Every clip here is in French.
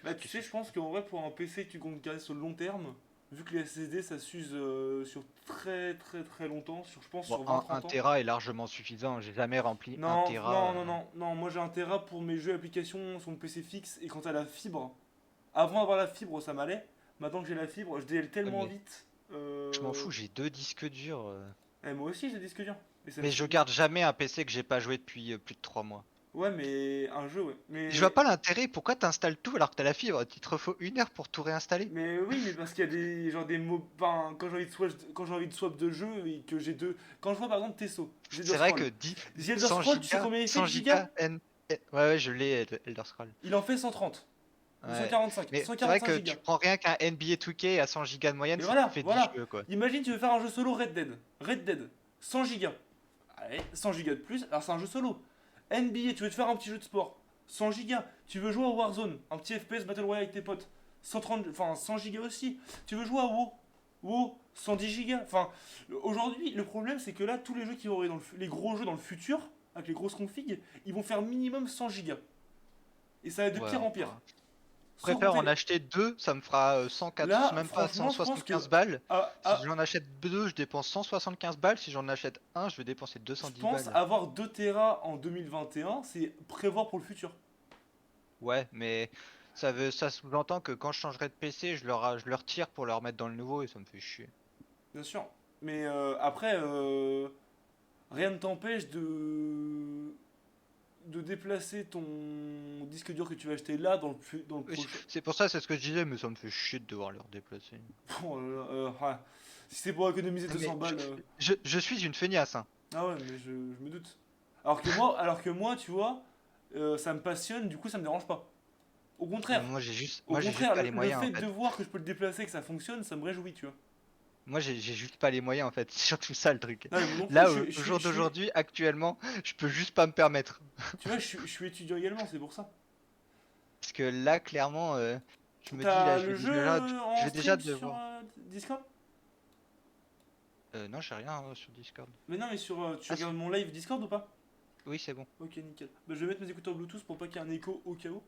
Bah, tu sais, je pense qu'en vrai, pour un PC que tu comptes garder sur le long terme, vu que les SSD ça s'use sur très très très longtemps, je pense Bon, sur vingt un trente ans. Tera est largement suffisant. J'ai jamais rempli un Non, Tera. non, non, non, non, moi j'ai un Tera pour mes jeux et applications sur mon PC fixe et quand t'as la fibre, avant d'avoir la fibre ça m'allait, maintenant que j'ai la fibre, je DL Ouais, tellement mais vite. je m'en fous, j'ai 2 disques durs. Moi aussi j'ai des disques durs, et ça me Mais je suffit. garde jamais un PC que j'ai pas joué depuis plus de 3 mois. Ouais, mais un jeu, ouais. Je vois Mais pas l'intérêt, pourquoi t'installes tout alors que t'as la fibre? Il te faut 1 heure pour tout réinstaller? Mais oui, mais parce qu'il y a des genre des mots. Enfin, quand j'ai envie de swap de jeu et que j'ai deux. Quand je vois par exemple Tesso, The Elder C'est vrai que Scroll. The Elder 100 Scroll, tu sais gigas, combien il fait 100 de gigas? gigas Ouais, ouais, je l'ai, Elder Scroll. Il en fait 130 ou Ouais. 145. Mais c'est vrai 145 que tu gigas. prends rien qu'un NBA 2K à 100 gigas de moyenne, Mais ça te voilà, fait 10 voilà. jeux, quoi. Imagine, tu veux faire un jeu solo Red Dead. Red Dead, 100 gigas. Allez, 100 gigas de plus, alors c'est un jeu solo. NBA, tu veux te faire un petit jeu de sport. 100 gigas. Tu veux jouer à Warzone, un petit FPS Battle Royale avec tes potes. 130, enfin 100 gigas aussi. Tu veux jouer à WoW. WoW, 110 gigas. Enfin, aujourd'hui, le problème c'est que là, tous les jeux qui vont arriver les gros jeux dans le futur, avec les grosses configs, ils vont faire minimum 100 gigas. Et ça va être de Ouais, pire en pire. enfin. Je Sans préfère compter en acheter deux, ça me fera 104, là, même pas franchement, je pense 175 que. balles. Ah, Si ah, j'en achète deux, je dépense 175 balles. Si j'en achète un, je vais dépenser je 210 pense balles. avoir 2 Tera en 2021, c'est prévoir pour le futur. Ouais, mais ça sous-entend que quand je changerai de PC, je leur tire pour leur mettre dans le nouveau et ça me fait chier. Bien sûr. Mais après, rien ne t'empêche de déplacer ton disque dur que tu vas acheter là dans le Oui, prochain. c'est pour ça, c'est ce que je disais, mais ça me fait chier de devoir leur déplacer. Bon, ah, si c'est pour économiser Non, 200 mais balles. je suis une feignasse, hein. Ah ouais, mais je me doute. Alors que moi, tu vois, ça me passionne, du coup ça me dérange pas. Au Mais contraire, moi j'ai juste pas les le moyens en fait de fait. voir que je peux le déplacer, que ça fonctionne, ça me réjouit, tu vois. Moi j'ai juste pas les moyens en fait. C'est surtout ça le truc. Non, mais moi non plus, Là, au jour je suis, d'aujourd'hui, actuellement, je peux juste pas me permettre. tu vois, je suis étudiant également, c'est pour ça. Parce que là, clairement, je me dis, là, T'as le jeu je en vais déjà stream sur devoir. Discord? Non, j'ai rien sur Discord. Mais non, mais tu Ah si, regardes mon live Discord ou pas? oui, c'est bon. Ok, nickel. Bah, je vais mettre mes écouteurs Bluetooth pour pas qu'il y ait un écho au cas où.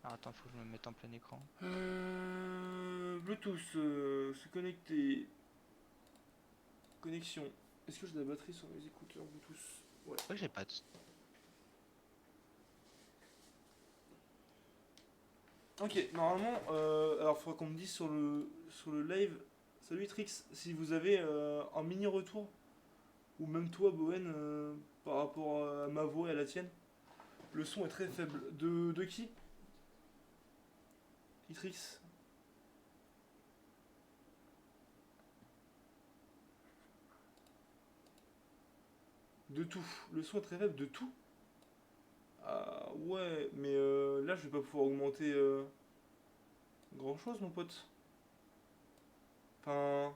Alors, attends, faut que je me mette en plein écran. Bluetooth, se connecter. Connexion. Est-ce que j'ai de la batterie sur mes écouteurs Bluetooth? Ouais. Ouais, j'ai pas de. Ok, normalement, alors faudra qu'on me dise sur le live. Salut Trix, si vous avez un mini retour, ou même toi Bowen, par rapport à ma voix et à la tienne. Le son est très faible. De qui? Itrix. De tout. Le son est très faible de tout. Ah ouais, mais là je vais pas pouvoir augmenter grand chose mon pote. Enfin,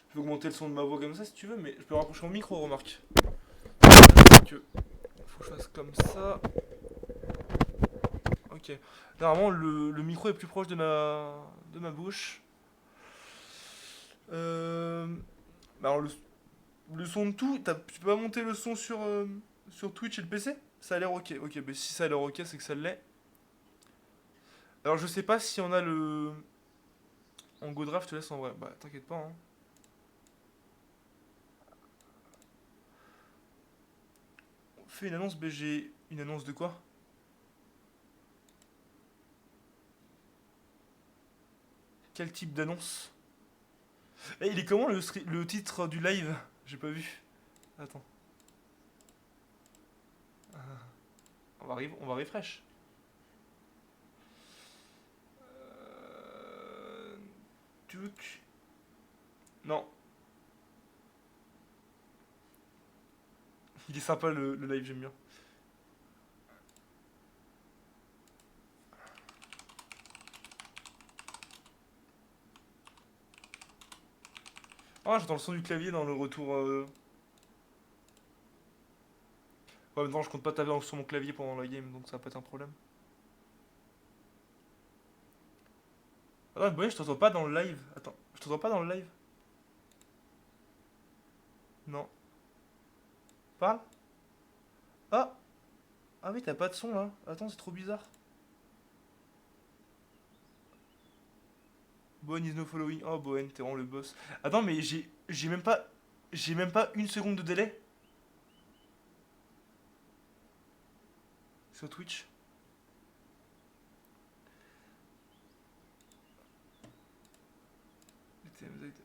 je peux augmenter le son de ma voix comme ça si tu veux, mais je peux rapprocher mon micro, remarque. Que faut que je fasse comme ça. Ok. Normalement le micro est plus proche de ma bouche. Euh, bah alors le son de tout, tu peux pas monter le son sur Twitch et le PC? Ça a l'air ok. Ok, bah si ça a l'air ok, c'est que ça l'est. Alors je sais pas si on a le. En go draft, je te laisse en vrai. Bah t'inquiète pas, hein. On fait une annonce BG. Une annonce de quoi? Quel type d'annonce? Eh, il est comment le titre du live? J'ai pas vu. Attends. On va refresh. Euh... Tuc. Non. Il est sympa le live, j'aime bien. Ah, j'entends le son du clavier dans le retour. Ouais, mais non, je compte pas taper sur mon clavier pendant la game, donc ça va pas être un problème. Attends, mais je t'entends pas dans le live. Attends, je t'entends pas dans le live. Non. Parle. Ah. Ah oui, t'as pas de son là. Attends, c'est trop bizarre. Bowen is no following. Oh, Bowen, t'es vraiment le boss. Attends, mais j'ai même pas. J'ai même pas une seconde de délai sur Twitch.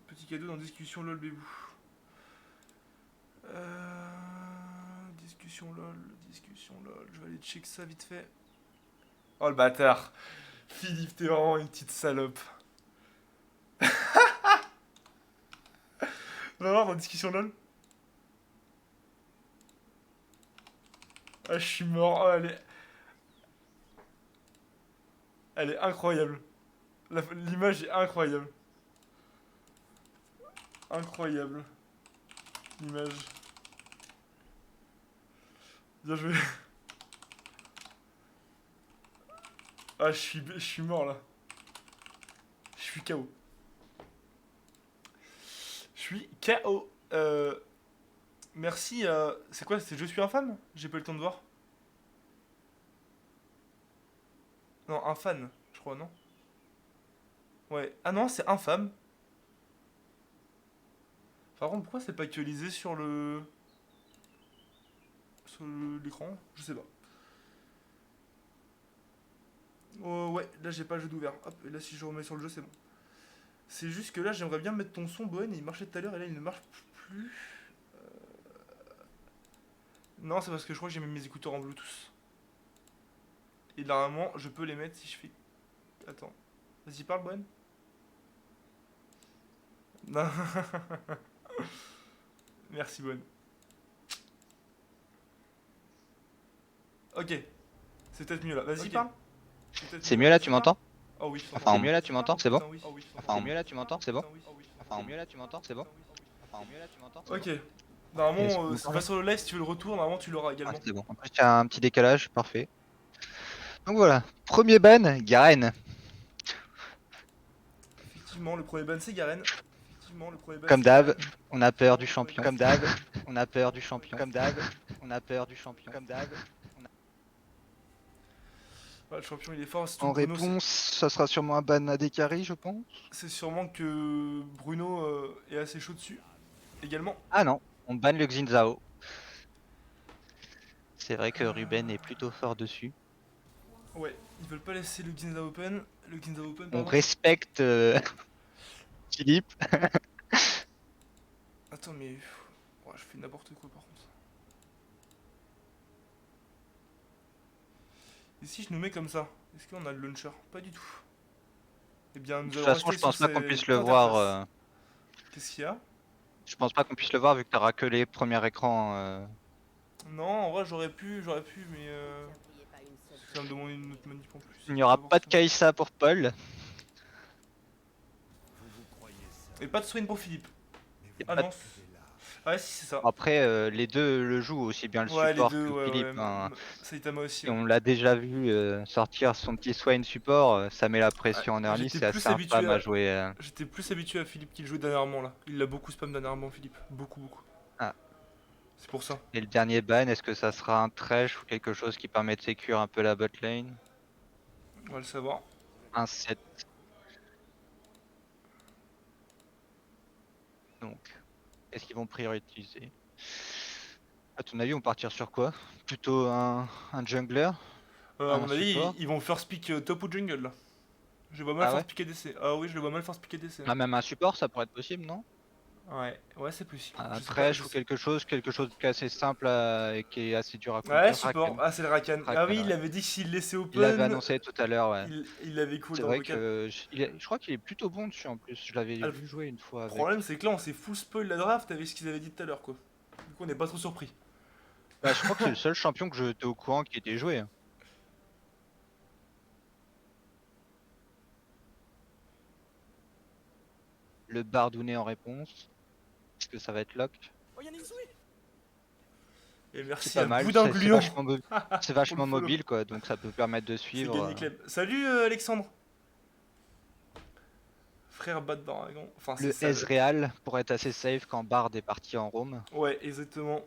Petit cadeau dans discussion lol bébou. Discussion lol, discussion lol. Je vais aller check ça vite fait. Oh le bâtard. Philippe, t'es vraiment une petite salope. Va voir dans discussion lol. Ah, je suis mort. Oh, elle est incroyable. L'image est incroyable. Incroyable. L'image. Bien joué. Ah, je suis mort là. Je suis KO. Je suis KO. Merci. C'est quoi? C'est Je suis infâme? J'ai pas eu le temps de voir. Non, un fan, je crois, non? Ouais. Ah non, c'est infâme. Par contre, pourquoi c'est pas actualisé sur le. Sur l'écran? Je sais pas. Oh, ouais, là j'ai pas le jeu d'ouvert. Hop, et là si je remets sur le jeu, c'est bon. C'est juste que là j'aimerais bien mettre ton son, Bohen, il marchait tout à l'heure et là il ne marche plus. Non, c'est parce que je crois que j'ai mis mes écouteurs en Bluetooth. Et normalement, je peux les mettre si je fais. Attends. Vas-y, parle, Bohen. Non. Merci, Bohen. Ok. C'est peut-être mieux là. Vas-y, Ok. parle. C'est mieux là, tu m'entends? Oh oui, Enfin, c'est mieux là, tu m'entends? C'est bon? Oh oui, C'est mieux là, tu m'entends? C'est bon? Enfin, C'est mieux là, tu m'entends? C'est bon? C'est mieux là, tu m'entends? Ok. Est-ce Normalement, que vous va sur le live si tu veux le retour, normalement tu l'auras Ah, également. c'est bon. En plus, il y a un petit décalage, parfait. Donc voilà, premier ban, Garen. Effectivement, le premier ban c'est Garen. Effectivement, le premier ban Comme c'est Garen. d'hab, on a peur du champion. Comme d'hab, on a peur du champion. Comme d'hab, on a peur du champion. Comme d'hab. Ouais, le champion il est fort. Surtout En Bruno, réponse, ça sera sûrement un ban à Dekari, je pense. c'est sûrement que Bruno est assez chaud dessus. Également. Ah non, on ban le Xin. C'est vrai que Ruben est plutôt fort dessus. Ouais, ils veulent pas laisser le Ginza Open. Le Ginza Open, On pardon. respecte Philippe. Attends, mais. Ouais, je fais n'importe quoi par contre. Et si je nous mets comme ça, est-ce qu'on a le launcher? Pas du tout. Eh bien, De nous toute allons façon, rester je sur pense pas qu'on cette puisse le interface. voir. Qu'est-ce qu'il y a? Je pense pas qu'on puisse le voir vu que t'auras que les premiers écrans. Non, en vrai, j'aurais pu, mais. Ça va me demander une autre manip en plus. Il n'y aura pas de Kaisa pour Paul. Et pas de Swain pour Philippe. Y a Ah pas non. Ouais, si, c'est ça. Après, les deux le jouent aussi bien le Ouais, les support deux, que ouais, Philippe, ouais. hein. Saitama aussi. Et Ouais. on l'a déjà vu sortir son petit Swain support, ça met la pression en early, J'étais c'est plus assez habitué infâme à à. jouer. J'étais plus habitué à Philippe qu'il jouait dernièrement là. Il l'a beaucoup spam dernièrement, Philippe. Beaucoup, beaucoup. Ah. C'est pour ça. Et le dernier ban, est-ce que ça sera un Thresh ou quelque chose qui permet de sécure un peu la bot lane? On va le savoir. Un 7. Donc, est-ce qu'ils vont prioriser? À ton avis, on partir sur quoi? Plutôt un jungler? À Un mon avis, support? ils vont first pick top ou jungle là. Je le vois mal Ah ouais? first pick ADC. Ah oui, je le vois mal first pick ADC. Ah, même un support, ça pourrait être possible, non? Ouais, ouais, c'est possible. Un Je sais pas. Thresh ou quelque chose qui est assez simple et qui est assez dur à Ouais, contenir. support. Rakan. Ah, c'est le Rakan. Ah oui, Rakan, il ouais. avait dit que s'il laissait Il l'avait open, annoncé tout à l'heure, ouais. il l'avait cool C'est dans le vrai vocal. que je crois qu'il est plutôt bon dessus en plus. Je l'avais Ah, le vu jouer une fois problème, avec. c'est que là, on s'est full spoil la draft avec ce qu'ils avaient dit tout à l'heure, quoi. Du coup, on n'est pas trop surpris. Bah, je crois que c'est le seul champion que j'étais au courant qui était joué, hein. Le Bardounet en réponse. Est-ce que ça va être lock? Et C'est merci pas à mal, Boudin Gluon c'est pour vachement le follow. mobile quoi, donc ça peut permettre de C'est suivre. gagné Clem. Salut Alexandre. Frère Bad Dragon. Enfin, c'est Le ça. Ezreal pour être assez safe quand Bard est parti en roam. Ouais, exactement.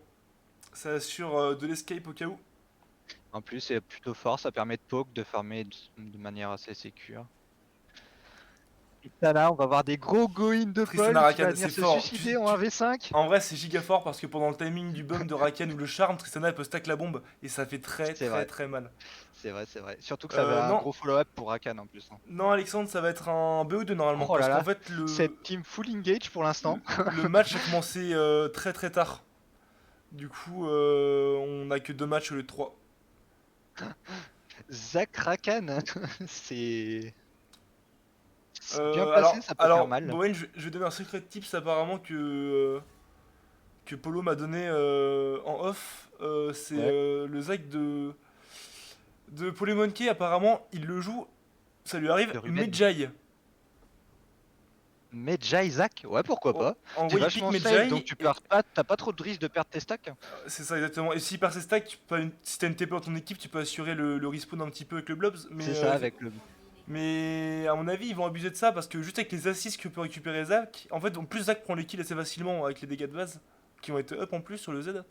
Ça assure de l'escape au cas où. En plus, c'est plutôt fort, ça permet de poke, de farmer de manière assez sécure. Là, on va voir des gros go-in de Paul Tristana qui va Rakan, venir c'est se fort. suicider en 1v5. En vrai, c'est giga fort parce que pendant le timing du bum de Rakan ou le charme, Tristana elle peut stack la bombe et ça fait très C'est très vrai, très mal. c'est vrai, c'est vrai. Surtout que ça avait un Non, gros follow-up pour Rakan en plus, hein. non, Alexandre, ça va être un BO2 normalement Oh là parce qu'en là, fait, cette team full engage pour l'instant. le match a commencé très très tard. Du coup, on a que 2 matchs au lieu de 3. Zach Rakan, c'est bien placé, Alors, ça peut faire alors mal. Bowen, je vais donner un secret tips apparemment que Polo m'a donné en off. C'est Ouais. le Zach de Polemonkey, apparemment, il le joue, ça lui arrive, De Ruben. Medjay. Medjay Zach, ouais pourquoi En, pas. en T'es vrai, il pique vachement safe donc Medjay, tu et perds pas, t'as pas trop de risque de perdre tes stacks. c'est ça exactement. Et s'il perd ses stacks, si t'as une TP dans ton équipe, tu peux assurer le respawn un petit peu avec le Blobs. C'est ça avec le. Mais à mon avis, ils vont abuser de ça parce que juste avec les assists que peut récupérer Zach, en fait, en plus Zach prend les kills assez facilement avec les dégâts de base qui vont être up en plus sur le Z.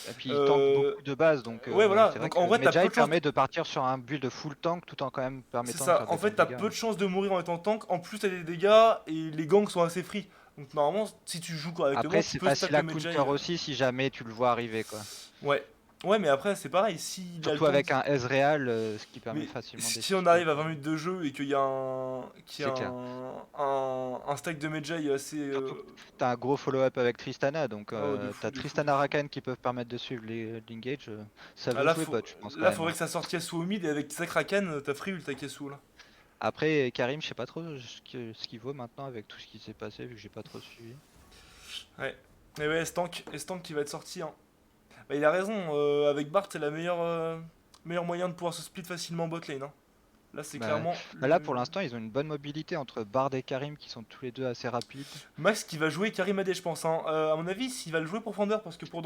Et puis il tank Euh, beaucoup de base donc ouais, voilà. c'est vrai Donc en que vrai, t'as peu Medjay de chances. permet de partir sur un build full tank tout en quand même C'est permettant de ça. faire En des fait, bons t'as dégâts, peu hein. de chances de mourir en étant tank. En plus, t'as des dégâts et les gangs sont assez free. Donc normalement, si tu joues correctement, Après tu c'est peux stack facile le à Medjay. counter aussi si jamais tu le vois arriver quoi. Ouais. Ouais, mais après, c'est pareil. S'il a le Surtout temps. avec un Ezreal ce qui permet Mais facilement si on d'esquiver arrive à quoi. 20 minutes de jeu et qu'il y a C'est clair. un stack de Medjay assez. Surtout que t'as un gros follow-up avec Tristana, donc Oh, de fou, t'as de fou, de Tristana fou. Rakan qui peuvent permettre de suivre l'engage. Ça Ah, veut jouer bot, je pense quand là, même, faudrait hein. que ça sorte Yasuo au mid et avec Zach Rakan, t'as free ult Yasuo là. Après, Karim, je sais pas trop ce qu'il vaut maintenant avec tout ce qui s'est passé, vu que j'ai pas trop suivi. Ouais. Mais ouais, Stank qui va être sorti. Hein. Bah, il a raison, avec Bart, c'est la meilleur moyen de pouvoir se split facilement bot lane. Hein. Là, c'est Bah ouais. clairement Bah là, pour l'instant, ils ont une bonne mobilité entre Bard et Karim qui sont tous les deux assez rapides. Max qui va jouer Karim AD, je pense. Hein. À mon avis, s'il va le jouer pour Fender, parce que pour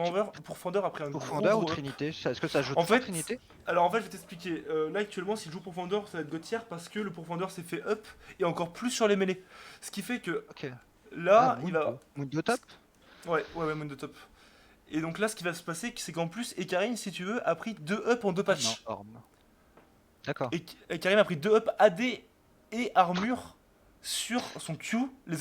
Fender, après un gros Pourfendeur ou gros up. Trinité? Est-ce que ça joue En toujours fait, Trinité? alors en fait, je vais t'expliquer. Là, actuellement, s'il joue pour Fender, ça va être Gauthier parce que le pourfendeur s'est fait up et encore plus sur les mêlées. Ce qui fait que Ok. Ah, là, il va. Mundo. Mundo top? Ouais, Moon de top. Et donc là, ce qui va se passer, c'est qu'en plus, Ekarim, si tu veux, a pris 2 up en 2 Ah non, patchs. Orm. D'accord. Ekarim a pris 2 up AD et armure sur son Q, les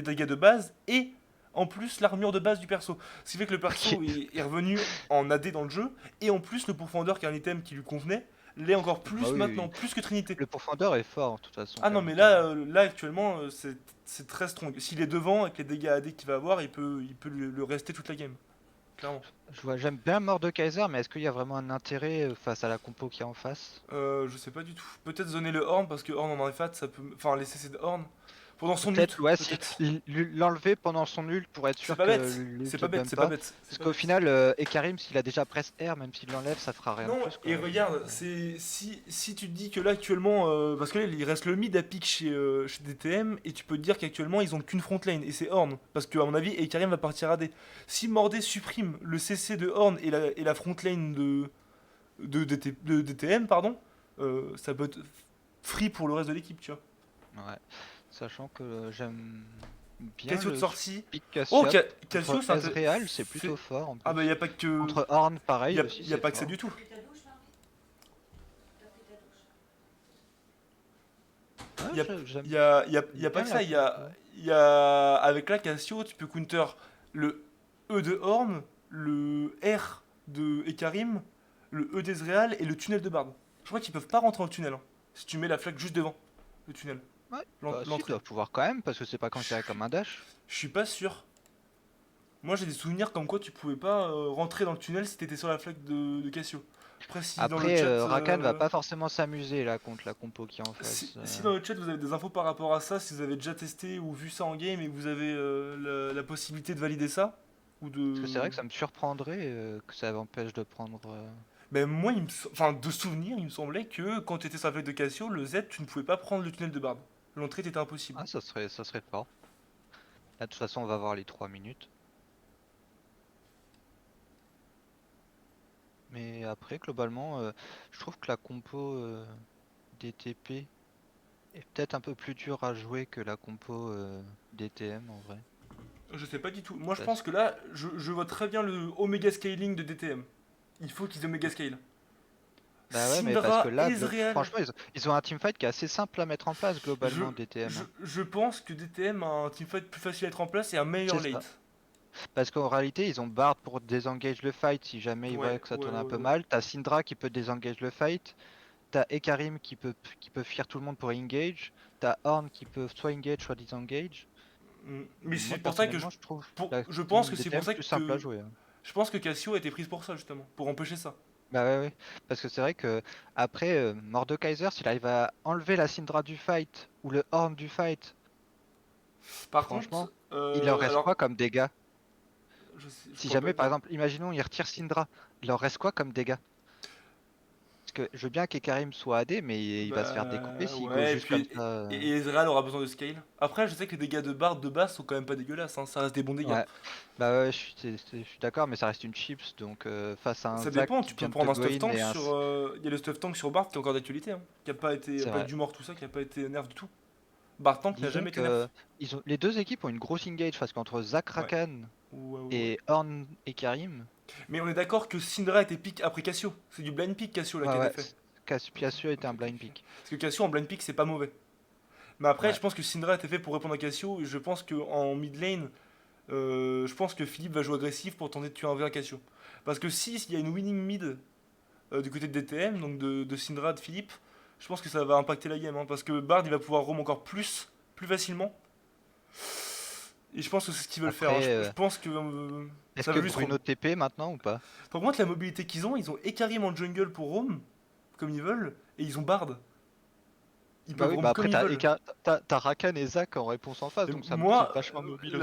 dégâts de base, et en plus l'armure de base du perso. Ce qui fait que le perso Ok. est revenu en AD dans le jeu, et en plus le pourfendeur, qui est un item qui lui convenait, l'est encore Bah plus oui, maintenant, oui. plus que Trinité. Le pourfendeur est fort, de toute façon, Ah quand non, même, mais Karim. là actuellement, c'est très strong. S'il est devant, avec les dégâts AD qu'il va avoir, il peut le rester toute la game. Clairement. J'aime bien Mordekaiser, mais est-ce qu'il y a vraiment un intérêt face à la compo qui est en face? Je sais pas du tout. Peut-être zoner le Horn parce que Horn en arifat, ça peut. Enfin, les CC de Horn. Pendant son ult, Peut-être, ouais, si peut-être. l'enlever pendant son ult pour être C'est sûr pas que bête. C'est l'ult pas bête, bump c'est pas pas. bête. C'est Parce pas qu'au bête. final, Ekarim, s'il a déjà press R, même s'il l'enlève, ça fera rien de Non, plus, et quoi. regarde, si tu te dis que là actuellement. Parce que là, il reste le mid à pick chez DTM et tu peux te dire qu'actuellement ils ont qu'une front lane et c'est Horn. Parce que, à mon avis, Ekarim va partir AD. Si Mordé supprime le CC de Horn et la front lane de DTM, pardon, ça peut être free pour le reste de l'équipe, tu vois. Ouais. Sachant que j'aime bien Cassio de le sortie. pick Oh, Cassiop. Cassio, Contre c'est Ezreal, c'est plutôt c'est- fort en Ah bah plus. y a pas que Contre Horn, y pareil a, aussi, y a c'est pas que ça fort. du tout. Ouais, Y a, j'aime y a pas bien que la ça. compo. Avec la Cassio, tu peux counter le E de Horn, le R de Ekarim, le E d'Ezreal et le tunnel de Bard. Je crois qu'ils peuvent pas rentrer dans le tunnel. Hein, si tu mets la flaque juste devant le tunnel, Ouais, bah si, ils l'entrée. doivent pouvoir quand même, parce que c'est pas considéré comme un dash. Je suis pas sûr. Moi j'ai des souvenirs comme quoi tu pouvais pas rentrer dans le tunnel si t'étais sur la flaque de Cassio. Après si dans le Après, chat Rakan va pas forcément s'amuser là contre la compo qui est en Si, face. si dans le chat vous avez des infos par rapport à ça, si vous avez déjà testé ou vu ça en game et que vous avez la possibilité de valider ça, ou Parce que c'est vrai de... que ça me surprendrait que ça empêche de prendre. Ben moi, enfin de souvenir, il me semblait que quand tu étais sur la feuille de Cassio, le Z, tu ne pouvais pas prendre le tunnel de Bard. L'entrée était impossible. Ah, ça serait fort. Là, de toute façon, on va voir les 3 minutes. Mais après, globalement, je trouve que la compo DTP est peut-être un peu plus dure à jouer que la compo DTM en vrai. Je sais pas du tout. Moi je pense Parce que là, je vois très bien le Omega Scaling de DTM. Il faut qu'ils Omega Scale. Bah ouais, mais parce que Syndra, là, Ezreal. franchement, ils ont un teamfight qui est assez simple à mettre en place Je, globalement, DTM, hein. je pense que DTM a un teamfight plus facile à être en place et un meilleur C'est ça. late. Parce qu'en réalité, ils ont Bard pour désengage le fight si jamais ils voient Ouais, que ça ouais, tourne un ouais, peu ouais. mal. T'as Syndra qui peut désengage le fight. T'as Ekarim qui peut fear tout le monde pour engage. T'as Horn qui peut soit engage, soit disengage. Mais Moi c'est pour ça que personnellement, je trouve la je pense team que c'est pour DTM ça plus simple à que jouer, hein. je pense que Cassio a été prise pour ça justement, pour empêcher ça. Bah ouais, ouais. Parce que c'est vrai que après Mordekaiser, s'il arrive à enlever la Syndra du fight ou le Horn du fight, Par contre, franchement, il leur reste alors quoi comme dégâts? je Si pourrais pas jamais, te par dire. exemple, imaginons il retire Syndra, il leur reste quoi comme dégâts? Parce que je veux bien qu'Ekarim soit AD, mais il va se faire découper Bah s'il go ouais, juste comme ça. et Ezreal aura besoin de scale. Après, je sais que les dégâts de Bard de base sont quand même pas dégueulasses, hein, ça reste des bons dégâts. Ouais, bah ouais, je suis d'accord, mais ça reste une chips, donc face à un Ça Zac dépend, qui tu peux vient de te prendre un go stuff in tank et un... sur. Il y a le stuff tank sur Bard qui est encore d'actualité, hein, qui a pas été, C'est pas vrai. du mort, tout ça, qui a pas été nerf du tout. Bard tank n'a Disons jamais été nerf. que les deux équipes ont une grosse engage parce qu'entre Zac Ouais. Rakan Ouais, ouais, ouais. et Horn et Karim, Mais on est d'accord que Syndra était pick après Cassio. C'est du blind pick Cassio là qui ouais, a été ouais, fait. Ok, Cassio était ok, un ok, blind ok. pick. Parce que Cassio en blind pick c'est pas mauvais. Mais après, Ouais. je pense que Syndra était fait pour répondre à Cassio. Et je pense qu'en mid lane, je pense que Philippe va jouer agressif pour tenter de tuer un V1 Cassio. Parce que si il y a une winning mid du côté de DTM, donc de Syndra, de Philippe, je pense que ça va impacter la game. Hein, parce que Bard il va pouvoir roam encore plus facilement. Et je pense que c'est ce qu'ils veulent faire. Hein. Après, Je pense que est-ce ça que va juste roam. Bruno TP maintenant ou pas? Par contre, la mobilité ils ont Ekarim en jungle pour roam, comme ils veulent, et ils ont Bard. Ils Bah peuvent oui, roam bah comme après ils veulent. t'as Rakan et Zac en réponse en face, Et donc ça me keep moi, vachement mobile aussi.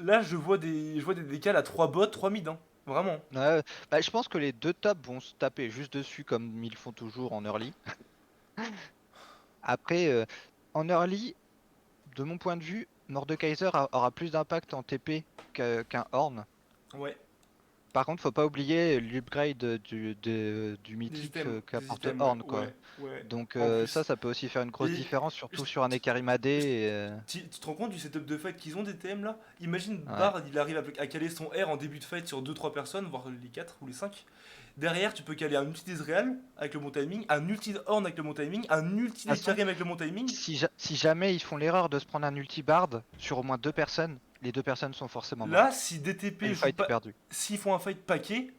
là, je vois des décals à 3 bots, 3 mid, hein. Vraiment. Ouais, bah, je pense que les deux tops vont se taper juste dessus comme ils font toujours en early. Après, en early, de mon point de vue, Mordekaiser aura plus d'impact en TP qu'un Horn. Ouais, Par contre, faut pas oublier l'upgrade du mythique des qu'apporte items, ouais, Horn, quoi. ouais, ouais. Donc En plus. ça peut aussi faire une grosse Et différence, je- surtout sur un Ekarim AD. tu te rends compte du setup de fight qu'ils ont des TM là? Imagine Ouais. Bard, il arrive à caler son R en début de fight sur deux trois personnes, voire les 4 ou les 5. Derrière, tu peux caler un ulti d'Ezreal avec le bon timing, un ulti de Horn avec le bon timing, un ulti De toute façon, d'Ekarim avec le bon timing. si jamais ils font l'erreur de se prendre un ulti Bard sur au moins deux personnes, les deux personnes sont forcément Là, mortes. si Et DTP le joue fight est pas. perdu. S'ils font un fight paquet,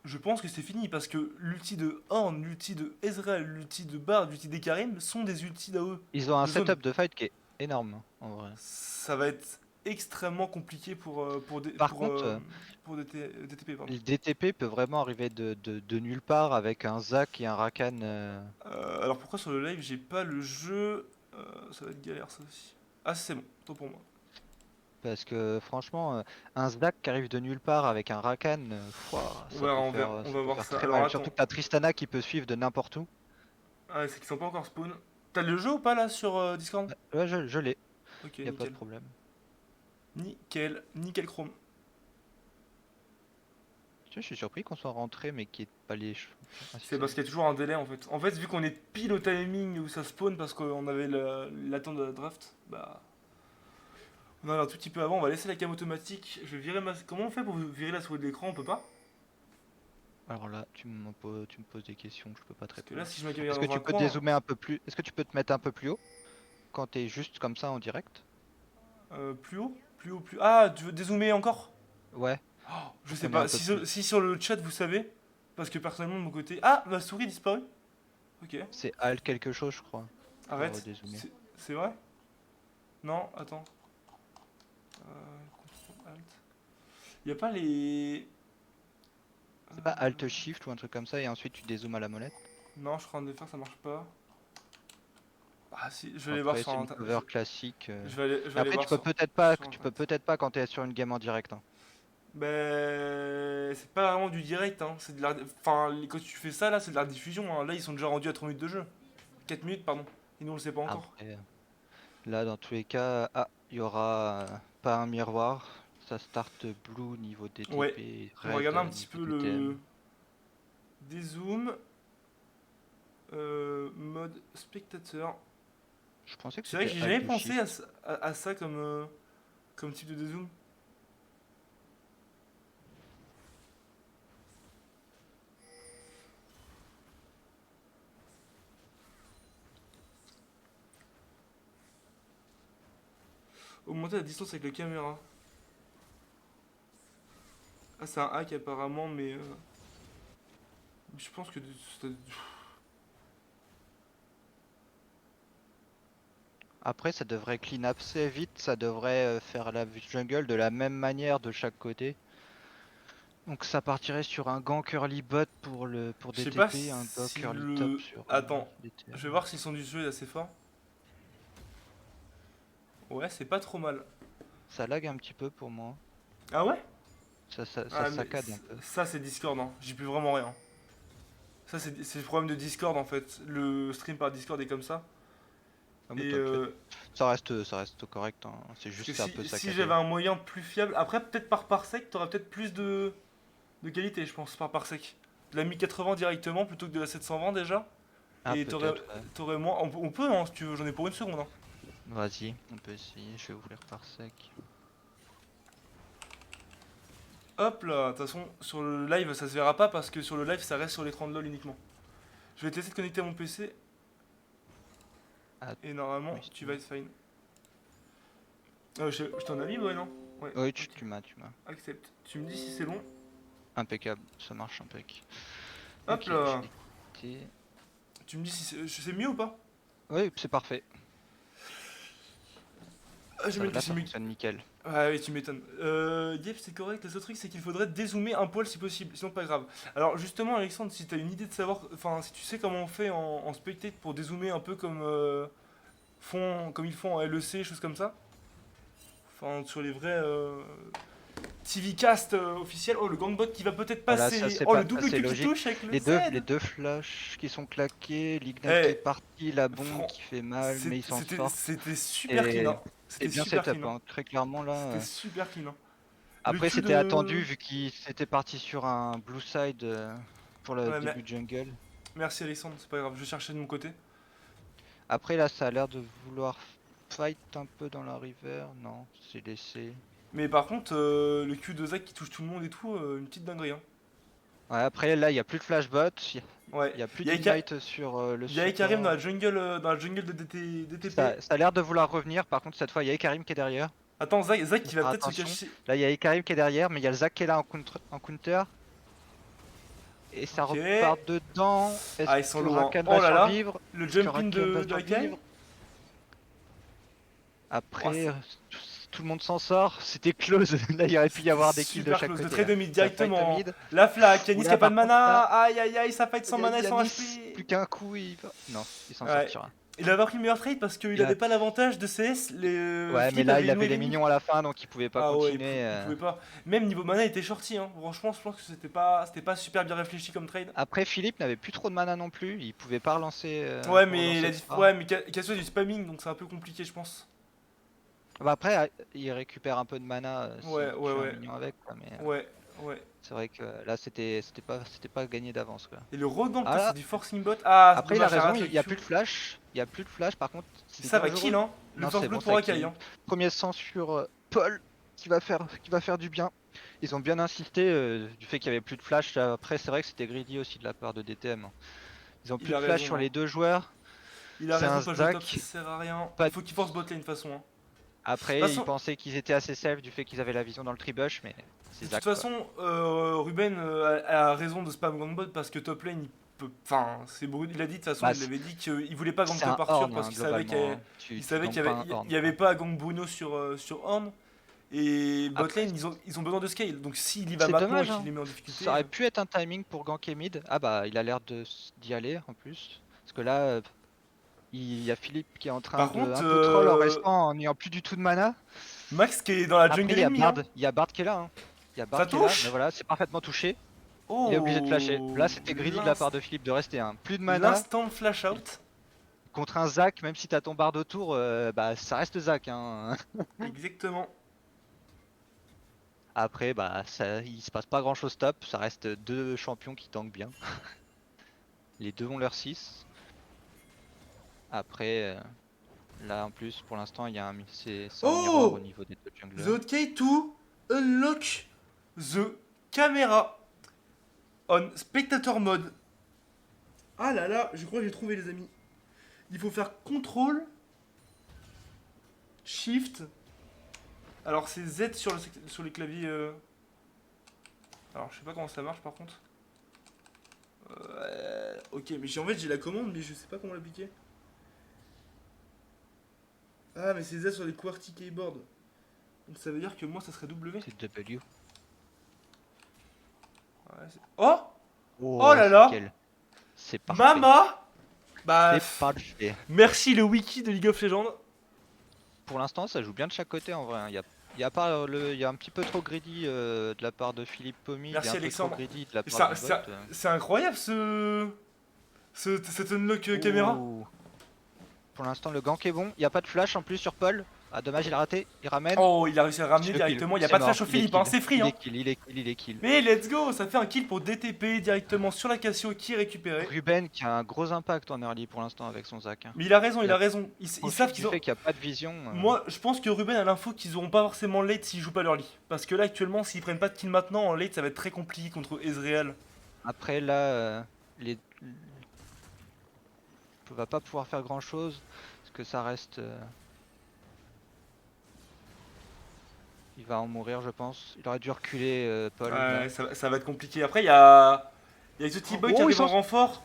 je pense que c'est fini parce que l'ulti de Horn, l'ulti de Ezreal, l'ulti de Bard, l'ulti d'Ekarim sont des ultis d'AOE Ils ont un de zone. setup de fight qui est énorme, en vrai. Ça va être extrêmement compliqué Par contre, pour DTP. Pardon. le DTP peut vraiment arriver de nulle part avec un Zac et un Rakan. Alors pourquoi sur le live j'ai pas le jeu ça va être galère ça aussi. Ah c'est bon, tant pour moi. Parce que franchement, un Zac qui arrive de nulle part avec un Rakan, pouah, On ça va peut voir faire ça. très Alors mal. attends. Surtout que t'as Tristana qui peut suivre de n'importe où. Ah c'est qu'ils sont pas encore spawn. T'as le jeu ou pas là sur Discord? Ouais, je l'ai, Ok, y a pas de nickel. problème. Nickel chrome. Tu vois, je suis surpris qu'on soit rentré mais qu'il n'y ait pas les cheveux. Ah, si, C'est ça y parce est. qu'il y a toujours un délai en fait. En fait, vu qu'on est pile au timing où ça spawn parce qu'on avait l'attente de la draft, bah. On a un tout petit peu avant, on va laisser la cam automatique. Je vais virer ma. Comment on fait pour virer la souris de l'écran? On peut pas? Alors là, tu me poses des questions que je peux pas te Parce que là, répondre. si je mets Est-ce que dans un tu peux coin. dézoomer un peu plus? Est-ce que tu peux te mettre un peu plus haut quand t'es juste comme ça en direct? Plus haut? Plus haut, plus. Ah, tu veux dézoomer encore? Ouais, Je pour sais qu'on ait un pas. peu Si, plus. si sur le chat vous savez. Parce que personnellement de mon côté. Ah, ma souris disparue. Ok. C'est Alt quelque chose, je crois, pour Arrête. dézoomer. C'est vrai? Non, attends. Contrôle Alt. Y a pas les. C'est pas Alt Shift ou un truc comme ça et ensuite tu dézoomes à la molette? Non, je crois en de faire, ça marche pas. Ah si, je vais aller voir Après, sur c'est une internet. cover classique. Je vais aller Après, voir sur tu peux internet. peut-être pas quand t'es sur une game en direct, hein. Ben, c'est pas vraiment du direct, hein. C'est de la. Enfin, quand tu fais ça là, c'est de la diffusion. Hein. Là, ils sont déjà rendus à 3 minutes de jeu. 4 minutes, pardon. Et nous, on le sait pas encore. Après, là, dans tous les cas, il y aura pas un miroir. Ça start blue niveau Ouais. DTP, On va red regarder un petit niveau peu DTM. le dézoom. Mode spectateur. Je pensais que C'est vrai que c'était j'ai jamais Alt pensé Shift. à ça comme type de dézoom. Augmenter la distance avec la caméra. Ah, c'est un hack apparemment, mais je pense que Après, ça devrait clean up assez vite, ça devrait faire la jungle de la même manière de chaque côté. Donc ça partirait sur un gank early bot pour je sais pas DTP, un gank si early top le. sur Attends, DTM. je vais voir si son du jeu est assez fort. Ouais, c'est pas trop mal. Ça lag un petit peu pour moi. Ah ouais? Ça Ah, mais saccade un peu. ça, c'est Discord, hein. J'y peux vraiment rien. Ça, c'est le problème de Discord en fait. Le stream par Discord est comme ça. Ah, mais Et t'inquiète. Ça reste correct, hein. C'est parce que juste un peu si saccadé. j'avais un moyen plus fiable. Après, peut-être par parsec, t'aurais peut-être plus de qualité, je pense, par parsec. De la 1080 directement plutôt que de la 720 déjà. Ah, Et peut-être, ouais. t'aurais moins. On peut, hein, si tu veux, j'en ai pour une seconde. Hein. Vas-y, on peut essayer. Je vais ouvrir par sec. Hop là, de toute façon, sur le live, ça se verra pas parce que sur le live, ça reste sur l'écran de LoL uniquement. Je vais te laisser te connecter à mon PC. Ah, Et normalement, oui, tu vas être fine. Je t'en avais, ouais, non? Ouais, oui, ok. tu m'as. Accepte. Tu me dis si c'est bon. Impeccable, ça marche impec. Hop Ok, je là. vais quitter. Tu me dis si c'est mieux ou pas? Oui, c'est parfait. Ah, j'imagine que Là, c'est ça mieux. fonctionne nickel. Ouais, oui, tu m'étonnes. Yep, c'est correct. Le seul truc, c'est qu'il faudrait dézoomer un poil si possible. Sinon, pas grave. Alors, justement, Alexandre, si t'as une idée de savoir. Enfin, si tu sais comment on fait en spectate pour dézoomer un peu comme, comme ils font en LEC, choses comme ça. Enfin, sur les vrais TV cast officiels. Oh, le gangbot qui va peut-être Voilà, ça passer. c'est Oh, le pas double assez Q qui logique. touche avec le Les Z. deux flashs qui sont claqués, l'Ignite qui est Eh, parti, la bombe fran- qui fait mal, mais ils s'en sortent. c'était super clean, Et hein. c'est C'était bien super setup, clean, hein. hein. Très clairement là. C'était super clean, hein. Le Après Q c'était de. attendu vu qu'il s'était parti sur un blue side pour le Ouais, début de jungle. merci Alexandre, c'est pas grave, je cherchais de mon côté. Après là ça a l'air de vouloir fight un peu dans la river. Non, c'est laissé. Mais par contre, le Q de Zach qui touche tout le monde et tout, une petite dinguerie, hein. Ouais, après là il y a plus de flashbot, Ouais. il y a plus Il y a Eka- d'ignite sur le il y a Ekarim support. dans la jungle de DTP. Ça a l'air de vouloir revenir, par contre cette fois il y a Karim qui est derrière. Attends, Zach qui Faut va faire peut-être se attention. cacher. Là il y a Karim qui est derrière, mais il y a le Zac qui est là en counter. Et ça Ok. repart dedans. Est-ce Ah, ils sont que loin. Rakan Oh va là là. survivre? Le Est-ce que jump in Rakan va de Akai. survivre? Oh, Après, c'est tout le monde s'en sort. C'était close. Là, il aurait pu y avoir des kills de super chaque close. De côté. trade Là. de mid Ça fight directement. mid. La flaque, Yanis qui a Là, pas par de contre, mana. là, Aïe aïe aïe, ça fight il sans y a mana et sans Yanis. HP. Plus qu'un coup, il va. Non, il s'en Ouais. sortira. Il avait pris le meilleur trade parce qu'il Il avait a- pas l'avantage de CS. Ouais, mais Philippe là, avait il inoué avait les les minions. minions à la fin, donc il pouvait pas Ah ouais, continuer. il pouvait pas. Même niveau mana, il était shorty. Hein. Franchement, je pense que c'était pas super bien réfléchi comme trade. Après, Philippe n'avait plus trop de mana non plus. Il pouvait pas relancer. Ouais, mais Relancer le star. ouais, mais Cassio a du spamming, donc c'est un peu compliqué, je pense. Bah après, il récupère un peu de mana Ouais, s'il ouais, tue un ouais, minion avec, quoi, mais ouais, ouais. c'est vrai que là c'était pas gagné d'avance quoi. Et le regank, Ah c'est là, du forcing bot. Ah, c'est après il a dommage, ça raison, rate le il y a Q. plus de flash, par contre c'est Ça va kill, dangereux. hein. Le Non first c'est bon blood pour ça Akai, kill. hein. Premier sang sur Paul qui va faire du bien. Ils ont bien insisté du fait qu'il y avait plus de flash. Après c'est vrai que c'était greedy aussi de la part de DTM. Ils ont Il plus de a flash raison, sur hein. les deux joueurs. Il a C'est raison un de pas jouer top, Zac. ça sert à rien. Pas Il de- faut qu'il force bot lane de toute façon, hein. De toute Après ils façon, pensaient qu'ils étaient assez safe du fait qu'ils avaient la vision dans le tribush mais c'est de toute Zac quoi. façon, Ruben a raison de spam gank bot parce que top lane, il peut. Enfin, c'est brut. Il a dit de toute façon, Bah, il avait dit qu'il voulait pas gank c'est top un Arthur horn parce hein, qu'il savait globalement. Hein. il Tu savait gankes qu'il y pas avait, un horn il y avait quoi. pas gank Bruno sur Horn. Et Après botlane, ils ont besoin de scale. Donc s'il y va c'est maintenant et dommage, qu'il hein. les met en difficulté. Ça aurait pu être un timing pour ganker mid. Ah bah il a l'air d'y aller en plus. Parce que là, il y a Philippe qui est en train Par de contre, un peu troll en restant, en n'ayant plus du tout de mana. Max qui est dans la Après jungle ennemie, hein. Il y a Bard qui est là. Hein. Il y a Ça Bard qui est là, mais touche. voilà, c'est parfaitement touché. Il est obligé de flasher. Oh, Là c'était greedy de la part de Philippe de rester. Hein. Plus de mana l'instant flash out. contre un Zac, même si t'as ton Bard autour, bah ça reste Zac. Hein. Exactement. Après, bah ça, il se passe pas grand chose top. Ça reste deux champions qui tankent bien. Les deux ont leur 6. Après, là en plus pour l'instant il y a c'est en miroir au Oh, niveau des deux the junglers. key to unlock the camera on spectator mode. Ah là là, je crois que j'ai trouvé les amis. Il faut faire contrôle, shift Alors c'est Z sur les claviers. Alors je sais pas comment ça marche par contre. Ok, mais en fait j'ai la commande, mais je sais pas comment l'appliquer. Ah, mais c'est Z sur les QWERTY keyboard. Donc ça veut dire que moi ça serait W. C'est W. Ouais, oh, Oh, oh là là, nickel. C'est parfait. Mama. Bah, C'est parfait. merci le wiki de League of Legends. Pour l'instant, ça joue bien de chaque côté en vrai. Il y a pas il y a un petit peu trop greedy de la part de Philippe Pommy. Merci, il y a un Alexandre. peu trop greedy de la Ça- part du ça- bot. C'est incroyable cette unlock caméra. Ouh. Pour l'instant, le gank est bon. Il n'y a pas de flash en plus sur Paul. Ah, dommage, il a raté. Il ramène. Oh, il a réussi à le ramener Le directement. kill. Il n'y a C'est pas de mort. flash au Il est Philippe, hein. kill. C'est free. Il Hein. est kill, il est kill. Mais let's go, ça fait un kill pour DTP directement sur la Cassio qui est récupérée. Ruben qui a un gros impact en early pour l'instant avec son Zac. Mais il a raison, il Il a a- raison. Ils savent qu'ils ont. fait qu'il n'y a pas de vision. Moi, je pense que Ruben a l'info qu'ils auront pas forcément late s'ils jouent pas leur lit. Parce que là, actuellement, s'ils prennent pas de kill maintenant, en late, ça va être très compliqué contre Ezreal. Après là, les on va pas pouvoir faire grand chose parce que ça reste. Il va en mourir, je pense. Il aurait dû reculer, Paul. Ouais, ça va être compliqué. Après, il y a Exotic Boy qui Oh, arrive ils en sont- renfort.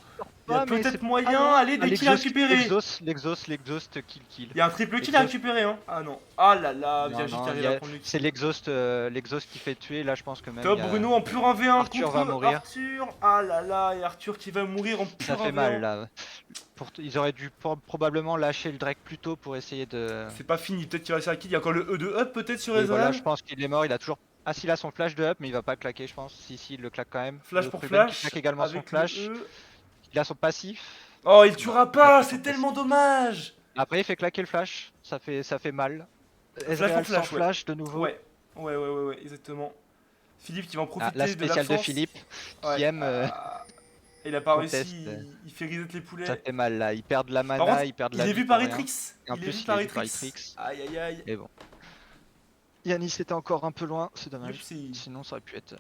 Il y a Ah, mais peut-être c'est moyen. pas loin. Allez, des kills à récupérer. L'exhaust kill. Il y a un triple kill Exhaust. à récupérer, hein. Ah non. Ah là là, Non, Virgile non, qui arrive à prendre le kill. c'est l'exhaust qui fait tuer. Là, je pense que même. Top, il y a- Bruno en pur 1v1 Arthur va contre mourir. Arthur. Ah là là, et Arthur qui va mourir en pur 1v1. Ça fait mal là. Ils auraient dû probablement lâcher le Drake plus tôt pour essayer de. C'est pas fini, peut-être qu'il va réussir à kill. Il y a encore le E de up peut-être sur Et voilà, Ezreal. je pense qu'il est mort. Il a toujours. Ah, s'il a son flash de up, mais il va pas claquer, je pense. Si, il le claque quand même. Flash Le pour Ruben qui flash. claque également son avec flash. le E. Il a son passif. Oh, il tuera pas, Il a c'est son tellement dommage. Après, il fait claquer le flash. Ça fait mal. Flash Ezreal pour flash, sans ouais. flash de nouveau. Ouais, exactement. Philippe qui va en profiter La de spéciale de l'absence. Philippe qui Ouais. aime. Il a pas conteste. réussi, il fait reset les poulets. Ça fait mal là. Ils perdent la Par mana, contre, ils perdent il la est vie vu par pour rien. Etrix. Et en Il est plus, vu il par est vu par Etrix. Etrix. Aïe aïe aïe. Mais bon. Yanis était encore un peu loin, c'est dommage. Oupsie. Sinon, ça aurait pu être.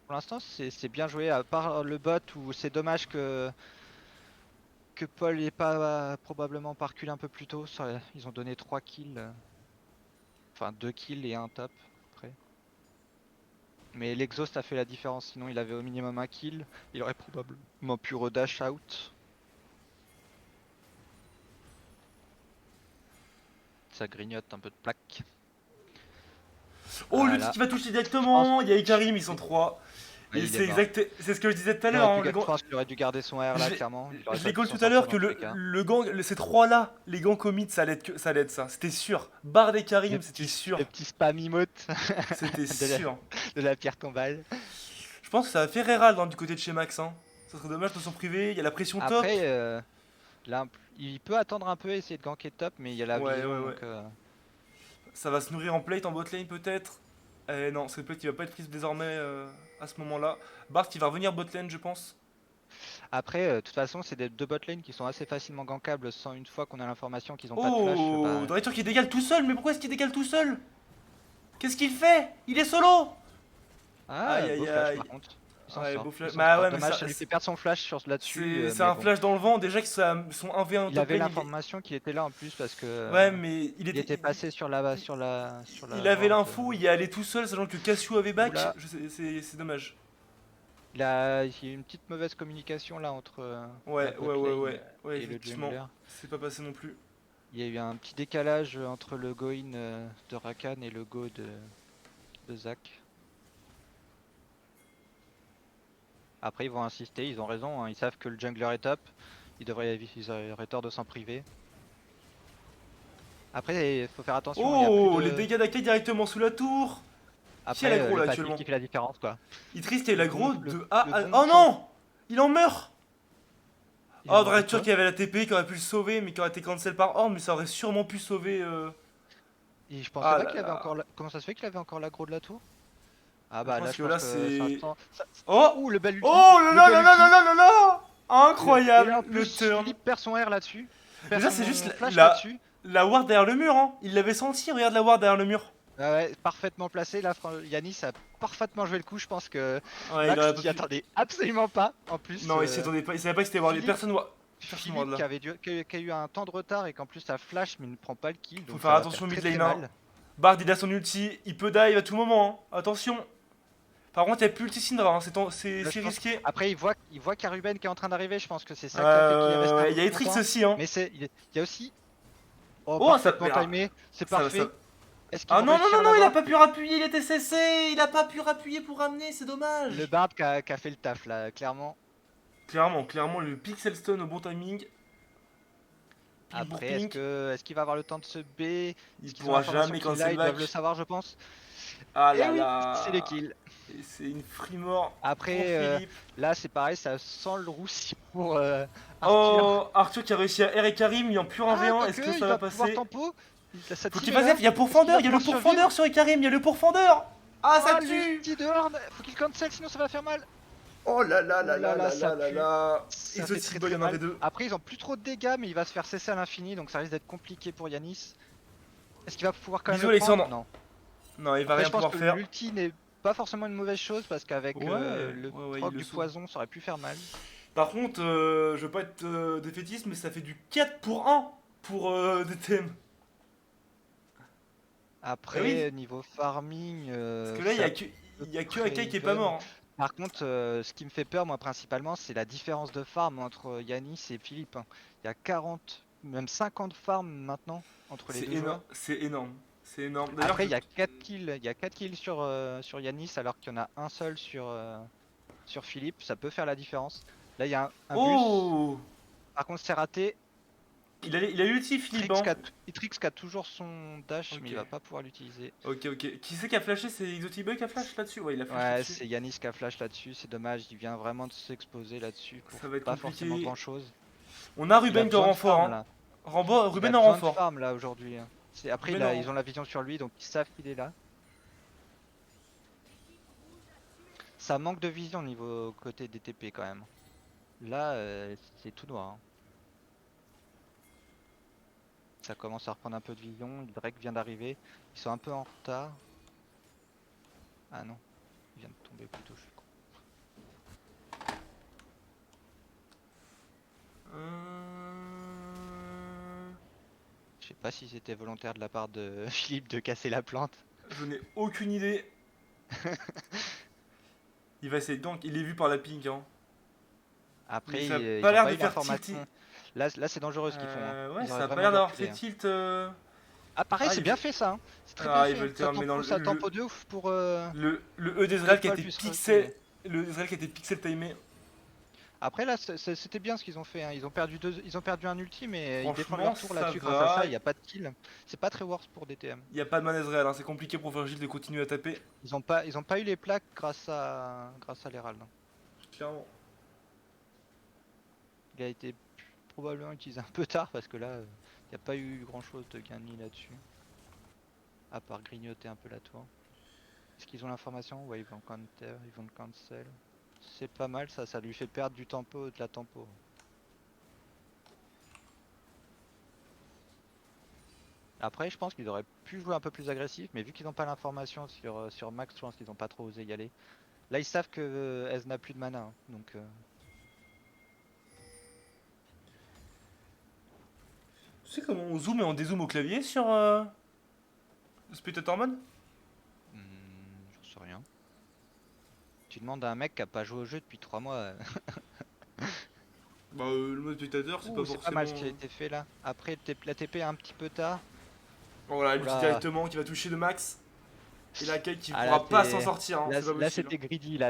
Pour l'instant, c'est bien joué, à part le bot où c'est dommage que Paul n'ait pas probablement pas reculé un peu plus tôt. Ils ont donné 3 kills. Enfin, 2 kills et un top après. Mais l'exhaust a fait la différence, sinon il avait au minimum un kill. Il aurait probablement pu redash out. Ça grignote un peu de plaque. Oh, le Voilà. titre qui va toucher directement. Il y a Ikarim, ils sont 3. Ouais, Et il c'est est mort. exact, c'est ce que je disais tout à Il l'heure. aurait hein, dû le ga- gant- Je pense qu'il aurait dû garder son R là, Je l'ai- clairement. Il Je aurait l'ai pas call pu s'en tout à l'heure que sortir dans tous les cas. le gang, ces 3 là, les gangs commit, ça allait ça. C'était sûr. Barre des Karim, Le c'était sûr. Le petit spam emote C'était de la- sûr. de la pierre tombale. Je pense que ça va faire Herald du côté de chez Max. Hein. Ça serait dommage de son privé. Il y a la pression top. Après, là, il peut attendre un peu, essayer de ganker top, mais il y a la Ouais, vision. ouais, ouais. Donc, Ça va se nourrir en plate, en bot lane peut-être. Non, cette plate il va pas être prise désormais à ce moment-là. Bart qui va revenir bot lane, je pense. Après, de toute façon, c'est des deux bot lane qui sont assez facilement gankables sans une fois qu'on a l'information qu'ils ont pas de flash. Oh, bah, Directeur qui dégale tout seul. Mais pourquoi est-ce qu'il dégale tout seul? Qu'est-ce qu'il fait? Il est solo. Ah, Aïe, beau aïe, flash aïe. par contre. Il s'en Ouais, sort, beau flash. il s'en Bah sort. ouais, mais Dommage, ça- ça lui fait perdre son flash là-dessus. C'est mais un bon. flash dans le vent. Déjà que son 1v1 Il top avait lane, l'information qu'il était là en plus parce que Ouais, mais il était passé sur la Il avait vente, l'info, il y est allé tout seul, sachant que Cassio avait back. Oula. C'est dommage. il y a une petite mauvaise communication là entre Ouais, la bot ouais, lane et le effectivement. jungler. C'est pas passé non plus. Il y a eu un petit décalage entre le go-in de Rakan et le go de Zac. Après ils vont insister, ils ont raison, hein, ils savent que le jungler est top. Ils auraient tort de s'en priver. Après il faut faire attention, il y a Oh, plus de... les dégâts d'accueil directement sous la tour. Après, Qui a l'aggro, le là, passif actuellement qui fait la différence quoi. Il triste et l'aggro Le- de A le à. bon Oh non! Il en meurt! Il Oh, en Directeur reste qui avait la TP, qui aurait pu le sauver, mais qui aurait été cancel par Orb, mais ça aurait sûrement pu sauver. Et je pensais Ah pas là qu'il avait là. encore comment ça se fait qu'il avait encore l'aggro de la tour? Ah bah Je là pense je que pense là, que c'est- ça sent- Oh! Ouh le bel ulti. Oh là le là bel là là ulti. là là là là! Et en Incroyable! Le plus, turn! Philippe perd son R là-dessus. Perd Déjà, son c'est juste flash la- là-dessus. La ward derrière le mur, hein! Il l'avait senti, regarde la ward derrière le mur! Ah ouais, parfaitement placé. Là, Yanis a parfaitement joué le coup. Je pense que Ouais, il Max aurait s'y pas pu. attendait absolument pas. En plus, Non, il s'y attendait pas, il savait pas que c'était ward. Philippe- Personne ward. Faire ce mode Philippe là. qui a eu un temps de retard et qu'en plus ça flash mais il ne prend pas le kill. Faut Donc faire ça va attention faire mid très, lane, très hein. mal. Bard il a son ulti, il peut dive à tout moment, hein. Attention. Par contre, il n'y a plus ulti Syndra, hein. C'est Là, je pense- risqué. Après il voit qu'il y a Ruben qui est en train d'arriver, je pense que c'est ça qui a fait qu'il est resté un Ouais, peu il y a plus Etrix longtemps. aussi, hein. Mais il y a aussi... Oh, Oh, ça. parfaitement timé, c'est ça, parfait. ça- Est-ce qu'ils Ah vont non, non, réussir non, à non, il a l'avoir? pas pu rappuyer, il était CC. Il a pas pu rappuyer pour ramener, c'est Le dommage. Bard qui a fait le taf là, clairement. Clairement, le Pixel Stone au bon timing. Pink pour Après, Pink. est-ce qu'il va avoir le temps de se B? Il Est-ce qu'ils ont pourra l'information jamais qu'il cancel l'a? Ils doivent le back. savoir, je pense. Ah Et là oui, c'est les là. kills. Et c'est une free mort pour Après, Philippe. là c'est pareil, ça sent le roussi pour Arthur. Oh, Arthur qui a réussi à R et Karim, il est en pur 1v1, Ah, est-ce que quoique, ça il va va pouvoir passer? tempo. Sa Faut team qu'il est fasse là. gaffe, il y a Est-ce qu'il pourfendeur, va il y a le pouvoir pourfendeur sur Karim, il y a le pourfendeur. Ah, ça Ah, tue. l'ulti de Horn. Faut qu'il cancel, sinon ça va faire mal. Oh là là Oh là là là là, là ça là pue. là. Ça Exotic fait très Boy, très il y en avait mal. deux. Après, ils ont plus trop de dégâts, mais il va se faire cesser à l'infini, donc ça risque d'être compliqué pour Yanis. Est-ce qu'il va pouvoir quand même Bisous, le prendre? Alexandre. Non. Non, il va Après, rien je pense pouvoir que faire. l'ulti n'est pas forcément une mauvaise chose parce qu'avec le Ouais, proc il le du sauve. poison, ça aurait pu faire mal. Par contre, je veux pas être défaitiste, mais ça fait du 4 pour 1 pour DTM. Après, Eh oui. niveau farming, Parce que là, il y a que Akai qui est pas even. mort, hein. Par contre, ce qui me fait peur, moi, principalement, c'est la différence de farm entre Yanis et Philippe, hein. Il y a 40, même 50 farms maintenant entre les C'est deux énorme. joueurs. C'est énorme. C'est énorme. D'ailleurs, Après, il y a 4 kills sur Yanis alors qu'il y en a un seul sur Philippe. Ça peut faire la différence. Là, il y a un bus. Oh, Par contre, c'est raté. il a l'ulti, Philippe, hein. Trix qui a toujours son dash, Ok. mais il va pas pouvoir l'utiliser. Ok. Qui c'est qui a flashé? C'est Exotic Boy qui a flash là-dessus? Ouais, il a flash Ouais, là-dessus. c'est Yanis qui a flash là-dessus. C'est dommage, il vient vraiment de s'exposer là-dessus pour Ça va être pas compliqué. forcément grand chose. On a Il a Ruben qui est besoin en de renfort, farm, hein. là. Ruben Il a en besoin de renfort. farm là aujourd'hui, hein. Après, Ruben en ils ont la vision sur lui, donc ils savent qu'il est là. Ça manque de vision au niveau côté des TP quand même. Là, c'est tout noir, hein. Ça commence à reprendre un peu de vision. Drake vient d'arriver. Ils sont un peu en retard. Ah non, il vient de tomber plutôt, je suis con. Je sais pas si c'était volontaire de la part de Philippe de casser la plante. Je n'ai aucune idée. Il va essayer donc, il est vu par la pink, hein. Après, Mais ça a ils pas ont l'air pas de eu faire l'information. tilter. Là c'est dangereux ce qu'ils font, hein. Ouais, Ils ça auraient a pas vraiment l'air dû d'avoir reculer, fait hein. tilt. Ah pareil, Ah, c'est il bien veut- fait ça, hein. C'est très Ah, bien ils fait, veulent hein. te remettre dans Ça le- tempo de ouf pour... Le E d'Ezreal qui a Paul été puisse pixel. reculer. Le Ezreal qui a été pixel timé. Après là, c'était bien ce qu'ils ont fait, hein. Ils ont perdu un ulti, mais ils défendent Franchement, leur tour ça là-dessus grâce va. à ça, il n'y a pas de kill. C'est pas très worse pour DTM. Il y a pas de man Ezreal, hein. C'est compliqué pour Virgil de continuer à taper. Ils ont pas eu les plaques grâce à l'Herald, hein. Clairement. Il a été probablement utilisé un peu tard parce que là, il n'y a pas eu grand chose de gagné là-dessus. À part grignoter un peu la tour. Est-ce qu'ils ont l'information? Ouais, ils vont counter, ils vont le cancel. C'est pas mal ça lui fait perdre du tempo, de la tempo. Après, je pense qu'ils auraient pu jouer un peu plus agressif, mais vu qu'ils n'ont pas l'information sur Max, je pense qu'ils n'ont pas trop osé y aller. Là, ils savent que Ez n'a plus de mana, hein, donc... Tu sais comment on zoome et on dézoome au clavier sur Spectator Mode? J'en sais rien. Tu demandes à un mec qui a pas joué au jeu depuis 3 mois. Bah, le mode spectateur, c'est pas Ouh, c'est forcément. pas mal ce qui a été fait là. Après, la TP un petit peu tard. Voilà, il Oula. utilise directement qui va toucher de max. Et la Kate qui Ah, pourra là, pas t'es- s'en sortir, hein. Là, C'est pas là, possible.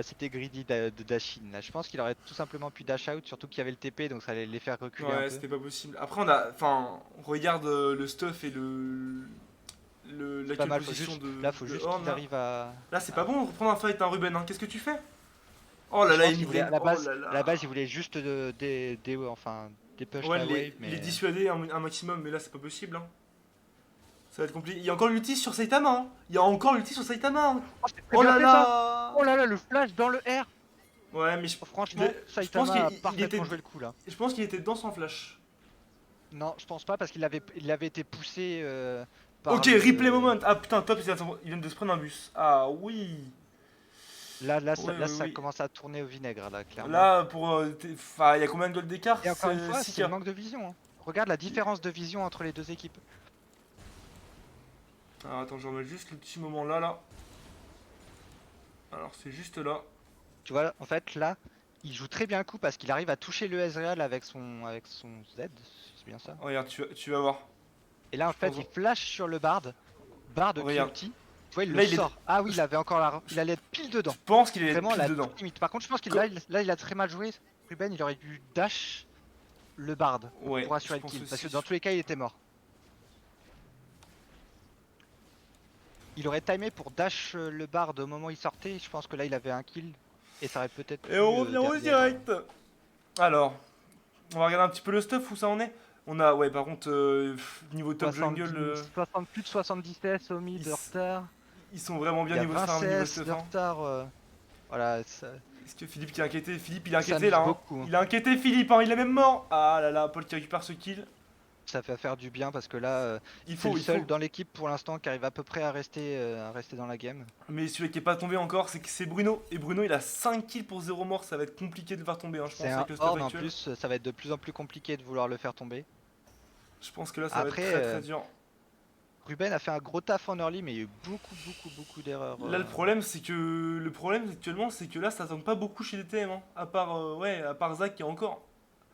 c'était greedy de Dashin. Là, je pense qu'il aurait tout simplement pu dash out, surtout qu'il y avait le TP, donc ça allait les faire reculer un Ouais, peu. c'était pas possible. Après, on a. Enfin, on regarde le stuff et C'est pas l'actuelle mal, position de. là, faut de juste Horn, qu'ils là. arrivent à. Là, c'est pas bon de reprendre un fight, hein, Ruben, hein. Qu'est-ce que tu fais? Oh là Je là, pense il qu'il voulait, vient. à la base, Oh là là. à la base, il voulait juste enfin, des push Ouais, la wave, les mais dissuader un maximum, mais là, c'est pas possible, hein. Ça va être compliqué. Il y a encore l'ulti sur Saitama, hein. Il y a encore l'ulti sur Saitama, hein. Oh là là. oh là là, le flash dans le R. Ouais, mais Franchement, je pense Saitama qu'il a il parfaitement était. joué le coup là. Je pense qu'il était dedans sans flash. Non, je pense pas parce qu'il avait été poussé par Ok, le- replay moment. Ah putain, top, il vient de se prendre un bus. Ah oui. Ouais, ça oui. commence à tourner au vinaigre, là, clairement. Là, enfin, il y a combien de goals d'écart? Et encore une C'est fois, 6 c'est le k. manque de vision, hein. Regarde la différence de vision entre les deux équipes. Alors attends, je remets juste le petit moment là, là. Alors c'est juste là. Tu vois, en fait, là, il joue très bien le coup parce qu'il arrive à toucher le Ezreal avec son Z, c'est bien ça. Regarde, tu vas voir. Et là, en Je pense. fait, il flash sur le Bard, Bard qui Regarde. ulti. Tu vois, il le Là, il est. sort. Ah oui, Je, il avait encore je- il allait être pile je dedans. pense qu'il est Vraiment, pile la dedans. toute limite. Par contre, je pense qu'il Co- là, il a très mal joué. Ruben, il aurait dû dash le Bard Ouais, pour je assurer le pense kill. Parce que aussi. dans tous les cas, il était mort. Il aurait timé pour dash le Bard au moment où il sortait. Je pense que là, il avait un kill. Et ça aurait peut-être Et pu on revient au derrière. direct. Alors, on va regarder un petit peu le stuff où ça en est. On a, ouais, par contre, niveau top jungle, 60, plus de 70 CS au mid ils, de s- retard. ils sont vraiment Il bien y a niveau 20 farm, niveau CS stuff. de Hein. retard. Voilà, Est-ce que Philippe qui est inquiété? Philippe, il est ça inquiété mise là. Hein. beaucoup, hein. Il a inquiété Philippe, hein, il est même mort. Ah là là, Paul qui récupère ce kill. Ça fait faire du bien parce que là, Il c'est le faut, il seul faut. dans l'équipe pour l'instant qui arrive à peu près à rester dans la game. Mais celui qui est pas tombé encore, c'est que c'est Bruno. Et Bruno, il a 5 kills pour 0 mort. Ça va être compliqué de le faire tomber, hein, je C'est pense, un avec le stuff Horn en actuel. plus, ça va être de plus en plus compliqué de vouloir le faire tomber. Je pense que là, ça va être Après, très très dur. Ruben a fait un gros taf en early, mais il y a eu beaucoup d'erreurs. Là, le problème, c'est que le problème actuellement, c'est que là, ça tank pas beaucoup chez DTM, hein. À part, ouais, à part Zach qui est encore.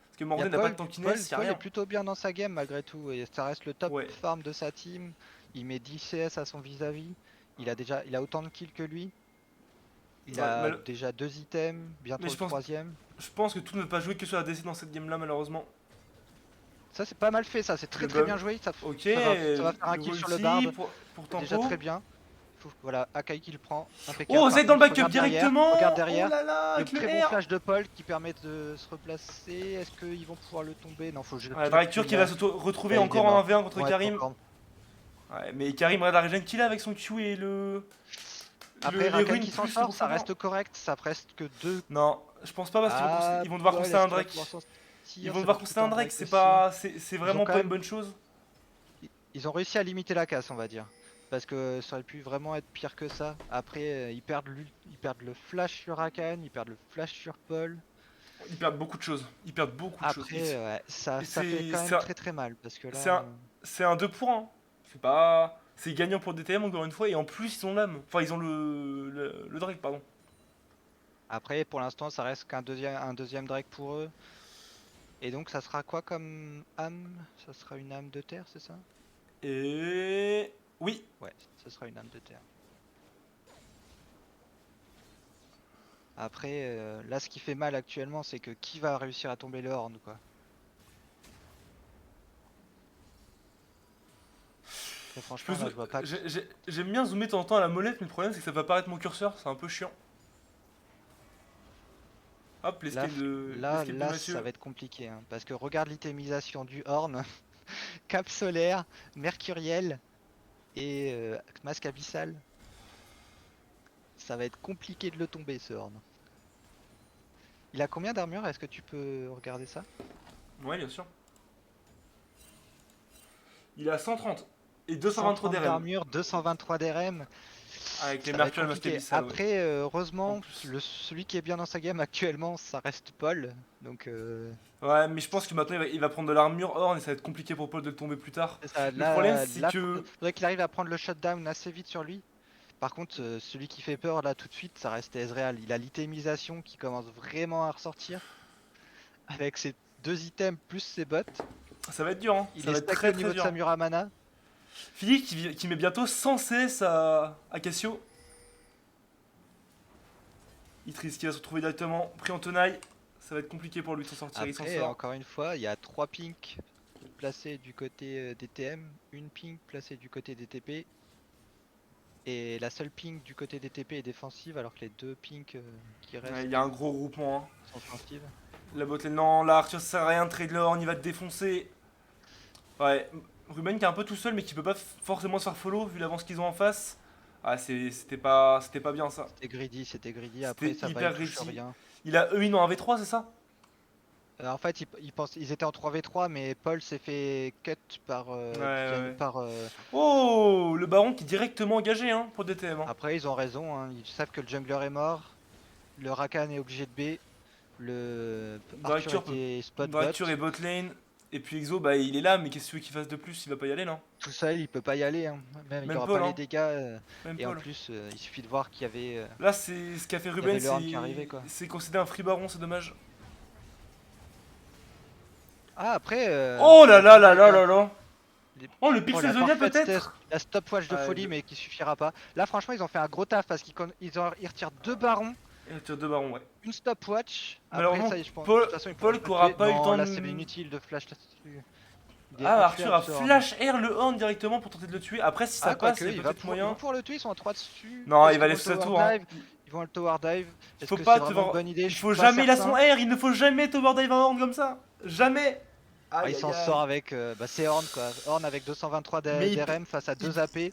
Parce que Il y a Morden n'a pas de tankiness, y a Paul est rien. plutôt bien dans sa game malgré tout, et ça reste le top Ouais. farm de sa team. Il met 10 CS à son vis-à-vis. Il a autant de kills que lui. Il Ouais, a déjà 2 items, bientôt mais le troisième. je pense que tout ne peut pas jouer que sur la DC dans cette game là, malheureusement. Ça c'est pas mal fait, ça c'est Le très bum. bien joué. Ok, Ça va faire un le kill sur le Bard, ulti pour c'est déjà tempo. très bien. Voilà, Akai qui le prend, impeccable. Oh, Par Z dans le contre, backup directement. regarde Oh derrière. là là, Le avec le très bon R. flash de Paul qui permet de se replacer. Est-ce qu'ils vont pouvoir le tomber? Non, faut juste Ouais, Dracture qui va se retrouver encore en 1v1 contre Karim. Ouais, mais Karim, regarde la régène qu'il a avec son Q et Après, les Rakan runes qui s'en plus le sort, ça profondeur. reste correct. Ça reste que 2. Non, je pense pas parce qu'ils vont devoir Paul, constater est-ce un qu'il va Drake. pouvoir s'en Ils sortir? vont Ça devoir lui coûte constater un un Drake, Drake c'est aussi. pas, c'est Ils ont vraiment quand pas une même- bonne chose. Ils ont réussi à limiter la casse, on va dire. Parce que ça aurait pu vraiment être pire que ça. Après, ils perdent le flash sur Rakan, ils perdent le flash sur Paul. Ils perdent beaucoup de choses. Ils perdent beaucoup de choses. Après, ouais, ça Et fait quand même très mal. Parce que c'est là. un 2 pour 1. C'est pas. C'est gagnant pour DTM encore une fois. Et en plus, ils ont l'âme. Enfin, ils ont le Drake, pardon. Après, pour l'instant, ça reste un deuxième Drake pour eux. Et donc, ça sera quoi comme âme? Ça sera une âme de terre, c'est ça? Et. Oui. Ouais, ce sera une âme de terre. Après, là, ce qui fait mal actuellement, c'est que qui va réussir à tomber le Horn, quoi. Très franchement, là, je vois pas. J'aime bien zoomer de temps en temps à la molette, mais le problème, c'est que ça va apparaître mon curseur. C'est un peu chiant. Hop, Là, l'escape de Mathieu. ça va être compliqué, hein, parce que regarde l'itemisation du Horn, Cap solaire, Mercuriel et Masque abyssal. Ça va être compliqué de le tomber ce Horn. Il a combien d'armure? Est-ce que tu peux regarder ça? Ouais, bien sûr. Il a 130 et 223 130 d'RM. d'armure, 223 d'RM. Avec les Ça va être Mercurial Masque compliqué. Abyssal. Ouais. Après, heureusement, En plus. celui qui est bien dans sa game actuellement, ça reste Paul. Donc, Ouais, mais je pense que maintenant il va prendre de l'armure Horn et ça va être compliqué pour Paul de le tomber plus tard. c'est ça. Le problème, c'est que. Faudrait qu'il arrive à prendre le shutdown assez vite sur lui. Par contre, celui qui fait peur là tout de suite, ça reste Ezreal. Il a l'itémisation qui commence vraiment à ressortir. Avec ses 2 items plus ses bots. Ça va être dur, hein. Il Ça est va être stacké très au très niveau de dur. sa Muramana. Philippe qui met bientôt 100 CS à Cassio. Il risque qu'il va se retrouver directement pris en tenaille. Ça va être compliqué pour lui de s'en sortir. Il s'en Après, sort. encore une fois, il y a 3 pinks placés du côté DTM, une pink placée du côté DTP. Et la seule pink du côté DTP est défensive, alors que les 2 pinks qui restent Ouais, il y a un gros groupement. Hein. sont offensives. La botlane, non, là, Arthur ça sert à rien. Trade Horn, il va te défoncer. Ouais, Ruben qui est un peu tout seul, mais qui peut pas forcément se faire follow vu l'avance qu'ils ont en face. Ah, c'était pas bien ça. C'était greedy. Après, ça va, hyper il touche greedy. rien. Il a E-in en AV3, c'est ça? En fait, ils étaient en 3v3, mais Paul s'est fait cut par. Ouais. par Oh, le baron qui est directement engagé hein, pour DTM. Hein. Après, ils ont raison, hein, ils savent que le jungler est mort. le Rakan est obligé de B, le Arthur Dracture, était spot bot. Dracture et bot lane. Et puis Exo, bah il est là, mais qu'est-ce que tu veux qu'il fasse de plus? Il va pas y aller, non? Tout seul, il peut pas y aller, hein. Même il Même aura Paul, pas les hein. dégâts. Même Et en Paul. plus, il suffit de voir qu'il y avait, Là, c'est ce qu'a fait il y Ruben, avait le horn qui arrivait quoi. c'est concéder un free baron, c'est dommage. Ah après, Oh là les là bons là là dégâts. là là. Les- Oh, le Oh la Pixelzonia parfaite peut-être? la stopwatch de Ah, folie mais qui suffira pas. Là franchement ils ont fait un gros taf parce ils retirent 2 barons, et tire deux barons, ouais. une stopwatch. Après Malheureusement, ça je pense de Paul, toute façon ils pourront Paul pas qui le aura tuer. pas eu le Non temps là de. c'est inutile de flash là-dessus. Il est Ah, intuable Arthur a ce horn. flash air le horn directement pour tenter de le tuer. Après, si ça Ah passe, quoique, il y a peut-être ils moyen. vont pouvoir le tuer, ils sont à 3 dessus. Non, Est-ce il va qu'ils vont laisser le sa tower tour, hein. dive? Ils vont le tower dive. Il Est-ce faut que pas c'est te vraiment une voir. bonne idée? Il Je suis faut pas jamais, il a son certain. air, il ne faut jamais tower dive un horn comme ça. Jamais. Ah, il Aïe aïe s'en sort aïe. avec bah, c'est Horn quoi. Horn avec 223 Mais d'RM face à il- 2 AP. ouais,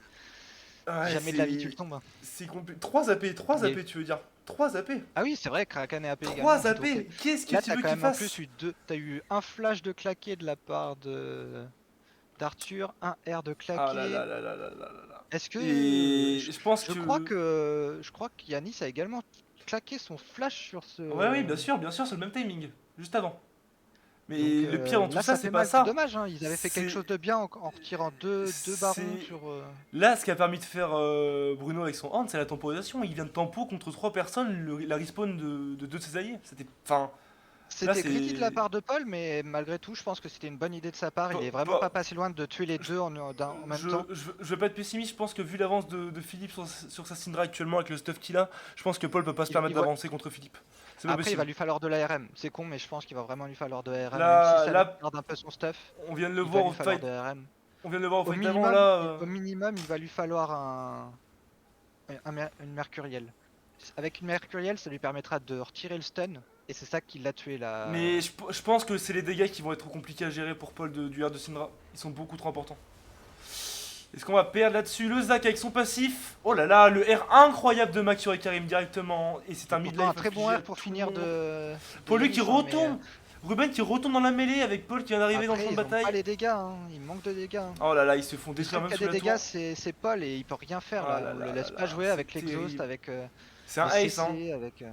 Jamais de la vie tu le tombes. C'est compliqué. 3 AP, 3 Il est- AP, tu veux dire? 3 AP. Ah oui, c'est vrai, Kraken est AP également. 3 Donc, AP. Qu'est-ce que là, tu t'as veux quand qu'il même en fasse? plus eu deux. T'as eu un flash de claqué de la part de d'Arthur, un R de Ah là claqué. là là là là là là là. Est-ce que Et je pense je que. crois que je crois qu'Yanis a également claqué son flash sur Ouais, oui, ce. bien sûr, c'est le même timing. Juste avant. Mais Donc le pire dans tout là, ça, ça c'est fait pas mal. C'est ça. dommage, hein. Ils avaient fait quelque C'est. chose de bien en retirant deux barons C'est. sur. Là, ce qui a permis de faire Bruno avec son hand, c'est la temporisation. Il vient de tempo contre 3 personnes, la respawn de 2 de ses alliés. C'était. Enfin, là, C'était greedy de la c'est. part de Paul, mais malgré tout, je pense que c'était une bonne idée de sa part. Il Pas- est vraiment pas- pas passé loin de tuer les deux en même temps. Je vais pas être pessimiste, je pense que vu l'avance de Philippe sur sa Syndra actuellement avec le stuff qu'il a, je pense que Paul peut pas se Il- permettre il va- d'avancer contre Philippe. C'est pas Après, il va possible. lui falloir de l'ARM. C'est con, mais je pense qu'il va vraiment lui falloir de l'ARM. Même si Là, ça lui là, garde un peu son stuff, on vient de le il va voir lui au falloir fight. de l'ARM. On vient de le voir au Au fight d'avant, minimum, là. il va lui falloir une Mercurielle. Avec une Mercurielle, ça lui permettra de retirer le stun. Et c'est ça qui l'a tué là. Mais je pense que c'est les dégâts qui vont être trop compliqués à gérer pour Paul du R de Syndra. Ils sont beaucoup trop importants. Est-ce qu'on va perdre là-dessus? Le Zac avec son passif. Oh là là, le R incroyable de Mac sur Karim directement. Et c'est un Pourtant, mid-lane. un très bon infligé à R pour tout finir le monde. de. Paul lui Yanis, qui hein, mais, retourne. Ruben qui retourne dans la mêlée avec Paul qui vient d'arriver dans le après, champ de ils ont bataille. pas les dégâts, hein. Il manque de dégâts, hein. Oh là là, ils se font Le détruire seul même qui a sous des la dégâts, tour. c'est Paul et il peut rien faire Ah là. là On là le là laisse là, pas jouer avec c'est l'exhaust, terrible. avec C'est un le ace, hein. CC, avec.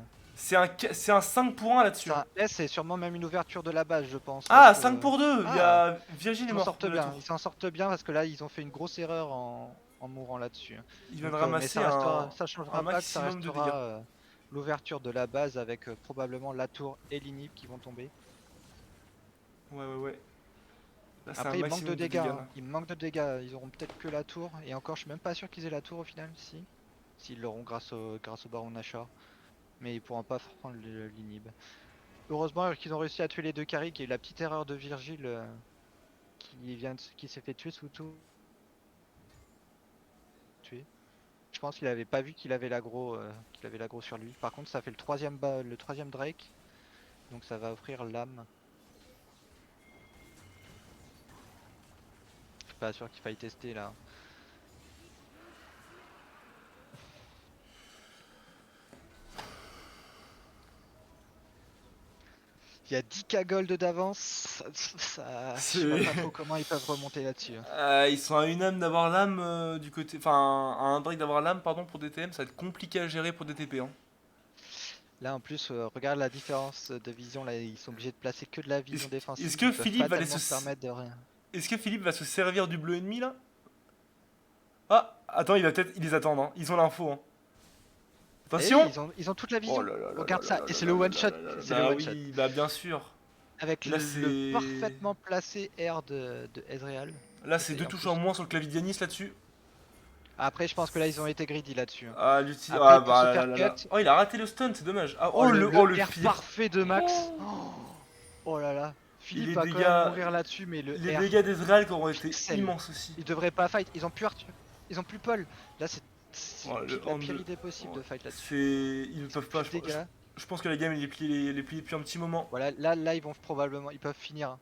C'est un 5 pour 1 là-dessus. C'est un S et sûrement même une ouverture de la base, je pense. Ah, parce que 5 pour 2. Il y Ah, a Virgin est ils s'en mort sortent de la bien. tour. Ils s'en sortent bien parce que là, ils ont fait une grosse erreur en mourant là-dessus. Il vient de Donc, mais ramasser ça restera, un ça changera un pas, que ça maximum de restera dégâts. l'ouverture de la base avec probablement la tour et l'inhib qui vont tomber. Ouais, ouais, ouais. Là, c'est un Après, il manque maximum de dégâts. là. Hein. Il manque de dégâts. Ils auront peut-être que la tour. Et encore, je suis même pas sûr qu'ils aient la tour au final. Si. S'ils l'auront grâce au baron Nashor. Mais ils pourront pas prendre l'inhib. Heureusement qu'ils ont réussi à tuer les deux carries. Qu'il y a eu la petite erreur de Virgile qui s'est fait tuer sous tout. Tuer. Je pense qu'il avait pas vu qu'il avait l'aggro sur lui. Par contre, ça fait le troisième Drake. Donc ça va offrir l'âme. Je suis pas sûr qu'il faille tester là. Il y a 10k gold d'avance. Je vois pas trop comment ils peuvent remonter là-dessus. Ils sont à une âme d'avoir l'âme du côté. Enfin, à un Drake d'avoir l'âme, pardon, pour DTM. Ça va être compliqué à gérer pour DTP. Hein. Là en plus, regarde la différence de vision. Là, ils sont obligés de placer que de la vision défensive. Est-ce que ils peuvent Philippe pas va tellement laisser se permettre de rien. Est-ce que Philippe va se servir du bleu ennemi là? Ah, attends, il va peut-être. Ils les attendent, hein. Ils ont l'info. Hein. Eh oui, Attention! ils ont toute la vision. Oh là là là Regarde là ça, là et c'est là le là one shot. là là là. C'est le Bah one shot. oui, bah bien sûr. Avec Là, le c'est. parfaitement placé R de Ezreal. Là, c'est Et deux en touches plus- en moins sur le clavier de Yanis là-dessus. Après, je pense que là, ils ont été greedy là-dessus. Ah, l'ulti. Après, Ah, pour bah se là faire là là. cut. Oh, il a raté le stun, c'est dommage. Ah, Oh, le R pire. parfait de Max. Oh. Oh là là. Philippe les va quand dégâts- même mourir là-dessus, mais le Les R, dégâts d'Ezreal qui auront été Pixel. immenses aussi. ils devraient pas fight. Ils ont plus Arthur. Ils ont plus Paul. Là, c'est Oh, le la hand pire de- idée possible de fight là-dessus. C'est. Ils ne peuvent pas. Plus de dégâts. Je pense que la game, il est plié depuis un petit moment. Voilà, là, ils vont probablement, ils peuvent finir.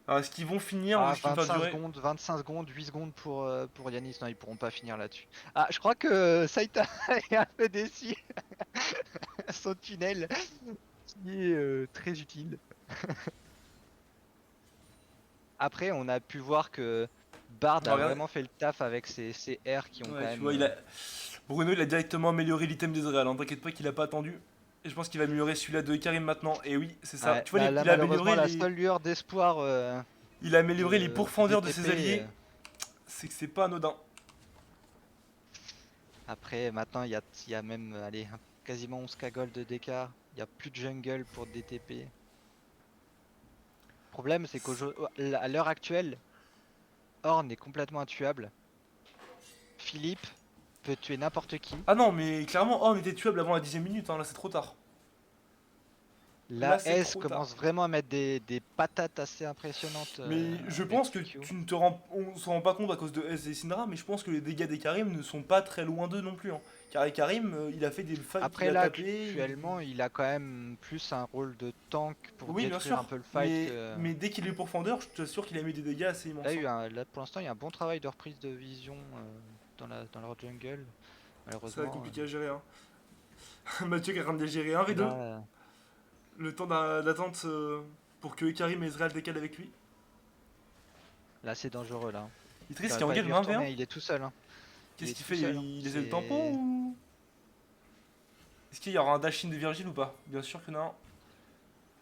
Alors, est-ce qu'ils vont finir ou Ah, est-ce qu'ils vont faire 25 durer? secondes, 25 secondes, 8 secondes pour Yanis. Non, ils pourront pas finir là-dessus. Ah, je crois que Saita est un peu déçu. Son tunnel, qui est très utile. Après, on a pu voir que Bard a Regarde. vraiment fait le taf avec ses R qui ont quand Ouais, tu même. vois, il a. Bruno, il a directement amélioré l'item d'Ezreal, hein. T'inquiète pas qu'il a pas attendu. Et je pense qu'il va améliorer celui-là de Karim maintenant. Et oui, c'est ça. Ouais, Tu vois, là, il a malheureusement, amélioré la les, seule lueur d'espoir il a amélioré les de pourfendeurs de ses DTP. alliés. C'est que c'est pas anodin. Après, maintenant, il y a même allez, quasiment 11k gold d'écart. Il n'y a plus de jungle pour DTP. Le problème, c'est qu'à l'heure actuelle, Ornn est complètement intuable. Philippe peut tuer n'importe qui. Ah non, mais clairement, oh, on était tuable avant la 10e minute, hein. Là c'est trop tard. Là La c'est S trop tard. commence vraiment à mettre des patates assez impressionnantes Mais je avec pense que QQ. tu ne te rends, on se rend pas compte à cause de S et Syndra, mais je pense que les dégâts des Karim ne sont pas très loin d'eux non plus, hein. Car Karim, il a fait des fights qu'il Après a là, tapé. actuellement, il a quand même plus un rôle de tank pour Oui, bien détruire un sûr. peu le fight Mais, que... mais dès qu'il est pourfendeur, je t'assure qu'il a mis des dégâts assez Là, immenses, hein. là, pour l'instant, il y a un bon travail de reprise de vision dans leur jungle. Ça va être Malheureusement, compliqué à gérer, hein. Mathieu qui est en train de gérer un V2. là, Le temps d'attente pour que Karim et Ezreal décalent avec lui. là c'est dangereux là. Il est Il triste aurait qu'il pas regarde dû y le 1v1. retourner, il est tout seul. Hein. Il Qu'est-ce est qu'il tout fait? seul. Hein. Il essaie le tampon ou... Est-ce qu'il y aura un dash-in de Virgile ou pas? Bien sûr que non.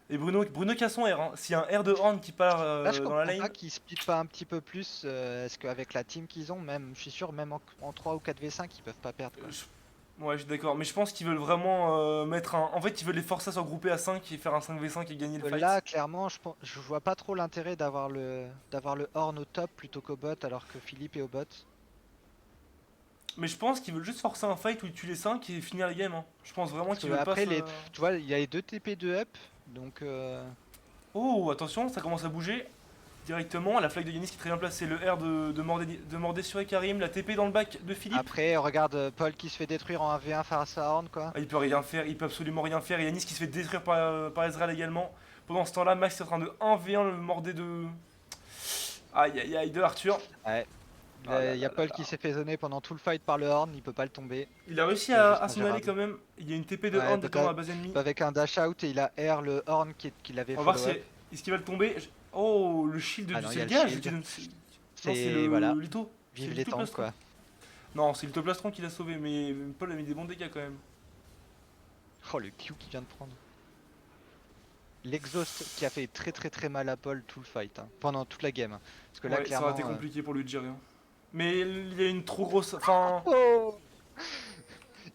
Et Bruno qui a son R, hein. S'il y a un R de Horn qui part Là, je dans la comprends pas lane. qu'ils split pas un petit peu plus. Est-ce qu'avec la team qu'ils ont, même, je suis sûr, même en 3 ou 4v5, ils peuvent pas perdre. Quoi. Ouais, je suis d'accord. Mais je pense qu'ils veulent vraiment mettre un. En fait, ils veulent les forcer à se regrouper à 5 et faire un 5v5 et gagner le fight. Là, clairement, je vois pas trop l'intérêt d'avoir le Horn au top plutôt qu'au bot, alors que Philippe est au bot. Mais je pense qu'ils veulent juste forcer un fight où ils tuent les 5 et finir la game, hein. Je pense vraiment Parce qu'ils que veulent pas après, ça. tu vois, il y a les deux TP de up, donc Oh, attention, ça commence à bouger. Directement, la flag de Yanis qui est très bien placée, le R de Mordé sur Karim, la TP dans le back de Philippe. après, regarde Paul qui se fait détruire en 1v1 face à Horn, quoi. Ah, il peut rien faire, il peut absolument rien faire. Et Yanis qui se fait détruire par Ezreal également. Pendant ce temps-là, Max est en train de 1v1 le Mordé de. Aïe aïe aïe, de Arthur. Ouais. Ah là Il y a là là Paul là. qui s'est fait zoner pendant tout le fight par le Horn, il peut pas le tomber. Il a réussi C'est juste à s'en aller ingérable. quand même. Il y a une TP de Ouais, Horn donc directement là, dans la base ennemie. avec un dash out et il a R le Horn qui l'avait On va voir follow si. up. Est-ce qu'il va le tomber? Oh, le shield Ah du. non, il C'est y le a le gage shield. Non, c'est C'est le voilà, Lito. C'est vive le les Lito tanks Plastron. quoi. Non, c'est le Lito Plastron qui l'a sauvé, mais Paul a mis des bons dégâts quand même. Oh le Q qu'il vient de prendre. L'exhaust qui a fait très très très mal à Paul tout le fight, hein, pendant toute la game. Hein. Parce que là Ouais, ça aurait clairement... été compliqué pour lui de gérer, hein. Mais il y a une trop grosse. Enfin. Oh,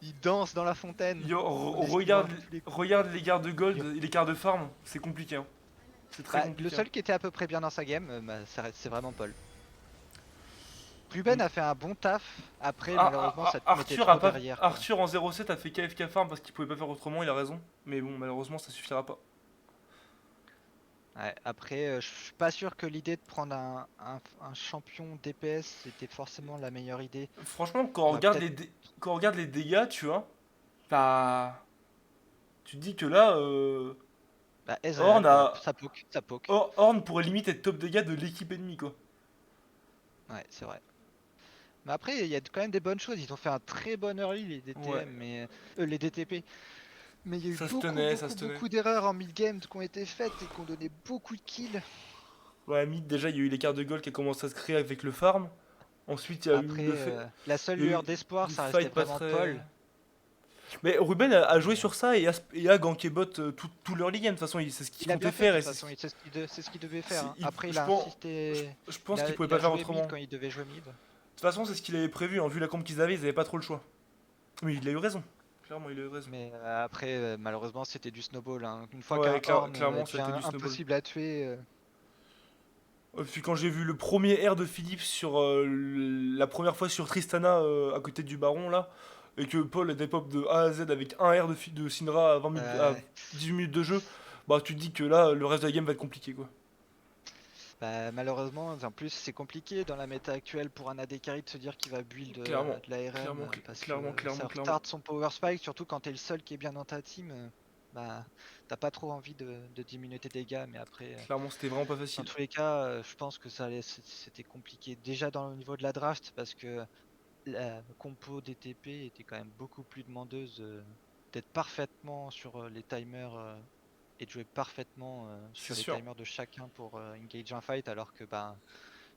il danse dans la fontaine. Regarde, Laisse-moi tous les coups. regarde les gardes de gold et les gardes de farm, c'est compliqué, hein. C'est très Bah, le compliqué, hein. seul qui était à peu près bien dans sa game, c'est vraiment Paul. Ruben a fait un bon taf, après malheureusement ça te mettait trop derrière. Quoi. Arthur en 0,7 a fait KFK farm parce qu'il pouvait pas faire autrement, il a raison. Mais bon, malheureusement, ça suffira pas. Ouais, après, je suis pas sûr que l'idée de prendre un champion DPS c'était forcément la meilleure idée. Franchement, quand on Bah, regarde peut-être quand on regarde les dégâts, tu vois, bah. Tu te dis que là, bah, Horn Ezreal, quoi. a. Ça poke, ça poke. Horn pourrait limite être top dégâts de l'équipe ennemie, quoi. Ouais, c'est vrai. Mais après, il y a quand même des bonnes choses. Ils ont fait un très bon early les DTM, Ouais, mais les DTP. Mais il y a eu ça se beaucoup, tenait, ça beaucoup, se tenait. beaucoup d'erreurs en mid-game qui ont été faites et qui ont donné beaucoup de kills. Ouais, mid, déjà, il y a eu les cartes de gold qui a commencé à se créer avec le farm. Ensuite, il y a eu Après, le fait. la seule Il y a eu lueur d'espoir, des ça restait fights pas vraiment très. Paul. Mais Ruben a joué sur ça et a ganké bot tout leur game. De toute façon, c'est ce qu'il Il a comptait bien fait de faire. toute façon, c'est ce qu'il devait faire. Hein. Après, il Je a pense, insisté, je pense qu'il pouvait il pas a faire joué autrement. mid De quand il devait jouer mid. toute façon, c'est ce qu'il avait prévu, hein. Vu la comp qu'ils avaient pas trop le choix. Mais il a eu raison. Clairement, il a eu raison. Mais après, malheureusement, c'était du snowball. Hein. Une fois Ouais, qu'un Horn clairement, devient c'était du snowball. impossible à tuer, Puis quand j'ai vu le premier R de Philippe sur la première fois sur Tristana à côté du Baron là, et que Paul était pop de A à Z avec un R de Syndra à 18 minutes de jeu, bah tu te dis que là le reste de la game va être compliqué quoi. bah, malheureusement, en plus, c'est compliqué dans la méta actuelle pour un AD carry de se dire qu'il va build Clairement, de l'ARM clairement, parce clairement, que ça clairement. retarde son power spike, surtout quand t'es le seul qui est bien dans ta team. Bah, t'as pas trop envie de diminuer tes dégâts, mais après, Clairement, c'était vraiment pas dans facile. tous les cas, je pense que c'était compliqué déjà dans le niveau de la draft parce que la compo DTP était quand même beaucoup plus demandeuse d'être parfaitement sur les timers et de jouer parfaitement C'est sur les sûr. timers de chacun pour engage un fight, alors que bah,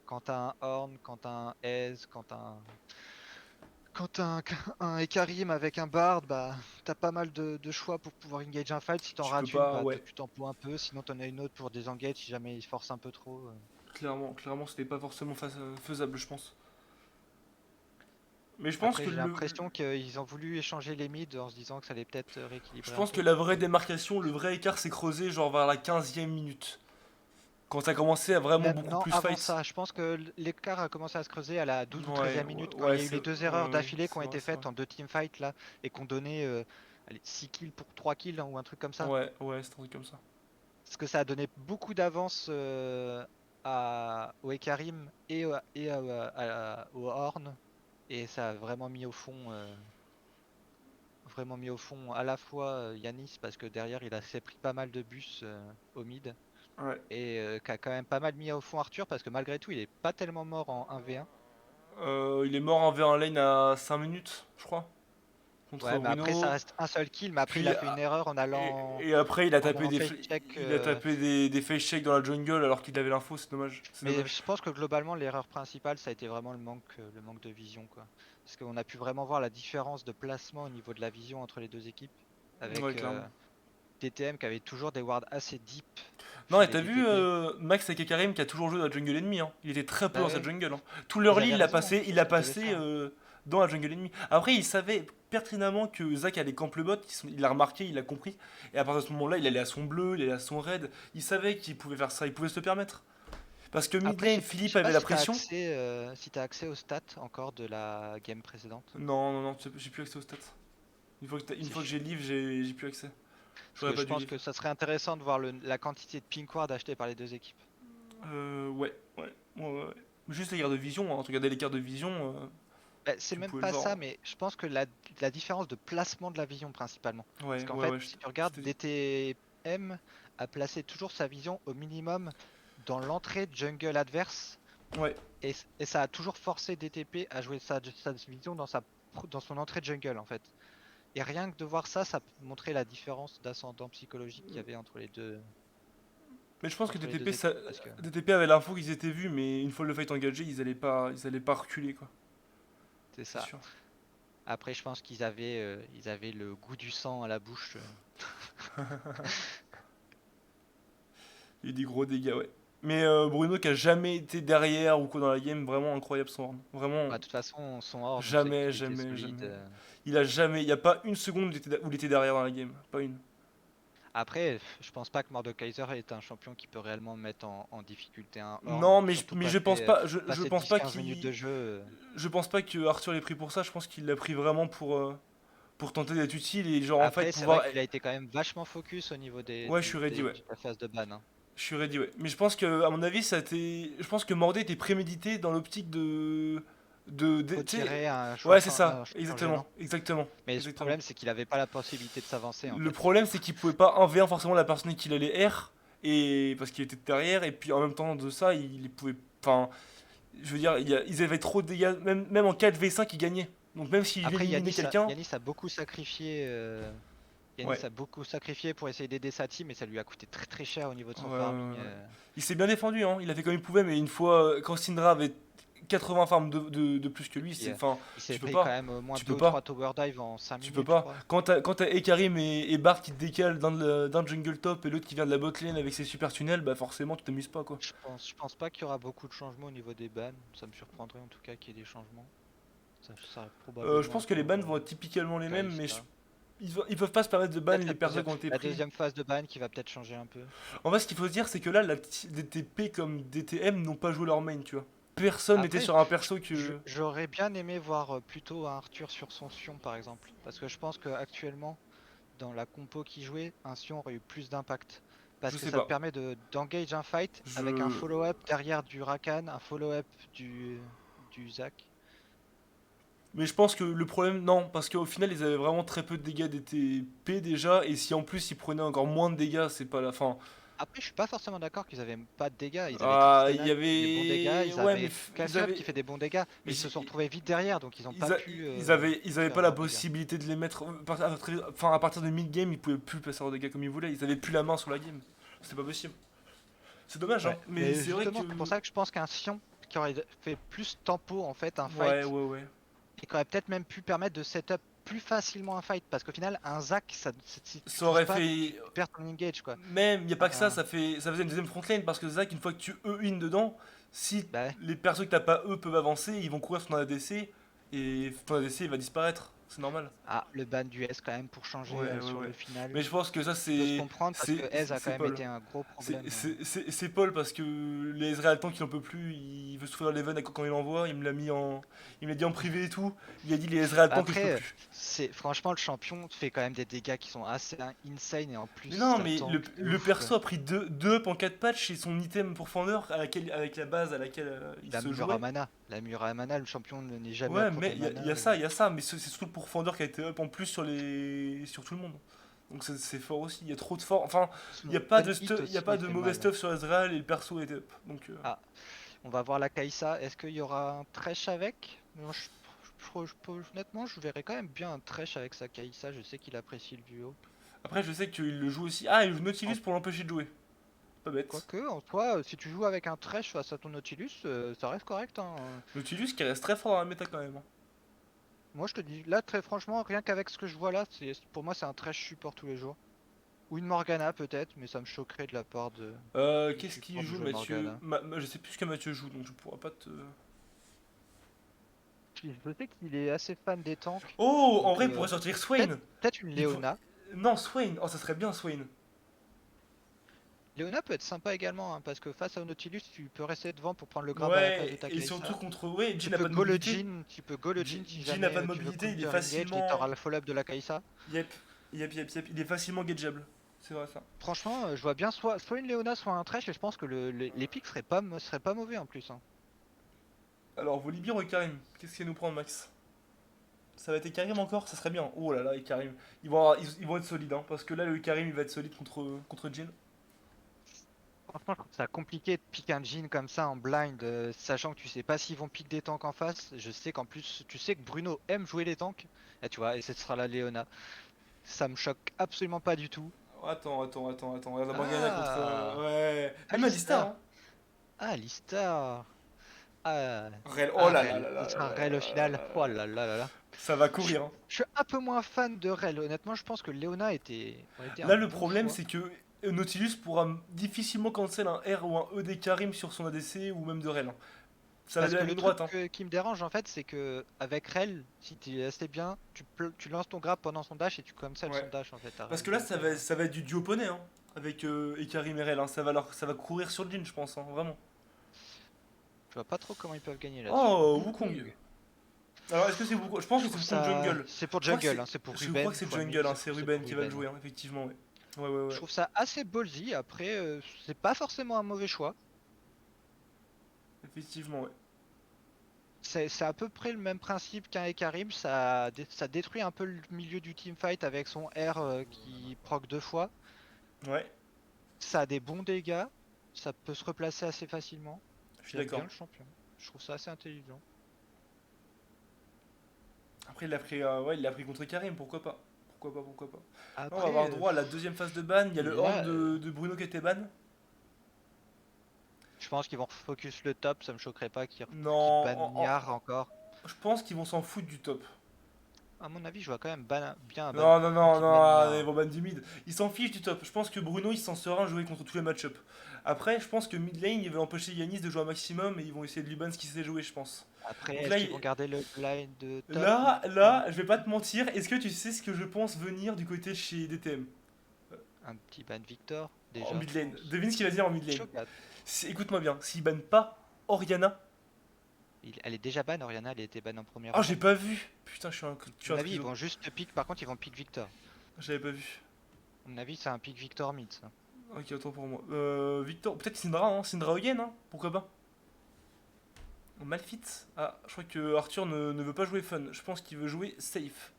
quand t'as un Horn, quand t'as un Ez, quand t'as quand t'as un Ekarim avec un Bard, bah t'as pas mal de choix pour pouvoir engage un fight. Si t'en Tu peux rates une, pas, bah ouais. tu tempo un peu, sinon t'en as une autre pour désengage si jamais il force un peu trop. Clairement, c'était pas forcément faisable, je pense. Mais Après j'ai l'impression qu'ils ont voulu échanger les mids en se disant que ça allait peut-être je rééquilibrer un pense que peu. la vraie démarcation, le vrai écart s'est creusé genre vers la 15e minute. Quand ça a commencé à vraiment Même beaucoup non, plus avant fight. ça, je pense que l'écart a commencé à se creuser à la 12 ou Ouais, 13e minute quand il ouais, y a eu c'est les deux ouais, erreurs ouais, d'affilée qui ont été c'est vrai. faites en deux teamfights là et qu'on donnait allez, 6 kills pour 3 kills hein, ou un truc comme ça. Ouais, c'est un truc comme ça. Parce que ça a donné beaucoup d'avance au Ekarim au Horn et ça a vraiment mis au fond à la fois Yanis parce que derrière il a s'est pris pas mal de bus au mid Ouais. et qui a quand même pas mal mis au fond Arthur parce que malgré tout il est pas tellement mort en 1v1. Il est mort en V1 lane à 5 minutes, je crois, contre Ouais, mais après ça Bruno. reste un seul kill, mais après il Puis a fait une erreur et après il a en tapé allant face check. des face checks dans la jungle alors qu'il avait l'info, c'est dommage. C'est Mais dommage. je pense que globalement l'erreur principale ça a été vraiment le manque de vision quoi. Parce qu'on a pu vraiment voir la différence de placement au niveau de la vision entre les deux équipes Ouais, avec clairement. DTM qui avait toujours des wards assez deep Non, chez et les t'as vu DTP. Max Karim qui a toujours joué dans la jungle ennemie, hein. Il était très peu Bah dans sa ouais, jungle, hein. Tout ils leur lit, avaient raison, hein, il c'est l'a ce qu'ils devaient passé faire. dans la jungle ennemie. Après, il savait pertinemment que Zach allait camp le bot, il l'a remarqué, il l'a compris. Et à partir de ce moment-là, il allait à son bleu, il allait à son raid. Il savait qu'il pouvait faire ça, il pouvait se le permettre. Parce que mid Après, lane, je Philippe sais pas avait la pression. si t'as accès aux stats encore de la game précédente. Non, j'ai plus accès aux stats. Une C'est fois que ch- j'ai live, j'ai plus accès. Parce J'aurais que pas je dû pense live. que ça serait intéressant de voir la quantité de pink ward achetée par les deux équipes. Ouais. Juste les cartes de vision, hein. Regarder les cartes de vision, Bah, c'est tu même pouvais le pas voir, ça, mais je pense que la différence de placement de la vision principalement. hein. Parce qu'en fait, si tu regardes, C'était. DTM a placé toujours sa vision au minimum dans l'entrée de jungle adverse Ouais. et ça a toujours forcé DTP à jouer sa vision dans son entrée de jungle en fait. Et rien que de voir ça, ça montrait la différence d'ascendant psychologique qu'il y avait Mais je pense que entre les deux DTP, équipes. Parce que DTP avait l'info qu'ils étaient vus, mais une fois le fight engagé, ils allaient pas reculer, quoi. c'est C'est ça. sûr. Après, je pense ils avaient le goût du sang à la bouche. Il y a eu des gros dégâts, ouais. Mais Bruno qui a jamais été derrière ou quoi dans la game, vraiment incroyable son horn. Vraiment, Bah, de toute façon, son horde, on sait jamais, qu'il était jamais, solide. jamais. Il a jamais, il y a pas une seconde où il était derrière dans la game. Pas une. Après, je pense pas que Mordekaiser est un champion qui peut réellement mettre en difficulté un Horn. Non, Surtout mais je pense pas, passer pense pas 10-15 minutes de jeu. je pense pas que Arthur l'ait pris pour ça. Je pense qu'il l'a pris vraiment pour tenter d'être utile et genre en fait Après, c'est vrai pouvoir. qu'il a été quand même vachement focus au niveau Ouais, je suis ready, ouais. de la phase de ban, hein. Je suis ready, ouais. Mais je pense que, à mon avis, ça a été. Je pense que Mordé était prémédité dans l'optique tu sais. Retirer Ouais, c'est un ça. champion gênant. Mais le Exactement. problème, c'est qu'il avait pas la possibilité de s'avancer en Le fait. problème, c'est qu'il pouvait pas 1v1 forcément la personne qu'il allait R. Et parce qu'il était derrière. Et puis en même temps de ça, il pouvait. Enfin, je veux dire, ils avaient trop de dégâts. Même en 4v5, ils gagnaient. Donc même s'il Après, éliminait quelqu'un. Yanis a beaucoup sacrifié. Yanis Ouais. a beaucoup sacrifié pour essayer d'aider sa team, mais ça lui a coûté très très cher au niveau de son farming. Ouais. Il s'est bien défendu, hein. Il a fait comme il pouvait, mais une fois, quand Syndra avait 80 farms de plus que Et lui, puis, c'est. Enfin, il s'est tu peux pris quand pas. même au moins Tu 2 peux ou 3 pas. tower dive en 5 Tu peux minutes, je pas. crois. Quand t'as Ekarim et Bart qui te décalent d'un jungle top et l'autre qui vient de la bot lane avec ses super tunnels, bah forcément tu t'amuses pas quoi. Je pense pas qu'il y aura beaucoup de changements au niveau des bans. Ça me surprendrait en tout cas qu'il y ait des changements. Ça Je probablement pense que les bans encore vont être typiquement les mêmes, mais Kalista. ils peuvent pas se permettre de ban Peut-être les personnes qui ont été la pris. deuxième phase de ban qui va peut-être changer un peu. En fait, ce qu'il faut se dire, c'est que là, DTP comme DTM n'ont pas joué leur main, tu vois. Personne n'était Après, sur un perso que. j'aurais bien aimé voir plutôt un Arthur sur son Sion par exemple. Parce que je pense qu'actuellement, dans la compo qui jouait, un Sion aurait eu plus d'impact. Je Parce que sais ça te pas. permet d'engage un fight avec un Je. follow-up derrière du Rakan, un follow-up du Zac. Mais je pense que le problème, non, parce qu'au final, ils avaient vraiment très peu de dégâts DTP déjà, et si en plus ils prenaient encore moins de dégâts, c'est pas la fin. Après, je suis pas forcément d'accord qu'ils avaient pas de dégâts. Ils avaient Ah, il Tristana y qui fait des bons dégâts, avait. ils Ouais, avaient ils Cassiop avaient. qui fait des bons dégâts, mais Mais ils se sont retrouvés vite derrière, donc ils ont pas pu ils avaient faire pas la leurs dégâts. possibilité de les mettre. Enfin, à partir de mid-game, ils pouvaient plus passer leurs dégâts comme ils voulaient. Ils avaient plus la main sur la game. C'était pas possible. C'est dommage, hein. Ouais. Mais Mais c'est vrai que. justement, c'est pour ça que je pense qu'un Sion qui aurait fait plus tempo en fait, un Ouais, fight ouais, ouais. Et qui aurait peut-être même pu permettre de setup plus facilement un fight. Parce qu'au final, un Zac, si tu Ça touches aurait pas, fait. tu perds ton engage quoi. Même, il n'y a pas que ça, Un- ça faisait une deuxième frontline parce que Zac, une fois que tu E-in dedans, si Bah ouais. les persos que t'as pas E peuvent avancer, ils vont courir sur ton ADC et ton ADC il va disparaître. C'est normal. Ah, le ban du S quand même pour changer Ouais, ouais, sur ouais. le final. Mais je pense que ça, Peut se comprendre parce que Ez a quand c'est même Paul. été un gros problème. C'est Paul parce que les Ezreal Tank il en peut plus, il veut souffrir l'Even quand il envoie, il me l'a dit en privé et tout, il a dit les Ezreal Bah Tank que je peux après, plus. c'est franchement le champion fait quand même des dégâts qui sont assez insane et en plus Mais non, ça mais tank de le ouf quoi. perso a pris deux up en 4 patchs et son item pour Fender avec la base à laquelle il La se Mura jouait. Mana, la Mura Mana, le champion n'est jamais à Ouais, court de mais mana. il y a ça, mais c'est surtout pour Fender qui a été up en plus sur tout le monde. Donc c'est fort aussi, il y a trop de fort. Enfin, il Son n'y a pas hit il y a aussi pas il de fait mauvais mal. stuff sur Ezreal et le perso était up. Donc, Ah, on va voir la Kai'Sa. Est-ce qu'il y aura un Thresh avec? Moi, honnêtement, je verrais quand même bien un Thresh avec sa Kai'Sa. Je sais qu'il apprécie le duo. après, je sais qu'il le joue aussi. Ah, il joue Nautilus pour l'empêcher de jouer. Pas bête. Quoique, en soi, si tu joues avec un Thresh face à ton Nautilus, ça reste correct, hein. Nautilus qui reste très fort dans la méta quand même, hein. Moi, je te dis, là, très franchement, rien qu'avec ce que je vois là, pour moi, c'est un Thresh support tous les jours. Ou une Morgana peut-être, mais ça me choquerait de la part du Qu'est-ce qu'il support de joue jouer Mathieu? Morgana. Je sais plus ce que Mathieu joue, donc je pourrais pas te. Je sais qu'il est assez fan des tanks, Oh, en donc vrai, il pourrait sortir Swain. peut-être une Il pour- Leona. Non, Swain. Oh, ça serait bien Swain. Leona peut être sympa également, hein, parce que face au Nautilus, tu peux rester devant pour prendre le grab à la place de Ouais, ta et surtout Kai'Sa. contre. Ouais, Tu Jhin n'a peux pas de go le mobilité. Jhin, tu peux go le Jhin si Jhin n'a pas jamais de tu veux mobilité, il est counter engage et facilement. t'auras le follow-up de la Kai'Sa. Yep, yep. Il est facilement gageable. C'est vrai ça. Franchement, je vois bien soit une Leona, soit un Thresh, et je pense que les pics seraient pas mauvais en plus, hein. Alors, Volibear ou Karim? Qu'est-ce qu'il va nous prendre, Max? Ça va être Karim encore? Ça serait bien. Oh là là, Karim. Ils vont être solides, hein, parce que là, le Karim, il va être solide contre Jhin. Franchement, je trouve ça compliqué de pick un Jhin comme ça en blind, sachant que tu sais pas s'ils vont pick des tanks en face. Je sais qu'en plus, tu sais que Bruno aime jouer les tanks. Et tu vois, et ce sera la Leona. Ça me choque absolument pas du tout. Attends. Regarde la Morgana contre. Ah, Ouais. Même Alistar, Alistar. hein. Ah, Alistar. Ah, Rel. Oh ah, là là Rel. là Ce là sera là Rel au final. Oh là. là là là là. Ça va Je, courir, hein. je suis un peu moins fan de Rel. Honnêtement, je pense que Leona aurait été Là, un le bon problème, choix. c'est que Nautilus pourra difficilement cancel un R ou un E des Karim sur son ADC ou même de Rel, hein. Ça va de Parce la que le ligne truc droite, hein. qui me dérange en fait, c'est que avec Rel, si tu es assez bien, tu lances ton grab pendant son dash et tu cancel Ouais. son dash en fait à Parce Rel. que là, Donc, ça va être du duo poney, hein. Avec Ikarim et Rel, hein. Ça va courir sur Jhin, je pense, hein, vraiment. je vois pas trop comment ils peuvent gagner là-dessus. Oh, Wukong. Alors, est-ce que c'est Wukong? Je pense Je que c'est trouve Wukong ça. jungle. C'est pour Je crois que jungle, hein, c'est pour je crois Ruben que c'est fois jungle, 1000, hein. C'est c'est Ruben pour qui va le Ruben, jouer, ouais. hein, effectivement, ouais. Je Ouais. trouve ça assez ballsy. Après, c'est pas forcément un mauvais choix. Effectivement, ouais. C'est à peu près le même principe qu'un Ekarim. Ça détruit un peu le milieu du teamfight avec son R qui proc 2 fois. Ouais, Ça a des bons dégâts. Ça peut se replacer assez facilement. je suis J'aime bien d'accord. le champion. Je trouve ça assez intelligent. Après, il l'a pris contre Karim, pourquoi pas? Pourquoi pas. On va avoir Après, droit à la deuxième phase de ban. Il y a le horn là, de Bruno qui était ban. je pense qu'ils vont focus le top. Ça me choquerait pas qu'ils Non, bannent Niar encore. je pense qu'ils vont s'en foutre du top. À mon avis, je vois quand même bien un ban. Qu'ils Non, bannent ah, ils Niar. vont ban du mid. Ils s'en fichent du top. Je pense que Bruno, il s'en serein jouer contre tous les match-up. Après, je pense que mid lane, ils veulent empêcher Yanis de jouer un maximum et ils vont essayer de lui ban ce qu'il sait jouer, je pense. Après, Donc est-ce là, qu'ils vont garder le blind de top? là, je vais pas te mentir. Est-ce que tu sais ce que je pense venir du côté de chez DTM? Un petit ban Victor, En déjà, mid je lane. pense. Devine ce qu'il va dire en mid lane. Chocat. Écoute-moi bien. S'ils bannent pas Oriana. Elle est déjà ban, Oriana, elle a été ban en première Oh, round. j'ai pas vu. Putain, À mon avis, ils vont juste pick, par contre, ils vont pick Victor. J'avais pas vu. À mon avis, c'est un pick Victor mid, ça. Ok, attends pour moi. Victor, peut-être Syndra, hein. Syndra again, hein. Pourquoi pas? Malfit. Ah, je crois que Arthur ne veut pas jouer fun. Je pense qu'il veut jouer safe.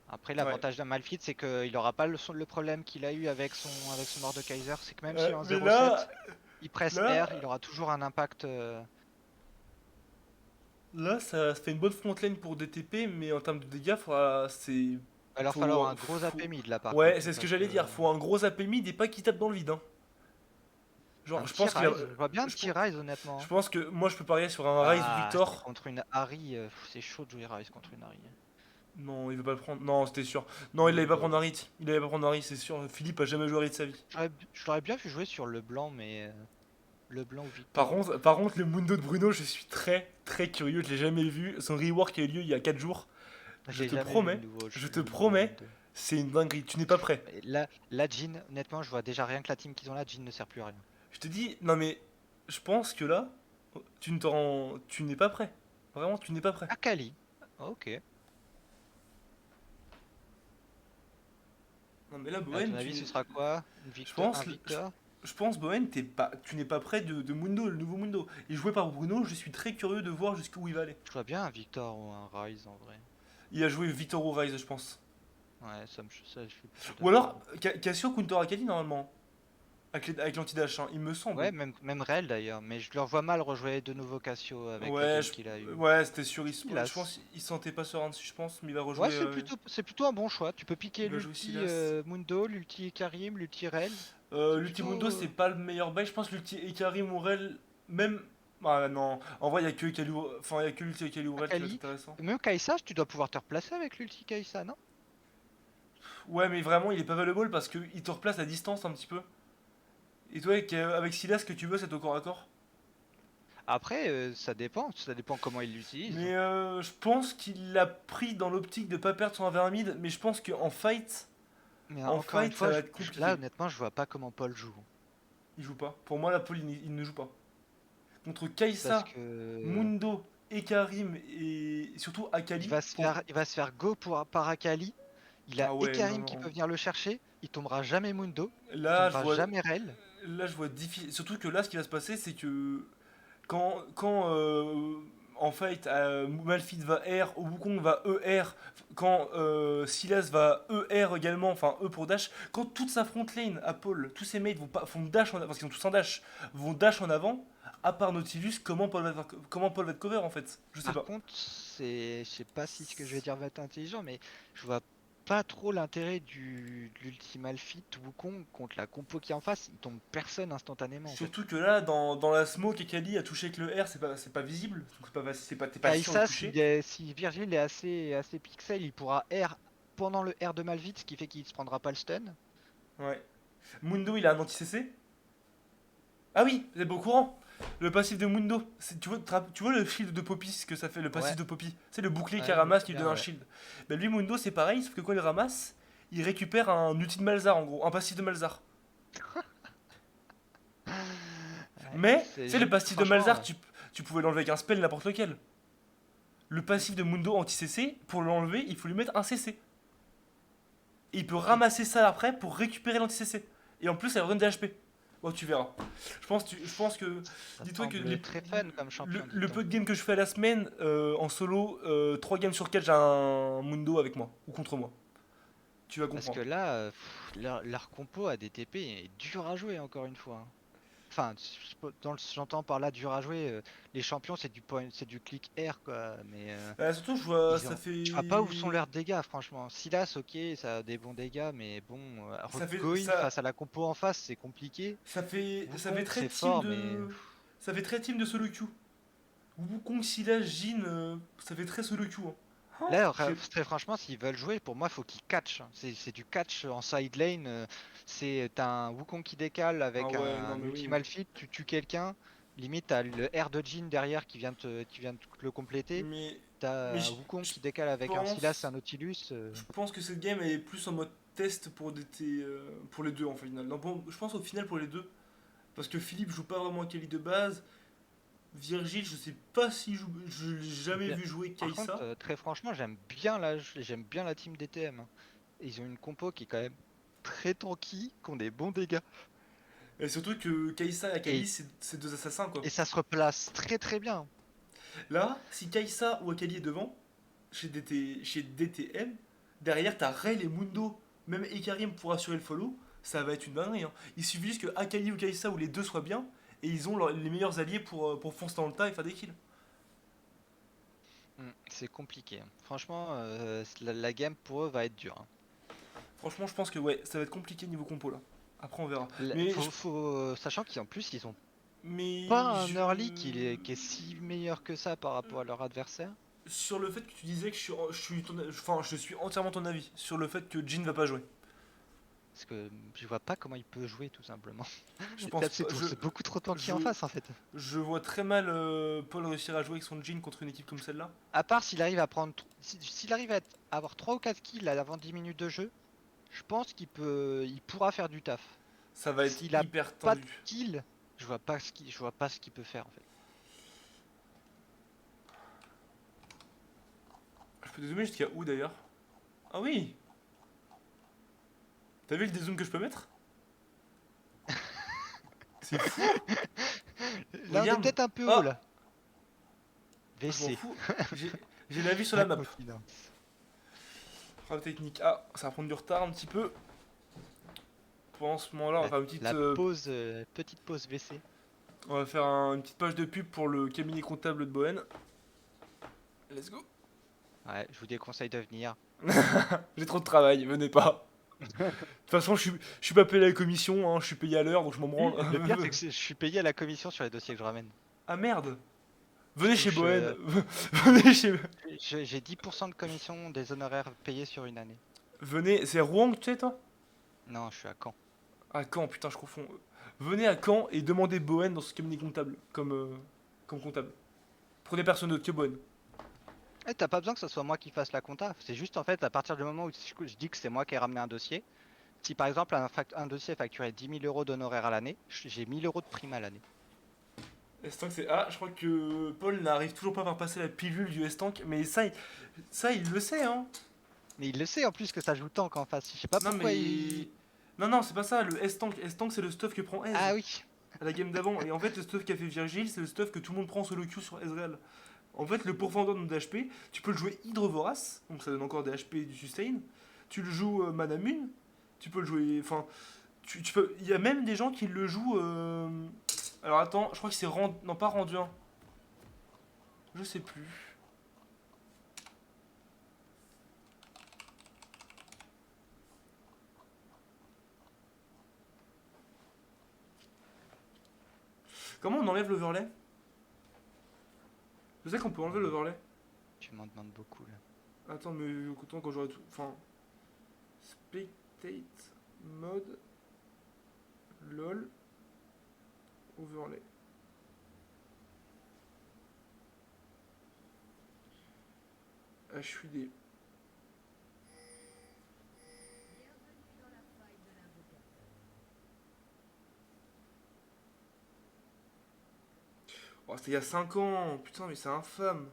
Après, l'avantage d'un Malphite, c'est qu'il aura pas le problème qu'il a eu avec son Mordekaiser. C'est que même si en Mais 0-7, là, il presse là, R, il aura toujours un impact. là, ça fait une bonne frontline pour DTP, mais en termes de dégâts, Il va leur faut- falloir un gros faut- AP mid là, par Ouais, contre. c'est ce que Parce j'allais dire. Faut un gros AP mid et pas qui tape dans le vide, hein. Genre, Un je petit pense qu'il a- Ryze, je vois bien un je, petit Ryze honnêtement. je pense que moi je peux parier sur un Ryze Ah, c'est Victor. contre une Harry, c'est chaud de jouer Ryze contre une Harry. Non, il veut pas le prendre. Non, c'était sûr. Non, il allait pas Mundo. prendre un hit. Il allait pas prendre un hit, c'est sûr. Philippe a jamais joué un hit de sa vie. Je l'aurais bien vu jouer sur le blanc, mais le blanc ou Par Victor. contre, par contre, le Mundo de Bruno, je suis très très curieux. Je l'ai jamais vu. Son rework a eu lieu il y a 4 jours. Je Je l'ai te jamais vu promets, je te le nouveau promets, Mundo. c'est une dinguerie. Tu n'es pas prêt. Et là, Jhin, honnêtement, je vois déjà rien que la team qu'ils ont là, Jhin ne sert plus à rien. Je te dis, non mais, je pense que là, tu n'es pas prêt. Vraiment, tu n'es pas prêt. Akali. Ok. Non mais là, À ton Bohen, avis, ce sera quoi? Une je victoire, un pense, Victor? je pense, Bohen, tu n'es pas prêt de Mundo, le nouveau Mundo. Et joué par Bruno, je suis très curieux de voir jusqu'où il va aller. Je vois bien un Victor ou un Ryze en vrai. Il a joué Victor ou Rise, je pense. Ouais, ça, je suis plutôt Ou d'accord. alors, Cassio Counter Akali normalement. Avec l'anti-dash, hein, il me semble. Ouais, même Rel d'ailleurs, mais je leur vois mal rejouer de nouveau Cassio avec la Ouais, game qu'il a eu. ouais, c'était sûr. Je Silas. pense qu'il se sentait pas serein dessus, je pense, mais il va Ouais, rejouer. c'est plutôt un bon choix. Tu peux Il piquer va jouer l'ulti Silas. Mundo, l'ulti Karim, l'ulti Rel. C'est L'Ultimundo, plutôt. c'est pas le meilleur bail. Je pense que l'ulti Ikari Morel, même. Ah non, en vrai, il y a que Ikali, enfin, il y a que l'ulti Ikali Morel qui va être Akali. intéressant. Même Kai'Sa, tu dois pouvoir te replacer avec l'ulti Kai'Sa, non? Ouais, mais vraiment, il est pas valuable parce qu'il te replace à distance un petit peu. Et toi, avec Silas, ce que tu veux, c'est au corps à corps. Après, ça dépend comment il l'utilise. Mais je pense qu'il l'a pris dans l'optique de pas perdre son 1v1 mid. Mais je pense qu'en fight, Mais en encore une fight, ça fois, va être là compliqué. honnêtement, je vois pas comment Paul joue. Il joue pas. Pour moi, la Paul, il ne joue pas. Contre Parce Kai'Sa, que Mundo, Ekarim et surtout Akali. il va se faire go par Akali. Il a Ah ouais, non, Ekarim qui peut non. venir le chercher. Il tombera jamais Mundo. Il Là, je tombera vois, jamais Rel. là, je vois difficile. Surtout que là, ce qui va se passer, c'est que quand en fight, Malphite va R, Wukong va ER, quand Silas va ER également, enfin E pour dash, quand toute sa front lane à Paul, tous ses mates font dash parce qu'ils ont tous un dash, vont dash en avant, à part Nautilus, comment Paul va te cover en fait? Je sais Par pas. contre, je sais pas si ce que je vais dire va être intelligent, mais je vois pas trop l'intérêt de l'Ultimate Fit Wukong contre la compo qui est en face. Il tombe personne instantanément en fait. Surtout que là, dans la smoke, Ekali a touché avec le R, c'est pas visible, donc t'es pas sûr de Kai'Sa, toucher. si Virgil est assez pixel, il pourra R pendant le R de Malvite, ce qui fait qu'il se prendra pas le stun. Ouais. Mundo, il a un anti-CC. Ah oui, vous êtes pas au courant. Le passif de Mundo, tu vois le shield de Poppy, ce que ça fait, le passif Ouais, de Poppy. C'est le bouclier qui ouais, je me ramasse qui lui donne souviens, un ouais. shield. Ben lui, Mundo, c'est pareil, sauf que quand il ramasse, il récupère un ulti de Malzar en gros, un passif de Malzar. Ouais, Mais, tu sais, le passif de franchement, Malzar, tu pouvais l'enlever avec un spell n'importe lequel. Le passif de Mundo anti-CC, pour l'enlever, il faut lui mettre un CC. Et il peut ramasser ça après pour récupérer l'anti-CC. Et en plus, ça leur donne des HP. Bon, tu verras. Je pense que. ça Dis-toi que semble très fun comme champion, le dit-on. peu de games que je fais à la semaine, en solo, 3 games sur 4, j'ai un Mundo avec moi. Ou contre moi. Tu vas Parce que comprendre. là, leur compo à DTP est dur à jouer encore une fois, hein. Enfin, j'entends par là dur à jouer. Les champions, c'est du clic R quoi. Mais Surtout, je vois, ils ont, je vois pas où sont leurs dégâts, franchement. Silas, ok, ça a des bons dégâts, mais bon, Ça fait. Going face à la compo en face, c'est compliqué. Ça fait Wukong, très c'est team fort, mais de. Ça fait très team de solo queue. Wukong, Sylas, Jin, ça fait très solo queue. Hein. Oh, là, j'ai- très franchement, s'ils veulent jouer, pour moi, faut qu'ils catch, hein. C'est du catch en side lane. T'as un Wukong qui décale Ah avec ouais, non un mais oui. ulti Malphite, tu tues quelqu'un. Limite, t'as le R de Jhin derrière qui vient de le compléter. Mais. Mais T'as un Wukong je qui décale avec un Sylas, un pense. Nautilus. Je pense que cette game est plus en mode test pour les deux en final. Non, bon, je pense au final pour les deux. Parce que Philippe joue pas vraiment Kali de base. Virgile, je sais pas si joue. Je l'ai jamais Bien. vu jouer Par contre, Kai'Sa. très franchement, j'aime bien la team DTM, hein. Ils ont une compo qui est quand même très tanky, qui ont des bons dégâts. Et surtout que Kai'Sa et Et, Akali, c'est deux assassins quoi. et ça se replace très très bien. Là, si Kai'Sa ou Akali est devant, chez DTM, derrière t'as Rel et Mundo, même Ikarim pour assurer le follow, ça va être une dinguerie. Hein. Il suffit juste que Akali ou Kai'Sa ou les deux soient bien, et ils ont les meilleurs alliés pour foncer dans le tas et faire des kills. C'est compliqué, hein. Franchement, la game pour eux va être dure, hein. Franchement, je pense que ouais, ça va être compliqué niveau compo là. Après, on verra. Mais, Sachant qu'en plus, ils ont mais pas un early qui est si meilleur que ça par rapport à leur adversaire. sur le fait que tu disais que enfin, je suis entièrement ton avis sur le fait que Jin va pas jouer. Parce que je vois pas comment il peut jouer tout simplement. Je pense pas. C'est beaucoup trop tanky Je, en face en fait. je vois très mal Paul réussir à jouer avec son Jin contre une équipe comme celle-là. À part s'il arrive à prendre. S'il arrive à avoir 3 ou 4 kills avant 10 minutes de jeu, je pense il pourra faire du taf. Ça va être S'il a hyper pas de tendu. kills, je vois pas ce qu'il peut faire en fait. Je peux dézoomer jusqu'à où d'ailleurs? Ah oui. T'as vu le dézoom que je peux mettre? C'est fou. Là on est Regarde. peut-être un peu haut Ah, là. je m'en VC. fous. J'ai la vue sur la map. Confidence. Frappe technique. Ah, ça va prendre du retard un petit peu. Pendant ce moment-là, on va faire une petite, Petite pause VC. on va faire une petite page de pub pour le cabinet comptable de Bohen. Let's go. Ouais, je vous déconseille de venir. J'ai trop de travail, venez pas. De toute façon, je suis pas payé à la commission, hein, je suis payé à l'heure, donc je m'en branle. Le pire c'est que je suis payé à la commission sur les dossiers que je ramène. Ah merde. Venez Je chez touche, Bohen. Venez chez. J'ai 10% de commission des honoraires payés sur une année. Venez, c'est Rouen que tu sais toi? Non, je suis à Caen. À Caen, putain, je confonds. Venez à Caen et demandez Bohen dans ce cabinet comptable, comme comptable. Prenez personne d'autre que Bohen. Eh, t'as pas besoin que ce soit moi qui fasse la compta. C'est juste en fait à partir du moment où je dis que c'est moi qui ai ramené un dossier. Si par exemple un dossier facturait 10 000 euros d'honoraires à l'année, j'ai 1000 euros de prime à l'année. S-Tank, c'est. Ah, je crois que Paul n'arrive toujours pas à faire passer la pilule du S-Tank, mais ça, il le sait, hein. Mais il le sait en plus que ça joue tank en face. Je sais pas Non, pourquoi mais. Non, non, c'est pas ça, le S-Tank. S-Tank, c'est le stuff que prend Ez Ah oui. à la game d'avant. Et en fait, le stuff qu'a fait Virgile, c'est le stuff que tout le monde prend solo queue sur Ezreal. En fait, le pourfendeur de d'HP, tu peux le jouer Hydre Vorace, donc ça donne encore des HP et du sustain. Tu le joues Manamune, tu peux le jouer. Enfin, tu peux. Il y a même des gens qui le jouent. Alors attends, je crois que c'est rendu. Non, pas rendu 1. Je sais plus. Comment on enlève l'overlay? Je sais qu'on peut enlever l'overlay. Tu m'en demandes beaucoup là. Attends, mais autant quand j'aurai tout. Enfin. Spectate mode. LOL. Overlay. HUD. Oh, c'était il y a 5 ans. Putain, mais c'est infâme.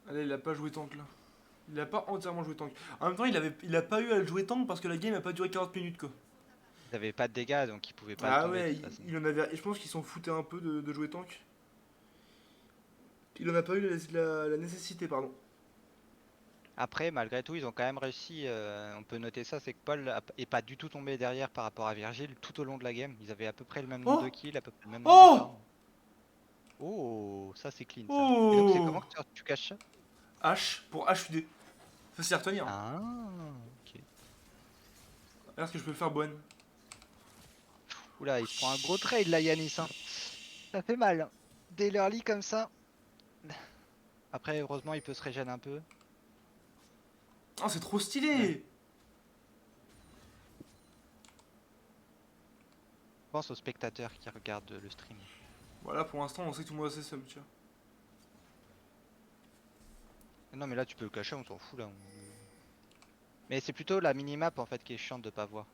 Allez, il a pas joué tank là. Il a pas entièrement joué tank. En même temps, il a pas eu à le jouer tank parce que la game a pas duré 40 minutes quoi. Ils avaient pas de dégâts donc ils pouvaient pas le Ah tomber de ouais, toute façon. il en avait. Je pense qu'ils s'en foutaient un peu de jouer tank. Il en a pas eu la nécessité, pardon. Après, malgré tout, ils ont quand même réussi. On peut noter ça, c'est que Paul est pas du tout tombé derrière par rapport à Virgile tout au long de la game. Ils avaient à peu près le même nombre de Oh kills, à peu près le même nombre de Oh farms. Oh, ça c'est clean ça. Et donc c'est Oh comment que tu caches ça? H pour HUD. Facile à retenir. Hein. Ah, ok. Regarde ce que je peux faire, Bowen. Oula, il se prend un gros trade là, Yanis. Hein. Ça fait mal. Hein. Dès l'early comme ça. Après, heureusement, il peut se régénérer un peu. Oh, c'est trop stylé Ouais. Pense aux spectateurs qui regardent le stream. Voilà, pour l'instant, on sait que tout le monde a ses subs, tu vois. Non, mais là, tu peux le cacher, on s'en fout là. Mais c'est plutôt la minimap en fait qui est chiante de pas voir.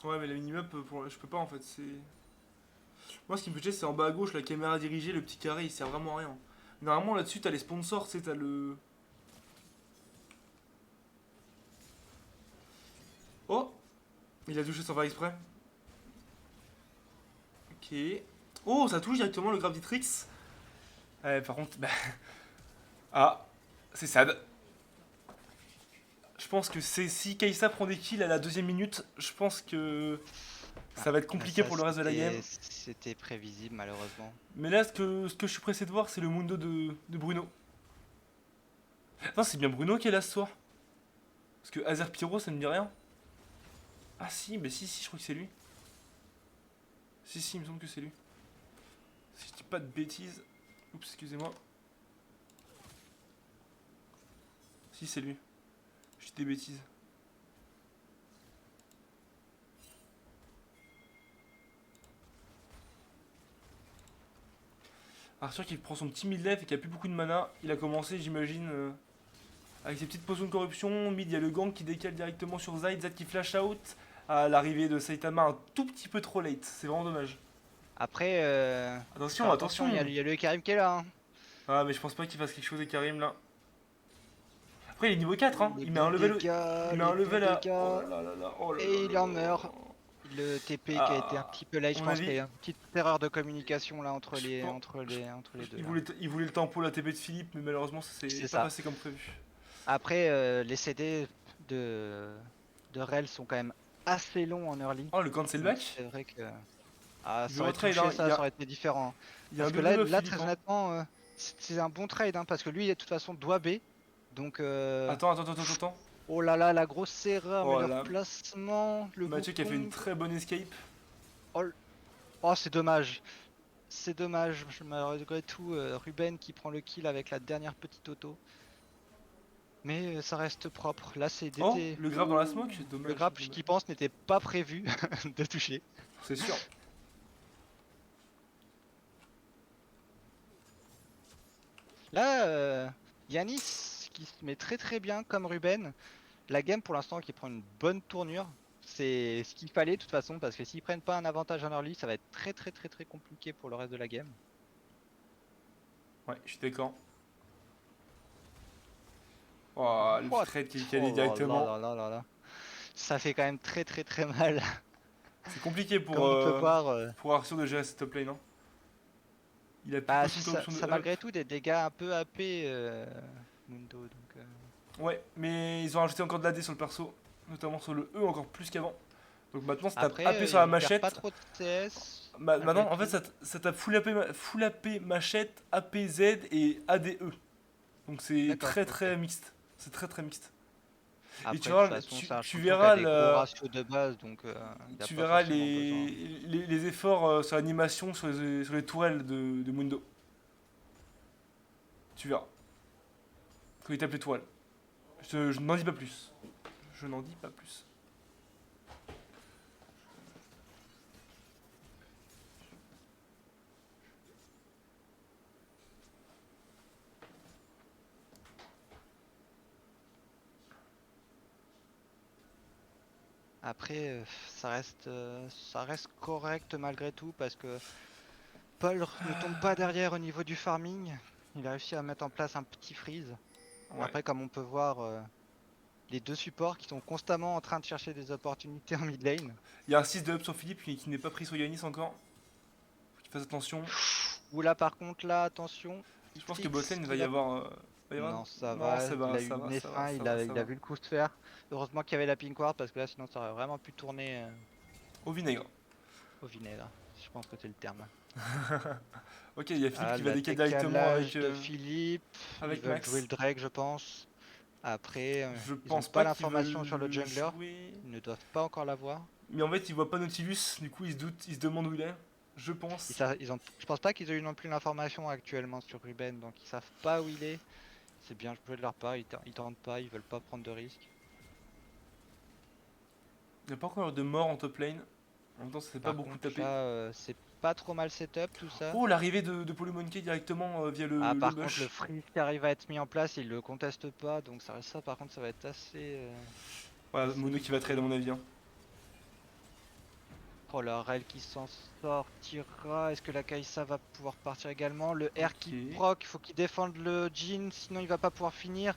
Ouais, mais la minimap, je peux pas en fait. C'est. Moi, ce qui me fait chier, c'est en bas à gauche, la caméra dirigée, le petit carré, il sert vraiment à rien. Normalement, là-dessus, t'as les sponsors, tu sais, t'as le. Oh Il a touché sans faire exprès. Ok. Oh, ça touche directement le Gravitrix. Ouais, par contre, bah, Ah, c'est sad. Je pense que si Kai'Sa prend des kills à la deuxième minute, je pense que ça va être compliqué Ça, pour le reste de la game. c'était prévisible malheureusement. Mais là, ce que je suis pressé de voir, c'est le Mundo de Bruno. Non, c'est bien Bruno qui est là ce soir. Parce que Azer Pyro, ça ne me dit rien. Ah si, mais si, je crois que c'est lui. Si, il me semble que c'est lui. Si je dis pas de bêtises. Oups, excusez-moi. Si, c'est lui. Je dis des bêtises. Arthur qui prend son petit mid-left et qui a plus beaucoup de mana. Il a commencé, j'imagine, avec ses petites potions de corruption. Mid, il y a le gang qui décale directement sur Zed. Zed qui flash out à l'arrivée de Saitama un tout petit peu trop late. C'est vraiment dommage. Après, Attention. il y a le Karim qui est là. Hein. Ah, mais je pense pas qu'il fasse quelque chose avec Karim là. Après, il est niveau 4, hein. Les Il met un bons level, dégâts, il met un les bons level à. dégâts. Oh là là là, oh là là Et là il en là. meurt. Le TP qui a été un Ah, petit peu light, à je mon pense avis- qu'il y a une petite erreur de communication là entre Je les, pense- entre les, entre les deux. Il Là. voulait le tempo, la TP de Philippe, mais malheureusement, ça s'est C'est pas ça. passé comme prévu. Après, les CD de Rel sont quand même assez longs en early. Oh, le cancel Donc back. c'est vrai que ah, Il ça veut aurait retrade, touché hein. ça, ça aurait été différent. Il y a Parce un que là, 2-2-9, là Philippe, très hein. honnêtement, c'est un bon trade hein, parce que lui, de toute façon, doit B. Donc, Attends. oh là là, la grosse erreur, mais Oh leur là. placement, le Mathieu qui a fait une Wukong. très bonne escape. Oh, c'est dommage. C'est dommage, malgré tout, Ruben qui prend le kill avec la dernière petite auto. Mais ça reste propre. Là, c'est Oh, DT. le grab dans la smoke. Dommage. Le grab dommage. qui pense n'était pas prévu de toucher. C'est sûr. Là, Yanis qui se met très très bien comme Ruben. La game pour l'instant qui prend une bonne tournure. C'est ce qu'il fallait de toute façon parce que s'ils prennent pas un avantage en early, ça va être très très très très compliqué pour le reste de la game. Ouais, je suis d'accord. Oh, le trade qui est calé directement. Là. Ça fait quand même très très très mal. C'est compliqué Comme on peut voir, pour Arthur de gérer cette top lane, hein. Il a plus bah, de option de ça up. malgré tout des dégâts un peu AP Mundo. Donc, Ouais, mais ils ont rajouté encore de l'AD sur le perso, notamment sur le E encore plus qu'avant. Donc maintenant ça tape après, AP sur la il perd machette. pas trop de CS. Maintenant en fait ça tape full AP machette, AP Z et ADE. Donc c'est D'accord, très ok. très mixte. C'est très mixte. Après, Et tu de verras, toute façon, c'est un tu champion verras qui a des gros ratios de base, donc il a tu pas verras forcément besoin. les efforts sur l'animation sur les tourelles de Mundo. Tu verras. Quand il tape les tourelles. Je n'en dis pas plus. Je n'en dis pas plus. Après, ça reste correct malgré tout parce que Paul ne tombe pas derrière au niveau du farming. Il a réussi à mettre en place un petit freeze. Ouais. Après, comme on peut voir, les deux supports qui sont constamment en train de chercher des opportunités en mid lane. Il y a un 6 de up sur Philippe qui n'est pas pris sur Yanis encore. Faut qu'il fasse attention. Ou là, par contre, là, attention. Je pense que Trix botlane il qui va y avoir. Non, ça Non, va. ça va, Il a eu ça va, une ça F1, va, il ça va, ça a va. vu le coup se faire. Heureusement qu'il y avait la pink ward parce que là, sinon, ça aurait vraiment pu tourner Au vinaigre. au vinaigre. Je pense que c'est le terme. Ok, il y a Philippe qui va Le décaler directement décalage avec, de Philippe. avec Ils veulent Max. jouer le Drake, je pense. Après, Je ils pense ont pas pas qu'ils l'information veulent sur le jungler. jouer. Ils ne doivent pas encore l'avoir. Mais en fait, ils voient pas Nautilus, du coup, ils se doutent, ils se demandent où il est. Je pense. Je pense pas qu'ils aient eu non plus l'information actuellement sur Ruben, donc ils savent pas où il est. C'est bien joué de leur part, ils tentent pas, ils veulent pas prendre de risques. Il n'y a pas encore de mort en top lane. En même temps, ça fait pas Par beaucoup contre, taper. là, c'est pas trop mal setup tout ça. Oh, l'arrivée de Polymonkey directement via le Par bush. contre, le freeze qui arrive à être mis en place, il le conteste pas, donc ça par contre, ça va être assez. Voilà, Mono qui va trade à mon avis, hein. Oh la Rel qui s'en sortira. Est-ce que la Kai'Sa va pouvoir partir également? Le R qui Ok. proc, il faut qu'il défende le Jhin, sinon il va pas pouvoir finir.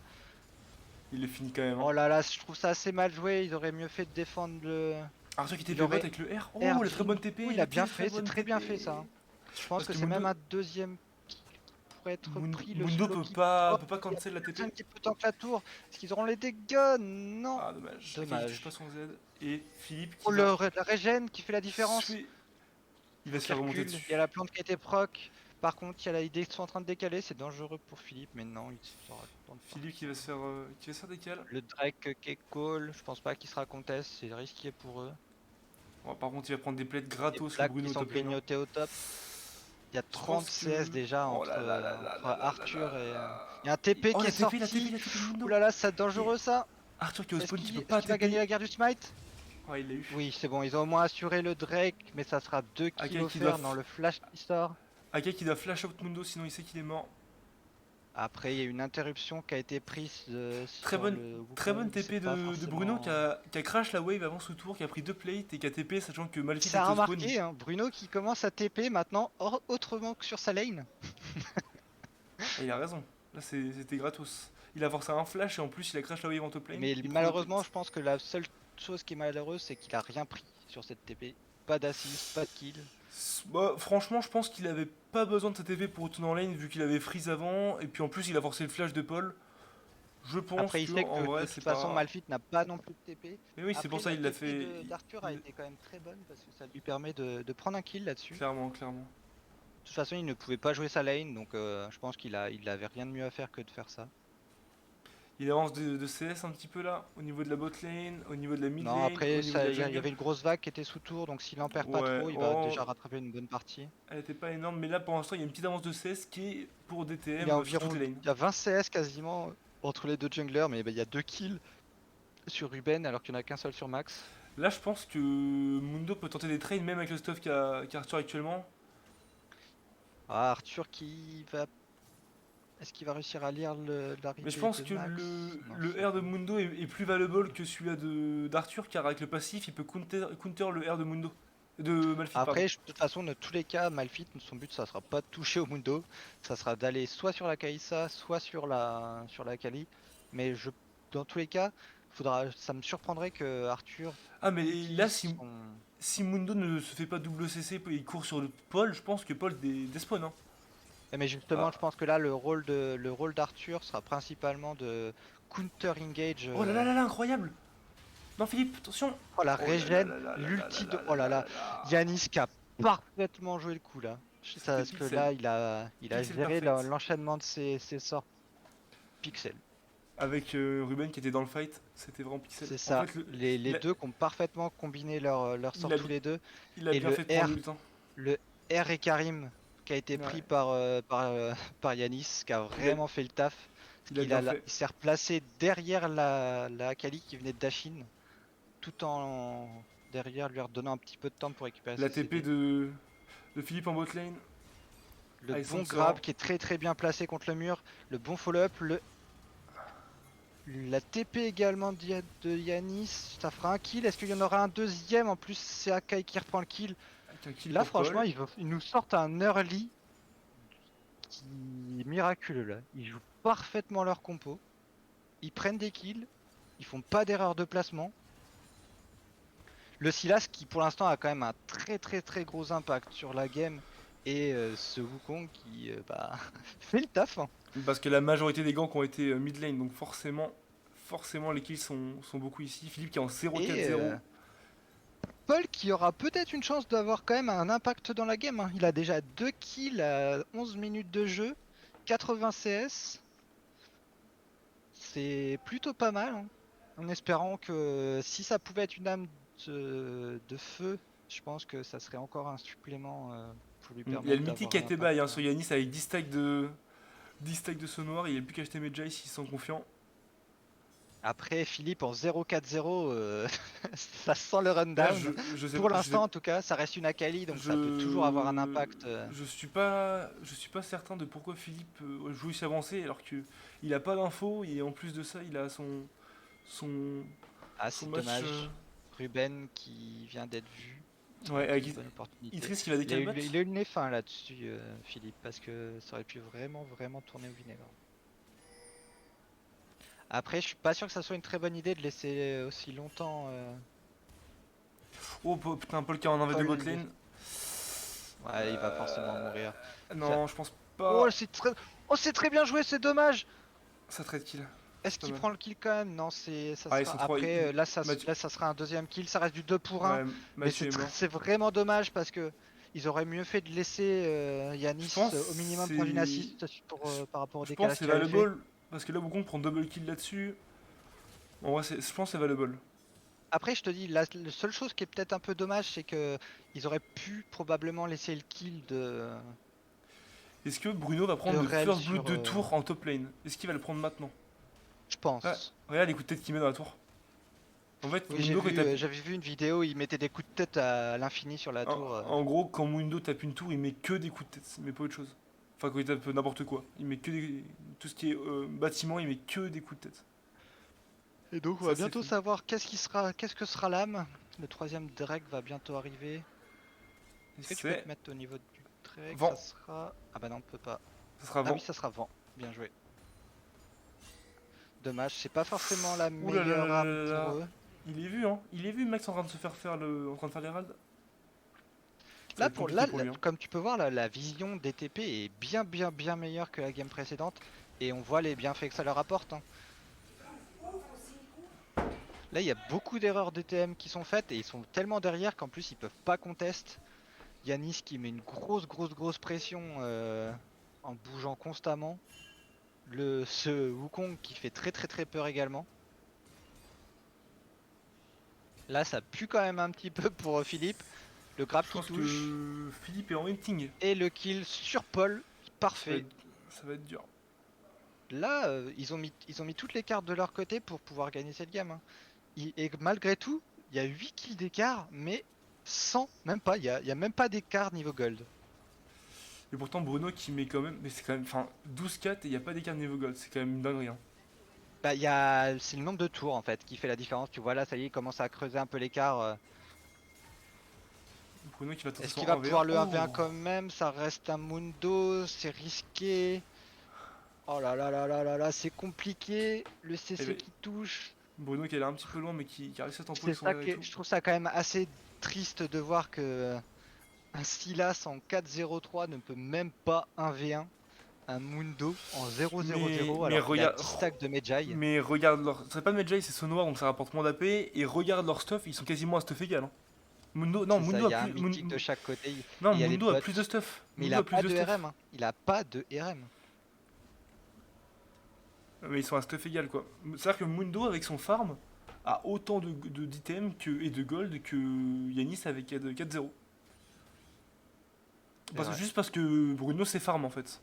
Il le finit quand même, hein. Oh là là, je trouve ça assez mal joué. Ils auraient mieux fait de défendre le. Arthur qui était il le bot aurait avec le R. Oh, R la très bonne TP. Oui, il a était bien très fait, c'est bonne très bien TP. fait ça. Je pense Parce que que c'est même Mundo- un deuxième pourrait être pris le Mundo solo peut qui pas, pop. peut pas Il y a cancel la TP. personne qui peut tank la tour. Est-ce qu'ils auront les dégâts? Non. Ah, dommage. Ok, il touche pas Dommage. son Z. Et Philippe Oh, qui va la régène qui fait la différence. suer. Il va Faut se qu'il faire remonter recule. Il y a dessus. la plante qui a été proc. Par contre, il y a la idée qu'ils sont en train de décaler. C'est dangereux pour Philippe, mais non, il sera content de Philippe qui va se faire, décale. le Drake qui est call, je pense pas qu'il sera contest, c'est risqué pour eux. Bon, par contre, il va prendre des plates Les gratos, le plaques Bruno qui au sont top lane. grignotées au top. Il y a Je 30 pense que. CS déjà Oh entre, là là là là là là là Arthur là et. là. Il y a un TP Oh, qui la est TP, la sorti. TP, la TP de Mundo. Ouh là là, c'est Et dangereux ça. Arthur qui est au spawn qui peut Est-ce pas qu'il va gagner TP. la guerre du smite? Ouais, il l'a eu. Oui, c'est bon, ils ont au moins assuré le Drake, mais ça sera 2 kills Akai qui doit, offerts dans le flash qui sort. Akai qui doit flash out Mundo sinon il sait qu'il est mort. Après, il y a une interruption qui a été prise Très sur bonne, le très Wukong, bonne c'est TP pas de Bruno forcément. qui a crash la wave avant ce tour, qui a pris 2 plates et qui a TP sachant que Malphite Ça était a au spawn. remarqué, hein, Bruno qui commence à TP maintenant autrement que sur sa lane. Et il a raison. Là c'était gratos. Il a forcé un flash et en plus il a crash la wave en top lane. Mais Il prend 2 malheureusement, plates. je pense que la seule chose qui est malheureuse, c'est qu'il a rien pris sur cette TP. Pas d'assist, pas de kill. Bah, franchement, je pense qu'il avait pas besoin de sa TP pour retourner en lane vu qu'il avait freeze avant et puis en plus il a forcé le flash de Paul. Je pense Après, il que sait en que vrai de c'est toute façon, pas. Malphite n'a pas non plus de TP. Mais oui, c'est Après, pour ça la il l'a TP fait. d'Arthur a été quand même très bonne parce que ça lui permet de prendre un kill là-dessus. De Clairement, clairement. toute façon, il ne pouvait pas jouer sa lane, donc je pense qu'il avait rien de mieux à faire que de faire ça. Il avance de CS un petit peu là, au niveau de la bot lane, au niveau de la mid Non, lane, après, au niveau de la il y jungle. avait une grosse vague qui était sous tour, donc s'il en perd pas Ouais, trop, il va oh, déjà rattraper une bonne partie. elle était pas énorme, mais là pour l'instant il y a une petite avance de CS qui est pour Il y a DTM sur environ toutes les lanes. il y a 20 CS quasiment entre les deux junglers, mais il y a 2 kills sur Ruben alors qu'il n'y en a qu'un seul sur Max. Là je pense que Mundo peut tenter des trades même avec le stuff qu'a Arthur actuellement. Ah, Arthur qui va. Est-ce qu'il va réussir à lire Mais l'arrivée je pense de que Max? Non, le c'est R de bon. Mundo est plus valuable que celui-là d'Arthur car avec le passif il peut counter le R de Mundo. De Malphite, pardon. Après, de toute façon, de tous les cas, Malphite, son but, ça sera pas de toucher au Mundo. Ça sera d'aller soit sur la Kaisa, soit sur la Kali. Mais dans tous les cas, ça me surprendrait que Arthur Ah mais là utilise si, son. si Mundo ne se fait pas double CC et il court sur le Paul, je pense que Paul despawn hein. Mais justement, Ah. je pense que là, le rôle d'Arthur sera principalement de counter engage. Oh là là là là, incroyable! Non Philippe, attention! Oh la Oh là là régène, là là là l'ulti là de. là Oh là là là là, là. Yanis qui a parfaitement joué le coup là. C'était Parce que Pixel. là, il a Pixel géré perfect. l'enchaînement de ses sorts. Pixel, Avec Ruben qui était dans le fight, c'était vraiment Pixel. c'est En ça. fait, Les il, a, deux qui ont parfaitement combiné leur il sort a tous les deux. il a Et bien le fait de prendre R, le temps. le R et Karim qui a été pris Ouais, par Yanis, qui a il a, vraiment fait le taf. Parce il a bien fait. il s'est replacé derrière la Akali qui venait de Dashin, tout en derrière lui redonnant un petit peu de temps pour récupérer La ses TP CD. de Philippe en bot lane. Le Ah, il bon semble grab serein. qui est très très bien placé contre le mur. Le bon follow-up. La TP également de Yanis. Ça fera un kill. Est-ce qu'il y en aura un deuxième? En plus, c'est Akai qui reprend le kill. Avec un kill Là, pour franchement, Paul. ils nous sortent un early qui est miraculeux. Là. Ils jouent parfaitement leur compo. Ils prennent des kills. Ils font pas d'erreur de placement. Le Silas qui pour l'instant a quand même un très très très gros impact sur la game. Et ce Wukong qui fait le taf, hein. Parce que la majorité des ganks ont été mid lane, donc forcément les kills sont beaucoup ici. Philippe qui est en Et 0-4-0. Paul qui aura peut-être une chance d'avoir quand même un impact dans la game, hein. Il a déjà 2 kills à 11 minutes de jeu, 80 CS. C'est plutôt pas mal, hein. En espérant que si ça pouvait être une âme de feu, je pense que ça serait encore un supplément pour lui Il y a permettre le mythique d'avoir qui a un été impact. bail hein, sur Yanis avec 10 stacks de saut noir. Il n'y a plus qu'à acheter Medjay s'ils sont confiants. Après Philippe en 0-4-0, ça sent le Là, rundown. je sais Pour pas. l'instant en tout cas, ça reste une Akali, donc ça peut toujours avoir un impact. Je suis pas certain de pourquoi Philippe joue ici avancé alors que il a pas d'infos et en plus de ça il a son, Ah, son c'est match. dommage. Ruben qui vient d'être vu. Ça aurait Ouais, été avec une bonne il opportunité. risque qu'il va décaler bot. Il a eu le nez fin là-dessus, Philippe, parce que ça aurait pu vraiment tourner au vinaigre. Après, je suis pas sûr que ça soit une très bonne idée de laisser aussi longtemps. Oh putain, Paul qui a un inv de Paul, bot lane. Ouais, il va forcément mourir. Non, je pense pas. C'est très bien joué, c'est dommage. Ça trade kill. Est-ce Pas qu'il mal. prend le kill quand même? Non, ça Ah, ils sera sont trois. après. Mathieu... Là, ça sera un deuxième kill. Ça reste du 2 pour 1. Ouais, Mais Mathieu est mort. c'est vraiment dommage parce que ils auraient mieux fait de laisser Je Yanis pense au minimum prendre une c'est. assist par rapport au Je pense décalage c'est qu'il avait fait. valuable. Parce que là, Wukong prend double kill là-dessus. En vrai, je pense que c'est valuable. Après, je te dis, la seule chose qui est peut-être un peu dommage, c'est que ils auraient pu probablement laisser le kill Est-ce que Bruno va de prendre le Rel first blood sur. de tour en top lane? Est-ce qu'il va le prendre maintenant? Je Ah, pense. regarde les coups de tête qu'il met dans la tour. En fait, Oui, Mundo, quand il tape. j'avais vu une vidéo, il mettait des coups de tête à l'infini sur la En, tour. en gros, quand Mundo tape une tour, il met que des coups de tête, il met pas autre chose. Enfin, quand il tape n'importe quoi, il met que des. Tout ce qui est bâtiment, il met que des coups de tête. Et donc on Ça, va c'est bientôt fun. savoir qu'est-ce que sera l'âme. Le troisième Drake va bientôt arriver. Est-ce que tu peux C'est te mettre au niveau du Drake? Ça vent. sera. Ah bah non, on peut pas. Ça sera Ah oui, vent. ça sera vent. Bien joué. Dommage, c'est pas forcément la Ouh là là là meilleure là arme là pour là. eux. Il est vu, hein. Il est vu, Max en train de se faire en train de faire l'Herald. Ça va Là, être compliqué pour là, lui, hein. comme tu peux voir, la vision des TP est bien meilleure que la game précédente. Et on voit les bienfaits que ça leur apporte, hein. Là, il y a beaucoup d'erreurs DTM qui sont faites et ils sont tellement derrière qu'en plus ils peuvent pas contest. Yanis qui met une grosse pression en bougeant constamment. Ce Wukong qui fait très peur également. Là, ça pue quand même un petit peu pour Philippe. Le grab Je qui pense touche. que Philippe est en hunting. Et le kill sur Paul. Ça va Parfait. être, ça va être dur. Là, ils ont mis toutes les cartes de leur côté pour pouvoir gagner cette game, hein. Et malgré tout, il y a 8 kills d'écart, mais sans, même pas, il y a même pas d'écart niveau gold. Et pourtant, Bruno qui met quand même. Mais c'est quand même. Enfin, 12-4 et il n'y a pas d'écart de niveau gold. C'est quand même une dinguerie, hein. Bah, c'est le nombre de tours en fait qui fait la différence. Tu vois là, ça y est, il commence à creuser un peu l'écart. Bruno qui va tenter Est-ce son qu'il va 1v1. pouvoir le 1v1 Oh. quand même? Ça reste un Mundo, c'est risqué. Oh là, c'est compliqué. Le Eh CC ben, qui touche. Bruno qui est là un petit peu loin, mais qui a réussi à tempo C'est avec son ça R et que tout. je trouve ça quand même assez triste de voir que un Silas en 4-0-3 ne peut même pas 1v1 un Mundo en 0-0-0 Mais alors qu'il a regarde. 10 stacks de Medjay. Mais regarde leur. C'est pas Medjay, c'est Sonoir, donc ça rapporte moins d'AP. Et regarde leur stuff, ils sont quasiment à stuff égal, hein. Mundo. Non, C'est ça, Mundo il a y a un plus. mythique de chaque côté. Et Non, il y a les Mundo a bots. plus de stuff. Mais il Mundo a a plus pas de de stuff. RM, hein. Il a pas de RM. Mais ils sont à stuff égal, quoi. C'est-à-dire que Mundo, avec son farm, a autant d'items et de gold que Yanis avec 4-0. C'est vrai. Juste parce que Bruno c'est farm en fait.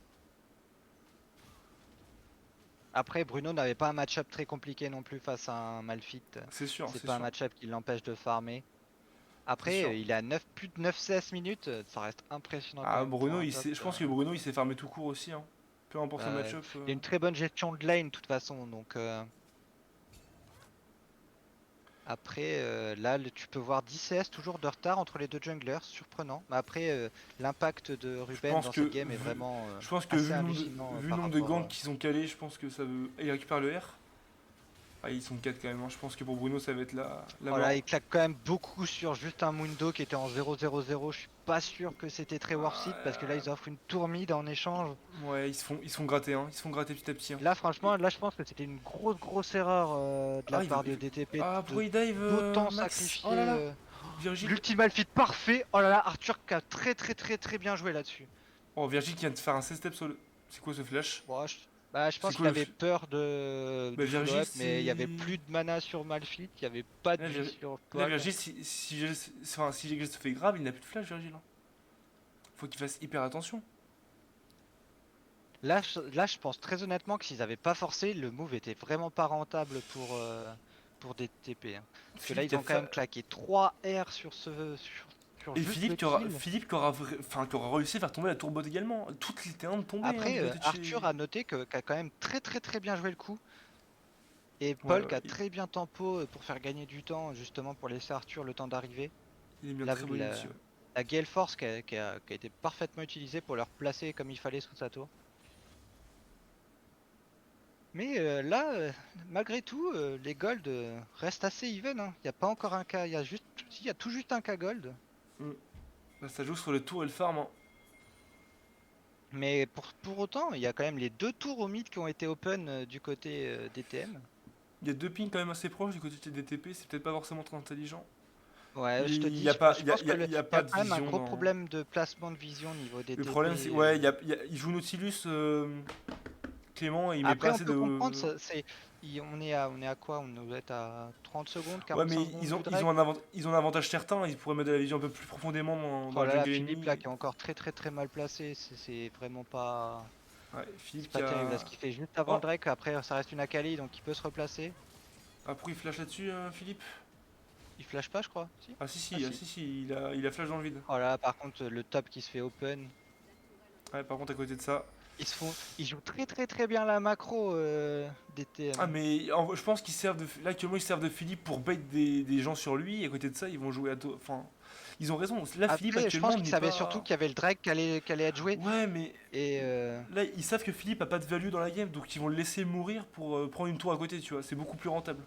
Après, Bruno n'avait pas un match-up très compliqué non plus face à un Malphite. C'est sûr, C'est c'est pas un sûr. match-up qui l'empêche de farmer. C'est Après, sûr. il a plus de 9-16 minutes. Ça reste impressionnant quand Ah, même pour Bruno, un top. je pense que Bruno il s'est farmé tout court aussi, hein. Peu importe le Ouais. match-up. Il a une très bonne gestion de lane de toute façon. Donc, après, là, tu peux voir 10 CS toujours de retard entre les deux junglers. Surprenant. Mais après, l'impact de Je Ruben pense dans que, cette game est vraiment je pense que assez hallucinant vu le par nombre de rapport. ganks qu'ils ont calés, je pense que ça veut. Et ils récupèrent le R. Ah, ils sont 4 quand même, hein. Je pense que pour Bruno ça va être la mort. Voilà, il claque quand même beaucoup sur juste un Mundo qui était en 0-0-0. Je suis pas sûr que c'était très worth it parce que là ils offrent une tour mid en échange. Ouais, ils se font gratter, hein. Ils se font gratter petit à petit, hein. Là franchement, là je pense que c'était une grosse erreur de la Ah, part de DTP ah, pourquoi il dive d'autant Max? Oh sacrifier là là! Virgile. l'ultimate fit parfait. Oh là là, Arthur qui a très bien joué là-dessus. Oh, Virgile qui vient de faire un 16 step sur le. C'est quoi ce flash? Bon, bah, je C'est pense quoi qu'il avait peur Bah, du Virgile, follow-up, mais il y avait c'est. plus de mana sur Malphite, il y avait pas de Là, vie sur Là, Paul. Virgile, si Jagger se fait grave, il n'a plus de flash, Virgile, hein. Faut qu'il fasse hyper attention. Là, je pense très honnêtement que s'ils avaient pas forcé, le move était vraiment pas rentable pour des TP, hein. Parce que là, Philippe, ils ont quand même claqué 3 R sur Et juste le kill. Philippe qui aura réussi à faire tomber la tourbot également. Toutes les terrains de tomber, hein, Après, du côté de Arthur a noté qu'a quand même très bien joué le coup. Et Ouais, Paul qui ouais, a très bien tempo pour faire gagner du temps, justement pour laisser Arthur le temps d'arriver. il est bien La, très bon la, aussi, ouais. la Gale Force qui a été parfaitement utilisée pour leur placer comme il fallait sous sa tour. Mais là, malgré tout, les gold restent assez even, hein. Il n'y a pas encore un cas, il y a tout juste un cas gold. Là, ça joue sur le tour et le farm, hein. Mais pour autant, il y a quand même les 2 tours au mid qui ont été open du côté DTM. Il y a deux pings quand même assez proches du côté des DTP, c'est peut-être pas forcément très intelligent. Ouais, je te Il y dis, a pas, je pense que il y a il y pas a de quand même un vision gros dans. problème de placement de vision au niveau Le DTP. problème, c'est. Ouais, il joue Nautilus, Clément, et il met pas Après, on assez peut comprendre, de. on est à quoi? On doit être à 30 secondes, Ouais, 45 mais secondes du ils Drake. ont ils ont un avantage certain, ils pourraient mettre de la vision un peu plus profondément dans Oh la là là, jungle Philippe là ennemie. qui est encore très mal placé, c'est vraiment pas, Ouais, c'est Philippe qui pas terrible là a. ce qu'il fait juste avant le Oh! Drake. Après, ça reste une Akali donc il peut se replacer. Ah, pourquoi il flash là-dessus, Philippe? Il flash pas, je crois. Si? Ah, si, Ah si, si. il a flash dans le vide. Oh là là, par contre, le top qui se fait open. Ouais, par contre, à côté de ça. Ils jouent très bien la macro Ah, DTM. mais je pense qu'ils servent de. Là, actuellement, ils servent de Philippe pour bait des gens sur lui, et à côté de ça, ils vont jouer à. Enfin. Ils ont raison. Là, Philippe, Après, je actuellement, pense qu'ils n'est savaient surtout pas. qu'il y avait le Drake qui allait être joué. Ouais, mais Et là, ils savent que Philippe a pas de value dans la game, donc ils vont le laisser mourir pour prendre une tour à côté, tu vois. C'est beaucoup plus rentable.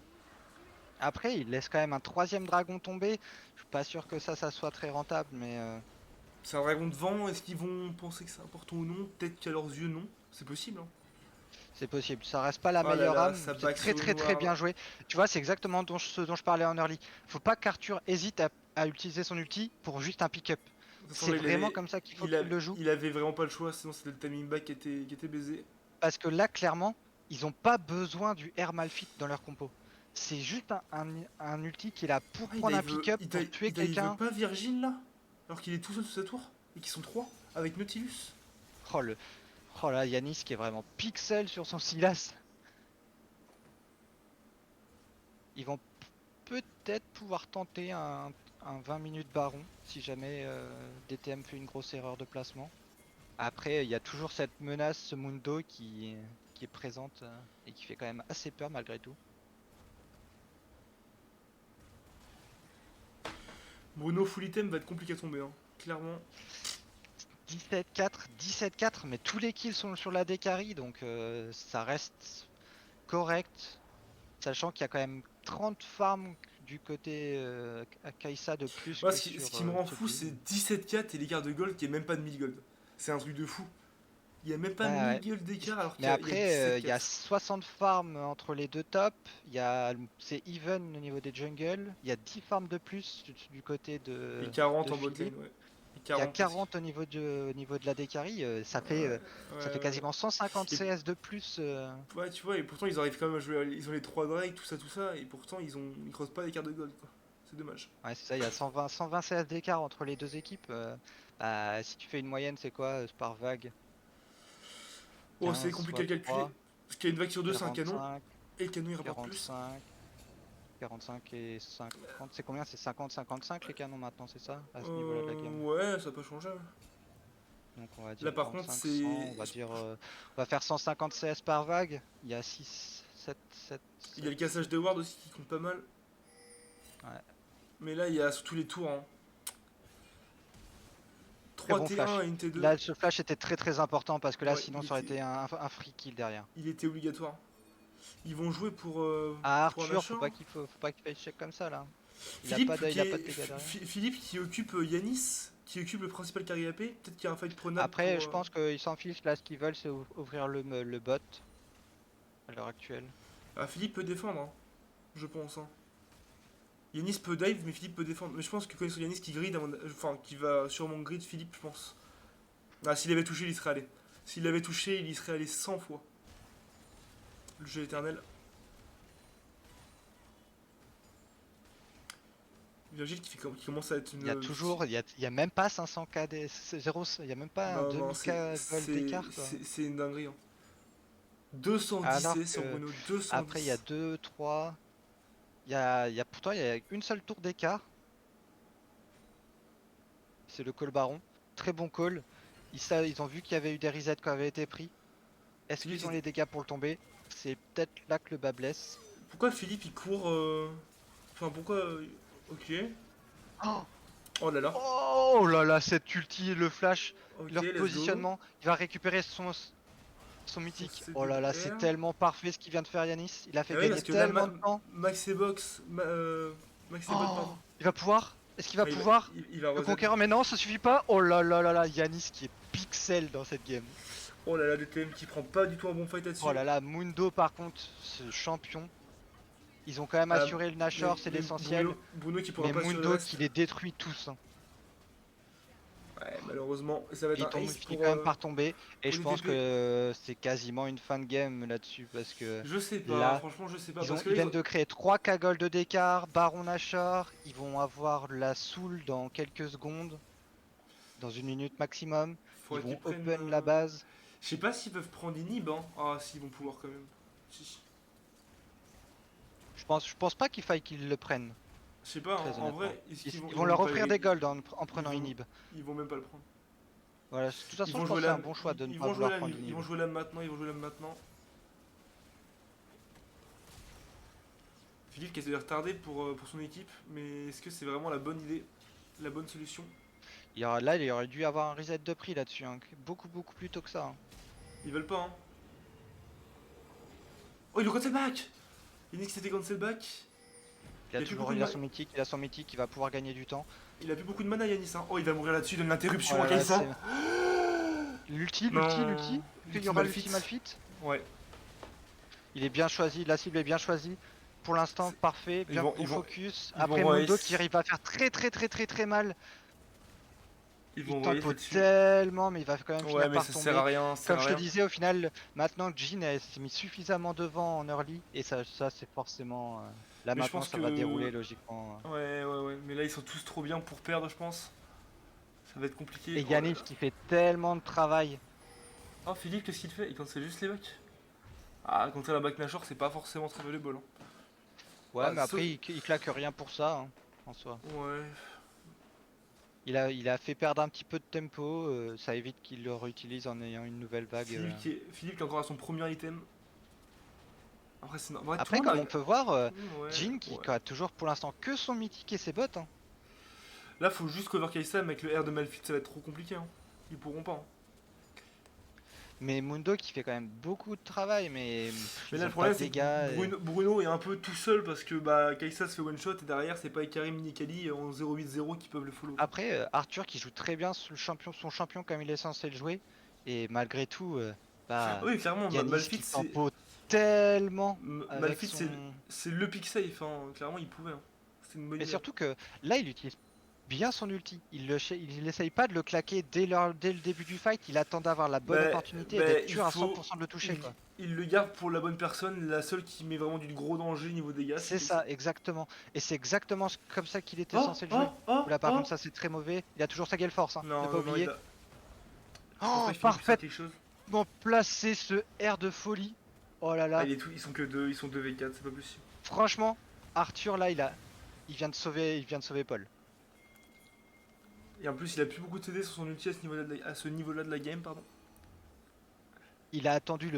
après, ils laissent quand même un troisième dragon tomber. Je suis pas sûr que ça soit très rentable, mais C'est un dragon de vent, est-ce qu'ils vont penser que c'est important ou non? Peut-être qu'à leurs yeux, non. C'est possible, hein. c'est possible. Ça reste pas la Oh là meilleure là, âme. ça C'est back sur le très noir là. bien joué. Tu vois, c'est exactement ce dont je parlais en early. Faut pas qu'Arthur hésite à utiliser son ulti pour juste un pick-up. De toute façon, C'est là, vraiment comme ça qu'il faut qu'il le joue. il avait vraiment pas le choix, sinon c'était le timing back qui était baisé. Parce que là, clairement, ils ont pas besoin du air malfit dans leur compo. C'est juste un ulti qui est là pour Ah, prendre un pick-up, pour tuer il dive quelqu'un. pas Virgile là? Alors qu'il est tout seul sous sa tour? Et qu'ils sont trois? Avec Nautilus? Oh, oh là, Yanis qui est vraiment pixel sur son Silas. Ils vont peut-être pouvoir tenter un 20 minutes baron si jamais DTM fait une grosse erreur de placement. Après, il y a toujours cette menace, ce Mundo qui est présente et qui fait quand même assez peur malgré tout. Bruno full item va être compliqué à tomber, hein. Clairement. 17-4, 17-4, mais tous les kills sont sur la Dekari, donc ça reste correct. Sachant qu'il y a quand même 30 farms du côté Kaisa de plus Moi, que sur ce qui me rend ce fou, build. c'est 17-4 et l'écart de gold qui est même pas de 1000 gold. C'est un truc de fou. Il y a même pas Ouais, 1000 ouais. gold d'écart alors Mais il y a après, il y a 17-4. 60 farms entre les deux tops. C'est even au niveau des jungles. Il y a 10 farms de plus du côté Et 40 de en bot lane, Philippe. ouais. Et Il y a 40 aussi. 40 au niveau de la Dekari. Ouais, Ça fait ouais. quasiment 150 Et CS de plus. ouais, tu vois, et pourtant ils arrivent quand même à jouer. Ils ont les 3 Drake, tout ça, et pourtant ils creusent pas l'écart de gold, quoi. C'est dommage. Ouais, c'est ça, il y a 120 CS d'écart entre les deux équipes. Bah, si tu fais une moyenne, c'est quoi par vague? Oh, c'est 15 compliqué fois à calculer. 3, Parce qu'il y a une vague sur deux, c'est un canon. 45, Et le canon il rapporte plus. 45. 45 et 50, c'est combien? C'est 50-55 les canons maintenant, c'est ça? À ce niveau-là de la game. Ouais, ça peut changer. Donc on va Là dire par contre, 45-100, c'est. on va faire 150 CS par vague. Il y a 6, 7, 7, Il y a le 7. cassage de ward aussi qui compte pas mal. Ouais. Mais là, il y a surtout les tours, hein. Très 3 bon T1 flash. et une T2. Là, ce flash était très important parce que là, Ouais, sinon, ça aurait été un free kill derrière. il était obligatoire. Ils vont jouer Ah, pour un Arthur, achat. faut pas qu'il fasse check comme ça là. Philippe, Il a pas de dégâts derrière. Philippe qui occupe Yanis, qui occupe le principal carry AP. Peut-être qu'il y a un fight prenable Après, pour. je pense qu'ils s'en fichent là. Ce qu'ils veulent, c'est ouvrir le bot à l'heure actuelle. Ah, Philippe peut défendre, hein, je pense, hein. Yanis peut dive, mais Philippe peut défendre. Mais je pense que connaissant Yanis qui grid, enfin, qui va sûrement grid Philippe, je pense. Ah, s'il avait touché, il y serait allé. S'il l'avait touché, il y serait allé 100 fois. Le jeu éternel. Virgile qui commence à être une. Il y a toujours, il y a même pas 500k il y a même pas un Non, non, 2000k gold d'écart quoi. c'est une dinguerie, hein. Alors 210 sur que Bruno, après il y a 210. 2, 3, pourtant il y a une seule tour d'écart. C'est le call baron. Très bon call. Ils ont vu qu'il y avait eu des resets qui avaient été pris. Est-ce Philippe, qu'ils ont les dégâts pour le tomber? C'est peut-être là que le bas blesse. pourquoi Philippe il court. Enfin, pourquoi. Ok. Oh, Oh là là. oh là là, cette ulti, le flash, Ok, leur let's go. positionnement. Il va récupérer son Son mythique. Oh là là, c'est CDR. tellement parfait ce qu'il vient de faire Yanis. Il a fait Ah oui, gagner parce que là, tellement de temps. Max et Box. Max et Bot, Oh, pardon. il va pouvoir? Est-ce qu'il va Ah, pouvoir il va le reset. conquérant? Mais non, ça suffit pas. Oh là là là là, Yanis qui est pixels dans cette game. Oh là là, DTM qui prend pas du tout un bon fight là-dessus. Oh là là, Mundo par contre, ce champion. Ils ont quand même Ah, assuré le Nashor, c'est l'essentiel. Bruno qui pourra Mais pas assurer le Mundo reste. qui les détruit tous, hein. Ouais, malheureusement, ça va Et être un il ace finit pour, quand même par tomber. Et pour je les pense VP. que c'est quasiment une fin de game là-dessus. Parce que Je sais pas, là, franchement, je sais pas. ils, Parce que ils là, viennent de créer 3 K-Gold d'écart. Baron Nashor, ils vont avoir la soul dans quelques secondes. Dans une minute maximum. Ils faudrait qu'ils vont prennent. open la base. Je sais pas s'ils peuvent prendre inhib, hein. Ah, si, ils vont pouvoir quand même. Si. Je pense pas qu'il faille qu'ils le prennent. Je sais pas, hein, Très en honnêtement. vrai, est-ce Ils, qu'ils vont, ils ils vont vont leur même pas offrir le- des golds en ils prenant vont, inhib. ils vont même pas le prendre. Voilà, de toute Ils façon, vont je pense jouer que c'est là, un bon choix de ne ils pas vont jouer vouloir là, prendre ils inhib. vont jouer là maintenant, ils vont jouer là maintenant. Philippe qui essaie de retarder pour son équipe, mais est-ce que c'est vraiment la bonne idée, la bonne solution? Là, il aurait dû avoir un reset de prix là-dessus, hein. Beaucoup plus tôt que ça, hein. Ils veulent pas, hein. Oh, il le cancel back. Il dit que c'était cancel back. Il a Il a plus toujours beaucoup de il a ma- son mythique, il va pouvoir gagner du temps. Il a plus beaucoup de mana, Yanis, hein. Oh, il va mourir là-dessus, il donne Oh l'interruption à là là, Kai'Sa. l'ulti. Non. Est-ce qu'il y aura l'ulti Malfit? Ouais. Il est bien choisi, la cible est bien choisie. Pour l'instant, parfait, Ils bien vont- bon ils vont- focus. ils Après vont Mundo race. qui arrive à faire très mal. Ils Il vont envoyer tempo là-dessus. tellement, mais il va quand même Ouais, finir mais par ça sert à tomber. rien, ça sert Comme à je te rien. disais, au final, maintenant Jhin s'est mis suffisamment devant en early, et ça c'est forcément. Là Mais je maintenant, pense ça va que- dérouler logiquement. Ouais. Mais là, ils sont tous trop bien pour perdre, je pense. Ça va être compliqué. Et Oh là Yanis là. qui fait tellement de travail. Oh, Philippe, qu'est-ce qu'il fait? Il cancel juste les backs. Ah, quand la back Nashor, c'est pas forcément très valuable, hein. Ouais, Ah, mais après, il claque rien pour ça, hein, en soi. Ouais. Il a fait perdre un petit peu de tempo, ça évite qu'il le réutilise en ayant une nouvelle vague. Philippe qui est encore à son premier item. Après, c'est normal. Tout Après, le monde comme on arrive. peut voir, Ouais, Jhin qui ouais. a toujours pour l'instant que son mythique et ses bots, hein. Là, faut juste cover Kai'Sa, mais avec le R de Malphite, ça va être trop compliqué, hein. Ils pourront pas, hein. Mais Mundo qui fait quand même beaucoup de travail, mais Mais ils là, ont le problème, pas de c'est que dégâts. Bruno est un peu tout seul parce que bah, Kai'Sa se fait one shot et derrière, c'est pas Ikarim ni Kali en 0-8-0 qui peuvent le follow. Après, Arthur qui joue très bien sous son champion comme il est censé le jouer, et malgré tout, Oui, clairement, Yanis Malphite, qui c'est. tempo tellement avec Malphite, son... c'est le pick safe, hein. Clairement, il pouvait, hein. C'est une bonne Mais idée. surtout que là, il utilise bien son ulti. Il essaye pas de le claquer dès le début du fight, il attend d'avoir la bonne opportunité et d'être il sûr à faut. 100% de le toucher, quoi. Il le garde pour la bonne personne, la seule qui met vraiment du gros danger niveau dégâts. C'est ça, exactement. Et c'est exactement comme ça qu'il était Oh, censé le jouer. Là, par oh. contre, ça c'est très mauvais. Il a toujours sa gale force, hein. Non, Ne pas oublier. Je pense pas qu'il puisse faire quelque chose. Parfaitement placé ce R de folie. Oh là là. Ah, ils sont que deux, ils sont 2v4, c'est pas possible. Franchement, Arthur là, il vient de sauver Paul. Et en plus, il a plus beaucoup de CD sur son ulti à ce niveau-là de la game, pardon. Il a attendu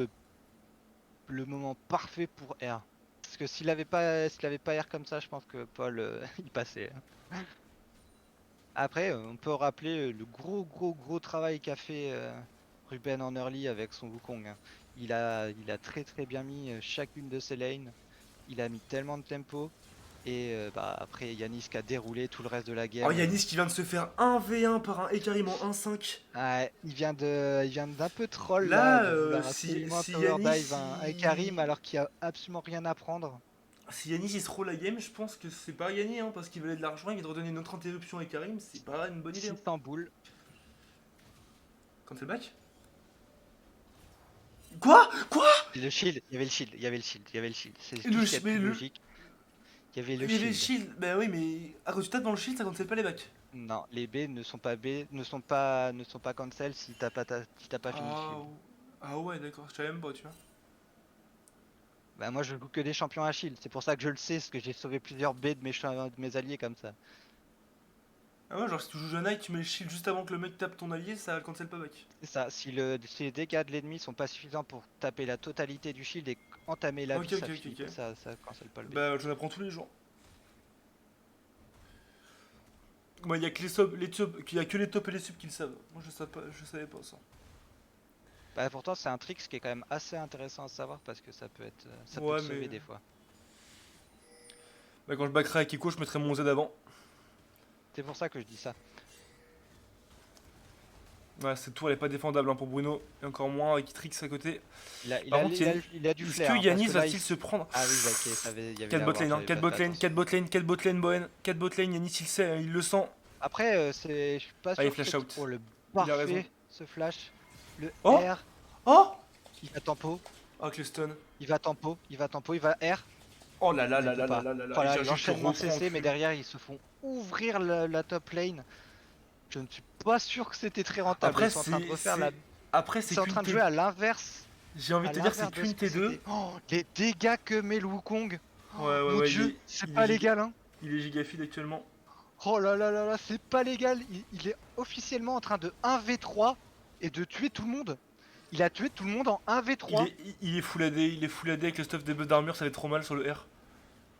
le moment parfait pour R. Parce que s'il avait pas R comme ça, je pense que Paul il passait. Après, on peut rappeler le gros travail qu'a fait Ruben en early avec son Wukong, hein. Il a très bien mis chacune de ses lanes. Il a mis tellement de tempo. Et après Yanis qui a déroulé tout le reste de la game. Oh, Yanis qui vient de se faire 1v1 par un Ekarim en 1-5. Ouais, il vient d'un peu troll Là, de vouloir si absolument Yanis, power dive un Karim alors qu'il a absolument rien à prendre. Si Yanis il se roule la game, je pense que c'est pas gagné, hein, parce qu'il valait de l'argent, il vient de redonner une autre interruption à Ekarim, c'est pas une bonne idée. Hein. 600 boules. Quand c'est le back Quoi Le shield, il y avait le shield. C'est Et tout le ce qui est mais plus le- logique. Il y avait le Il y avait le shield. shield, bah oui, mais quand tu tapes dans le shield, ça cancelle pas les backs. Non, les B ne sont pas cancel si t'as pas fini le shield. Ah ouais, d'accord, je savais même pas, tu vois. Bah moi je joue que des champions à shield, c'est pour ça que je le sais, parce que j'ai sauvé plusieurs B de mes alliés comme ça. Ah ouais, genre si tu joues Knight, tu mets le shield juste avant que le mec tape ton allié, ça cancelle pas back. C'est ça, si les dégâts de l'ennemi sont pas suffisants pour taper la totalité du shield et entamer la Ok, vie, ok, ok. ça cancelle pas le B. Bah, j'en apprends tous les jours. Moi, il y a que il y a que les tops et les subs qui le savent. Moi, je savais pas ça. Bah pourtant c'est un trick qui est quand même assez intéressant à savoir parce que ça peut Ouais, te sauver mais- des fois. Bah, quand je backerai avec Echo, je mettrai mon Z avant. C'est pour ça que je dis ça. Ouais, cette tour elle est pas défendable hein, pour Bruno, et encore moins avec Trix à côté. Il a, il Par a, contre, il a, il a du est-ce flair, que hein, parce Yanis que là, va-t-il se prendre ah oui, ok, il y avait 4 la bot ward, lane, hein, j'avais 4 pas bot fait lane, attention. 4 bot lane, 4 bot lane, Bohen, 4 bot lane, Yanis il sait, il le sent. Après, je suis pas Allez, sûr que flash c'est out. oh, le Il a raison. parfait, ce flash. Le Oh R, Oh il va tempo, Oh, avec le stun. il va tempo, il va tempo, il va R. Oh là là Non, il là veut là là pas. là là là. Oh Et là, j'ai juste l'enchaînement de reprends en CC, mais cul. derrière, ils se font ouvrir la top lane. Je ne suis pas sûr que c'était très rentable. Ils Après, sont en train de refaire la. Après, Ils c'est sont en qu'une train de T. jouer à l'inverse. J'ai envie de À te dire, c'est l'inverse de ce qu'une que T2. c'était. Oh, les dégâts que met le Wukong. Oh, Ouais, ouais, mon ouais, dieu, c'est il est pas giga, légal, hein. il est gigafil actuellement. Oh là là là là, c'est pas légal. Il est officiellement en train de 1v3 et de tuer tout le monde. Il a tué tout le monde en Il 1v3 est, il est full AD, il est full AD avec le stuff des buffs d'armure, ça va être trop mal sur le R.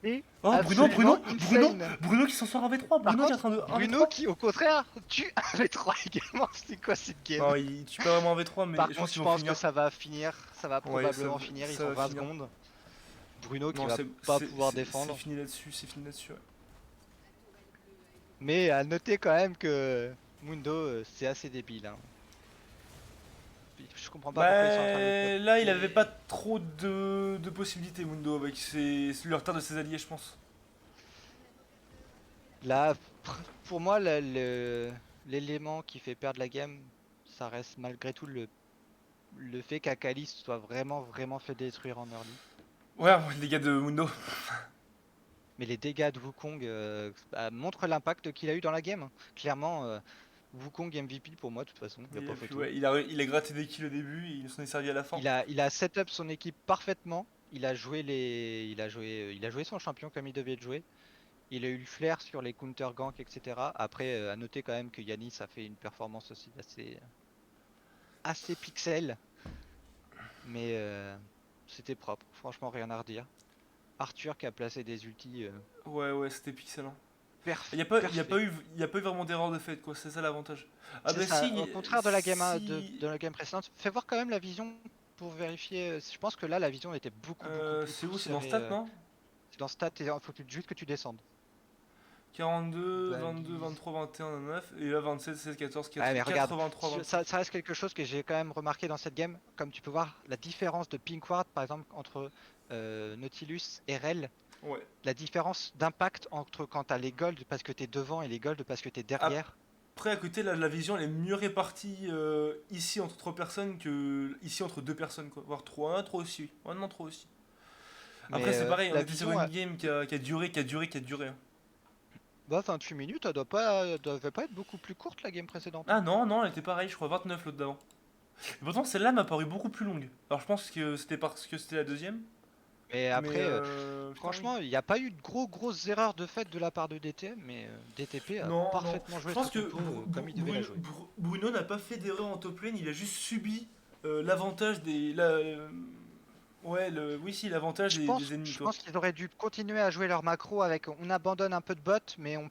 et Oh, Bruno, absolument Bruno, Bruno, insane. Bruno qui s'en sort 1v3, Par Bruno qui est en contre, train de Bruno 1v3. qui au contraire tue 1v3 également. C'est quoi cette game? Non, il tue pas vraiment 1v3, mais Par je pense contre, qu'ils je vont pense que finir. ça va finir. Ça va Ouais, probablement finir. Ils ça ont va 20 finir. secondes. Bruno qui Non, va pas pouvoir c'est défendre. fini là-dessus, c'est fini là-dessus. Ouais. Mais à noter quand même que Mundo, c'est assez débile, hein. Je comprends pas pourquoi ils sont en train de le Bah, là, il avait bloquer. pas trop de possibilités, Mundo, avec le retard de ses alliés, je pense. Là, pour moi, l'élément qui fait perdre la game, ça reste malgré tout le fait qu'Akali soit vraiment fait détruire en early. Ouais, les gars de Mundo. Mais les dégâts de Wukong montrent l'impact qu'il a eu dans la game, hein. Clairement, Wukong MVP pour moi, de toute façon, il n'y a Et pas puis, photo. ouais, il a gratté des kills au début, et il s'en est servi à la fin. Il a setup son équipe parfaitement. Il a joué il a joué son champion comme il devait le jouer. Il a eu le flair sur les counter gank, etc. Après, à noter quand même que Yanis a fait une performance aussi assez pixel, mais c'était propre. Franchement, rien à redire. Arthur qui a placé des ultis Ouais, ouais, c'était pixelant. Il parfait. y a pas eu vraiment d'erreur de fait, quoi, c'est ça l'avantage. Ah C'est bah ça. si, Au contraire de la game si... de la game précédente, fais voir quand même la vision pour vérifier. Je pense que là, la vision était beaucoup c'est plus où? C'est dans serrée. stats, non? C'est dans stats, il faut juste que tu descendes. 42, 22, Balise. 23, 21, 9, et là 27, 16, 14, Ouais, mais regarde, 83, 23. ça reste quelque chose que j'ai quand même remarqué dans cette game. Comme tu peux voir, la différence de pink ward, par exemple, entre Nautilus et Rel, Ouais. la différence d'impact entre quand t'as les golds parce que t'es devant et les golds parce que t'es derrière. Après, à côté, la vision, elle est mieux répartie ici entre 3 personnes que ici entre 2 personnes, quoi. Voire 3, 3 aussi. Ouais, non, 3 aussi. Mais Après, c'est pareil, on la était sur vision, une game qui a duré, qui a duré, qui a duré, hein. bah, 28 minutes, elle devait pas être beaucoup plus courte la game précédente, Ah hein. non, non, elle était pareille, je crois 29 l'autre d'avant. Et pourtant, celle-là m'a paru beaucoup plus longue. Alors, je pense que c'était parce que c'était la deuxième. Mais Mais après, putain, oui. franchement, il n'y a pas eu de grosses erreurs de fait de la part de DTM, mais DTP a Non, non. parfaitement Je joué sa pense que compo comme il devait la jouer. Bruno n'a pas fait d'erreur en top lane, il a juste subi l'avantage des. Ouais, oui, si, l'avantage des ennemis, Je toi. pense qu'ils auraient dû continuer à jouer leur macro avec on abandonne un peu de bot, mais on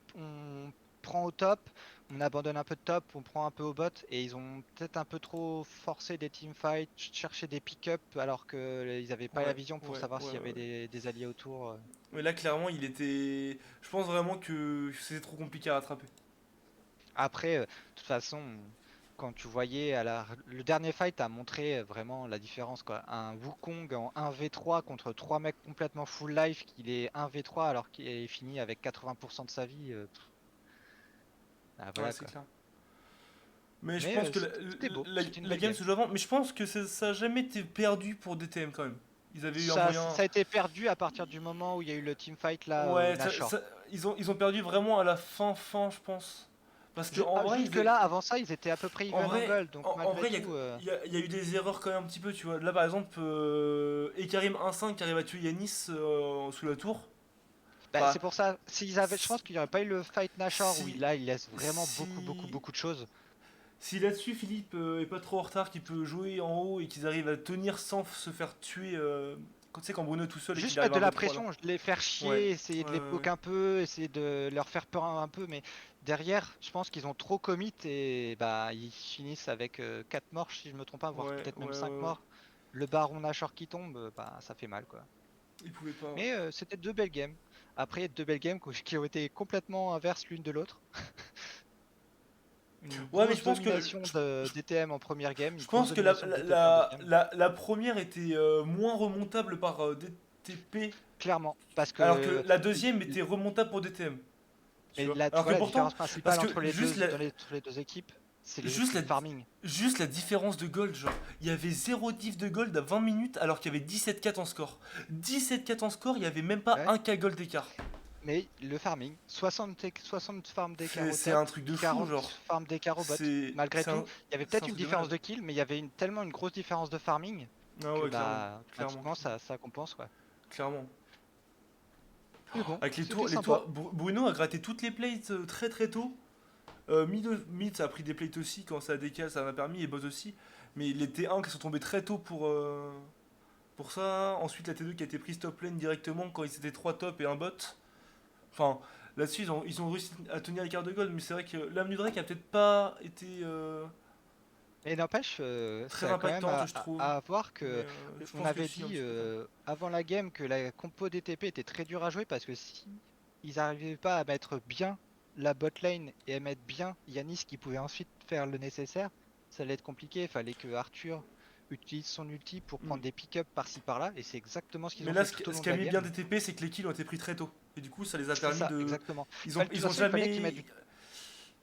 prend au top, on abandonne un peu de top, on prend un peu au bot, et ils ont peut-être un peu trop forcé des teamfights, cherché des pick-up alors qu'ils n'avaient pas la Ouais, vision pour ouais, savoir ouais, s'il y avait ouais. des alliés autour. Mais là, clairement, il était. Je pense vraiment que c'était trop compliqué à rattraper. Après, de toute façon, quand tu voyais le dernier fight a montré vraiment la différence, quoi. Un Wukong en 1v3 contre 3 mecs complètement full life, qu'il est 1v3 alors qu'il est fini avec 80% de sa vie. Ah, Ouais, voilà c'est quoi. clair. Mais je Mais pense que c'était beau, c'était une la belle game game. se joue avant. Mais je pense que ça a jamais été perdu pour DTM quand même. Ils avaient eu un moyen. Ça a été perdu à partir du moment où il y a eu le teamfight là au Ouais, Nashor. ils ont perdu vraiment à la fin, je pense. Parce que en vrai, Jusque là, avant ça, ils étaient à peu près en even vrai, angle, donc en malgré vrai, tout. il y a eu des erreurs quand même un petit peu, tu vois. Là, par exemple, Ekarim 1-5 qui arrive à tuer Yanis sous la tour. Bah, c'est Bah, pour ça, je pense qu'il n'y aurait pas eu le fight Nashor où si, là il laisse vraiment si, beaucoup de choses. si là-dessus Philippe est pas trop en retard, qu'il peut jouer en haut et qu'ils arrivent à tenir sans se faire tuer, quand tu sais, quand Bruno est tout seul et qu'il Juste arrive mettre à de la 1v3 là. pression, les faire Ouais, chier, essayer de les ouais. poke un peu, essayer de leur faire peur un peu, mais derrière, je pense qu'ils ont trop commit et bah ils finissent avec 4 morts si je me trompe pas, voire Ouais, peut-être même ouais, 5 ouais, ouais. morts. Le baron Nashor qui tombe, bah ça fait mal quoi. Il pouvait pas, ouais. Mais c'était deux belles games. Après, deux belles games qui ont été complètement inverses l'une de l'autre. Une Ouais, mais grosse domination de DTM en première game, une je grosse pense que la, domination de la, DTP en la, deuxième. la première était moins remontable par DTP, Clairement, parce alors que que la deuxième était remontable pour DTM. Tu mais vois. là, tu Alors vois que la pourtant, différence parce principale que entre les deux, entre les deux équipes, juste c'est la, le farming. juste la différence de gold, genre, il y avait 0 diff de gold à 20 minutes alors qu'il y avait 17-4 en score. 17-4 en score, il y avait même pas Ouais. 1K gold d'écart. Mais le farming, 60 farms d'écart au C'est top, un truc de fou, 40 genre. farms d'écart au bot. C'est Malgré tout, il y avait c'est un peut-être une truc de différence malade. de kill, mais il y avait tellement une grosse différence de farming Ah que ouais, clairement, bah clairement, automatiquement ça compense quoi. clairement. Mais bon, Avec c'était les sympa. tours, Bruno a gratté toutes les plates très très tôt. Mid, ça a pris des plates aussi, quand ça a décalé, ça m'a permis, et bot aussi. Mais les T1 qui sont tombés très tôt pour ça. Ensuite, la T2 qui a été prise top lane directement quand ils étaient 3 top et un bot. Enfin, là-dessus, ils ont réussi à tenir l'écart de gold, mais c'est vrai que l'âme du Drake a peut-être pas été Mais n'empêche, très c'est quand même impactante, je trouve. à voir Mais que je on pense que avait si, un dit petit peu quand même. avant la game que la compo DTP était très dure à jouer parce que si ils n'arrivaient pas à mettre bien la bot lane et à mettre bien Yanis qui pouvait ensuite faire le nécessaire, ça allait être compliqué. Il fallait que Arthur utilise son ulti pour Hmm. prendre des pick-up par-ci par-là et c'est exactement ce qu'ils Mais ont là, fait tout au ce long qui de a la mis bien game. DTP, c'est que les kills ont été pris très tôt. Et du coup, ça les a C'est permis ça, de. exactement. De toute Ils ont façon, il fallait qu'ils mettent jamais.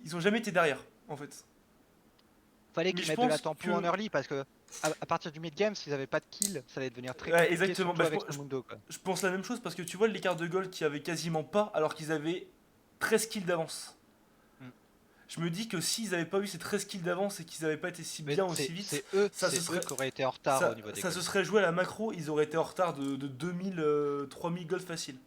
Ils ont jamais été derrière, en fait. fallait Mais qu'ils je mettent de la pense tempo en que. early parce que à partir du mid-game, s'ils avaient pas de kill, ça allait devenir très Ouais, compliqué, exactement. surtout Bah, avec ce Mundo quoi. je pense la même chose parce que tu vois l'écart de gold qui avait quasiment pas alors qu'ils avaient 13 kills d'avance. Mm. Je me dis que s'ils avaient pas eu ces 13 kills d'avance et qu'ils avaient pas été si Mais bien aussi vite, ça se c'est eux serait, qui auraient été en retard au niveau des ça se golds. serait joué à la macro, ils auraient été en retard de 2000, 3000 gold facile.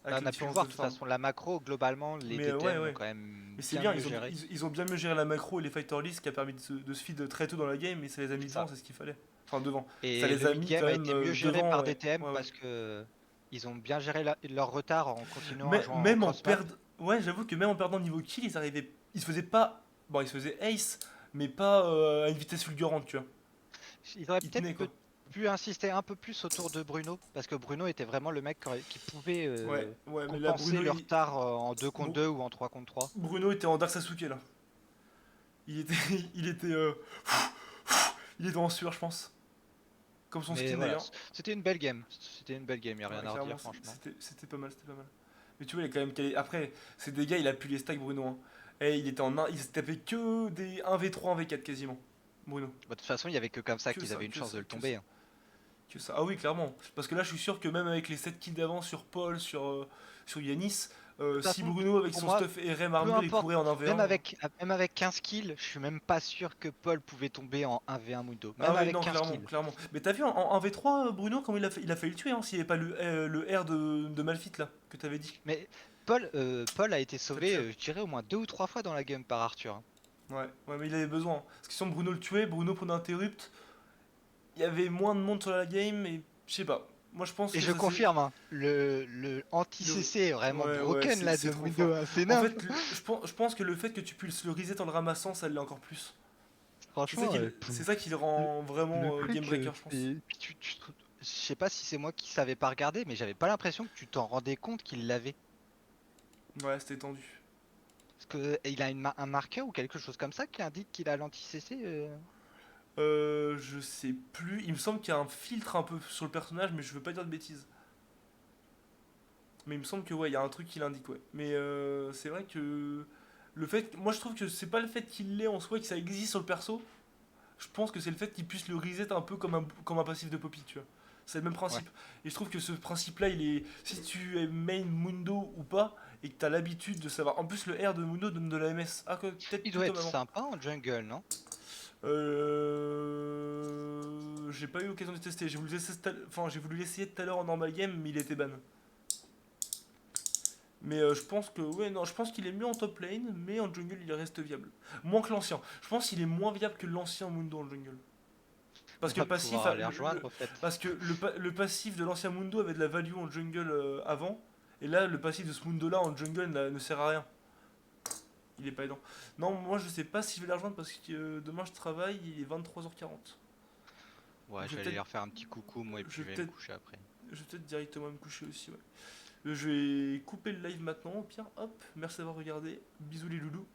Bah, Avec on la a pu le différence voir, de de toute farm. façon, la macro, globalement, les Mais ouais, DTM l'ont ouais. quand même Mais c'est bien bien, mieux géré. ils ont bien mieux géré la macro et les fighter lists qui a permis de se feed très tôt dans la game et ça les a mis C'est devant, ça. c'est ce qu'il fallait. Enfin, devant. Ça Et les le a mis quand mid-game a même été mieux géré devant, par ouais. DTM Ouais, ouais. parce que ils ont bien géré leur retard en continuant à Mais jouer en même en cross-map. perdant. Ouais, j'avoue que même en perdant niveau kill, ils arrivaient. Ils se faisaient pas. Bon, ils se faisaient ace, mais pas à une vitesse fulgurante, tu vois. Ils auraient Ils peut-être tenaient quoi. pu insister un peu plus autour de Bruno parce que Bruno était vraiment le mec qui pouvait Ouais, ouais, mais là, compenser leur retard en 2 contre Bru- 2 ou en 3 contre 3. Bruno était en Dark Sasuke là. Il était. Il était. Il était en sueur, je pense. Comme son Mais skin voilà, d'ailleurs. c'était une belle game. C'était une belle game, y a rien Ouais, à clairement, redire franchement. c'était pas mal, c'était pas mal. Mais tu vois, il est quand même calé. Après, c'est des gars, il a pu les stacks, Bruno. Hein. Et il était en il s'est tapé que des 1v3, 1v4 quasiment. Bruno. Bah, de toute façon, il y avait que comme ça Que qu'ils ça, avaient une que chance ça, de le que ça. tomber, hein. Que ça. Ah oui, clairement. Parce que là, je suis sûr que même avec les 7 kills d'avance sur Paul, sur Yanis, De toute si façon, Bruno, avec pour son moi, stuff RM peu armure, il importe, courait en 1v1. même avec 15 kills, je suis même pas sûr que Paul pouvait tomber en 1v1 Mundo. Ah Même ouais, avec non, 15 clairement, kills. clairement. Mais t'as vu en 1v3, Bruno, comment il a failli le tuer, hein, s'il n'y avait pas le R de Malphite, là, que t'avais dit. Mais Paul a été Ça sauvé, tue. je dirais, au moins 2 ou 3 fois dans la game par Arthur, hein. Ouais, ouais, mais il avait besoin. Parce que si Bruno le tuait, Bruno prenait interrupt, il y avait moins de monde sur la game, et je sais pas. Moi, je pense Et que je ça c'est. confirme, hein, le anti-CC est vraiment Ouais, ouais, broken là c'est de trop Mundo, fort. hein, c'est En nymphe. fait, je pense que le fait que tu puisses le reset en le ramassant, ça l'est encore plus. Franchement, C'est ça qui le le, rend le vraiment game truc, breaker, je pense. c'est. Puis je sais pas si c'est moi qui savais pas regarder, mais j'avais pas l'impression que tu t'en rendais compte qu'il l'avait. Ouais, c'était tendu. Parce que il a un marqueur ou quelque chose comme ça qui indique qu'il a l'anti-CC. Je sais plus. Il me semble qu'il y a un filtre un peu sur le personnage, mais je veux pas dire de bêtises. Mais il me semble que ouais, il y a un truc qui l'indique, ouais. Mais c'est vrai que le fait, moi je trouve que c'est pas le fait qu'il l'ait en soi, que ça existe sur le perso. Je pense que c'est le fait qu'il puisse le reset un peu comme un passif de Poppy, tu vois. C'est le même Ouais. principe. Et je trouve que ce principe-là, il est. Si tu es main Mundo ou pas, et que t'as l'habitude de savoir. En plus, le R de Mundo donne de la MS. Ah, peut-être Il tout doit comme être avant. sympa en jungle, non? J'ai pas eu l'occasion de tester. J'ai voulu l'essayer tout à l'heure en normal game, mais il était ban. Mais je pense que ouais non, je pense qu'il est mieux en top lane, mais en jungle il reste viable. Moins que l'ancien. Je pense qu'il est moins viable que l'ancien Mundo en jungle. On Parce que va pouvoir aller rejoindre en fait. parce que le passif de l'ancien Mundo avait de la value en jungle avant, et là le passif de ce Mundo là en jungle ne sert à rien. Il est pas aidant. Non, moi je sais pas si je vais les rejoindre parce que demain je travaille, il est 23h40. Ouais, Je je vais vais aller peut-être leur faire un petit coucou moi et puis je je vais vais me peut-être coucher après. je vais peut-être directement me coucher aussi, ouais. Je vais couper le live maintenant, au pire, hop, merci d'avoir regardé, bisous les loulous.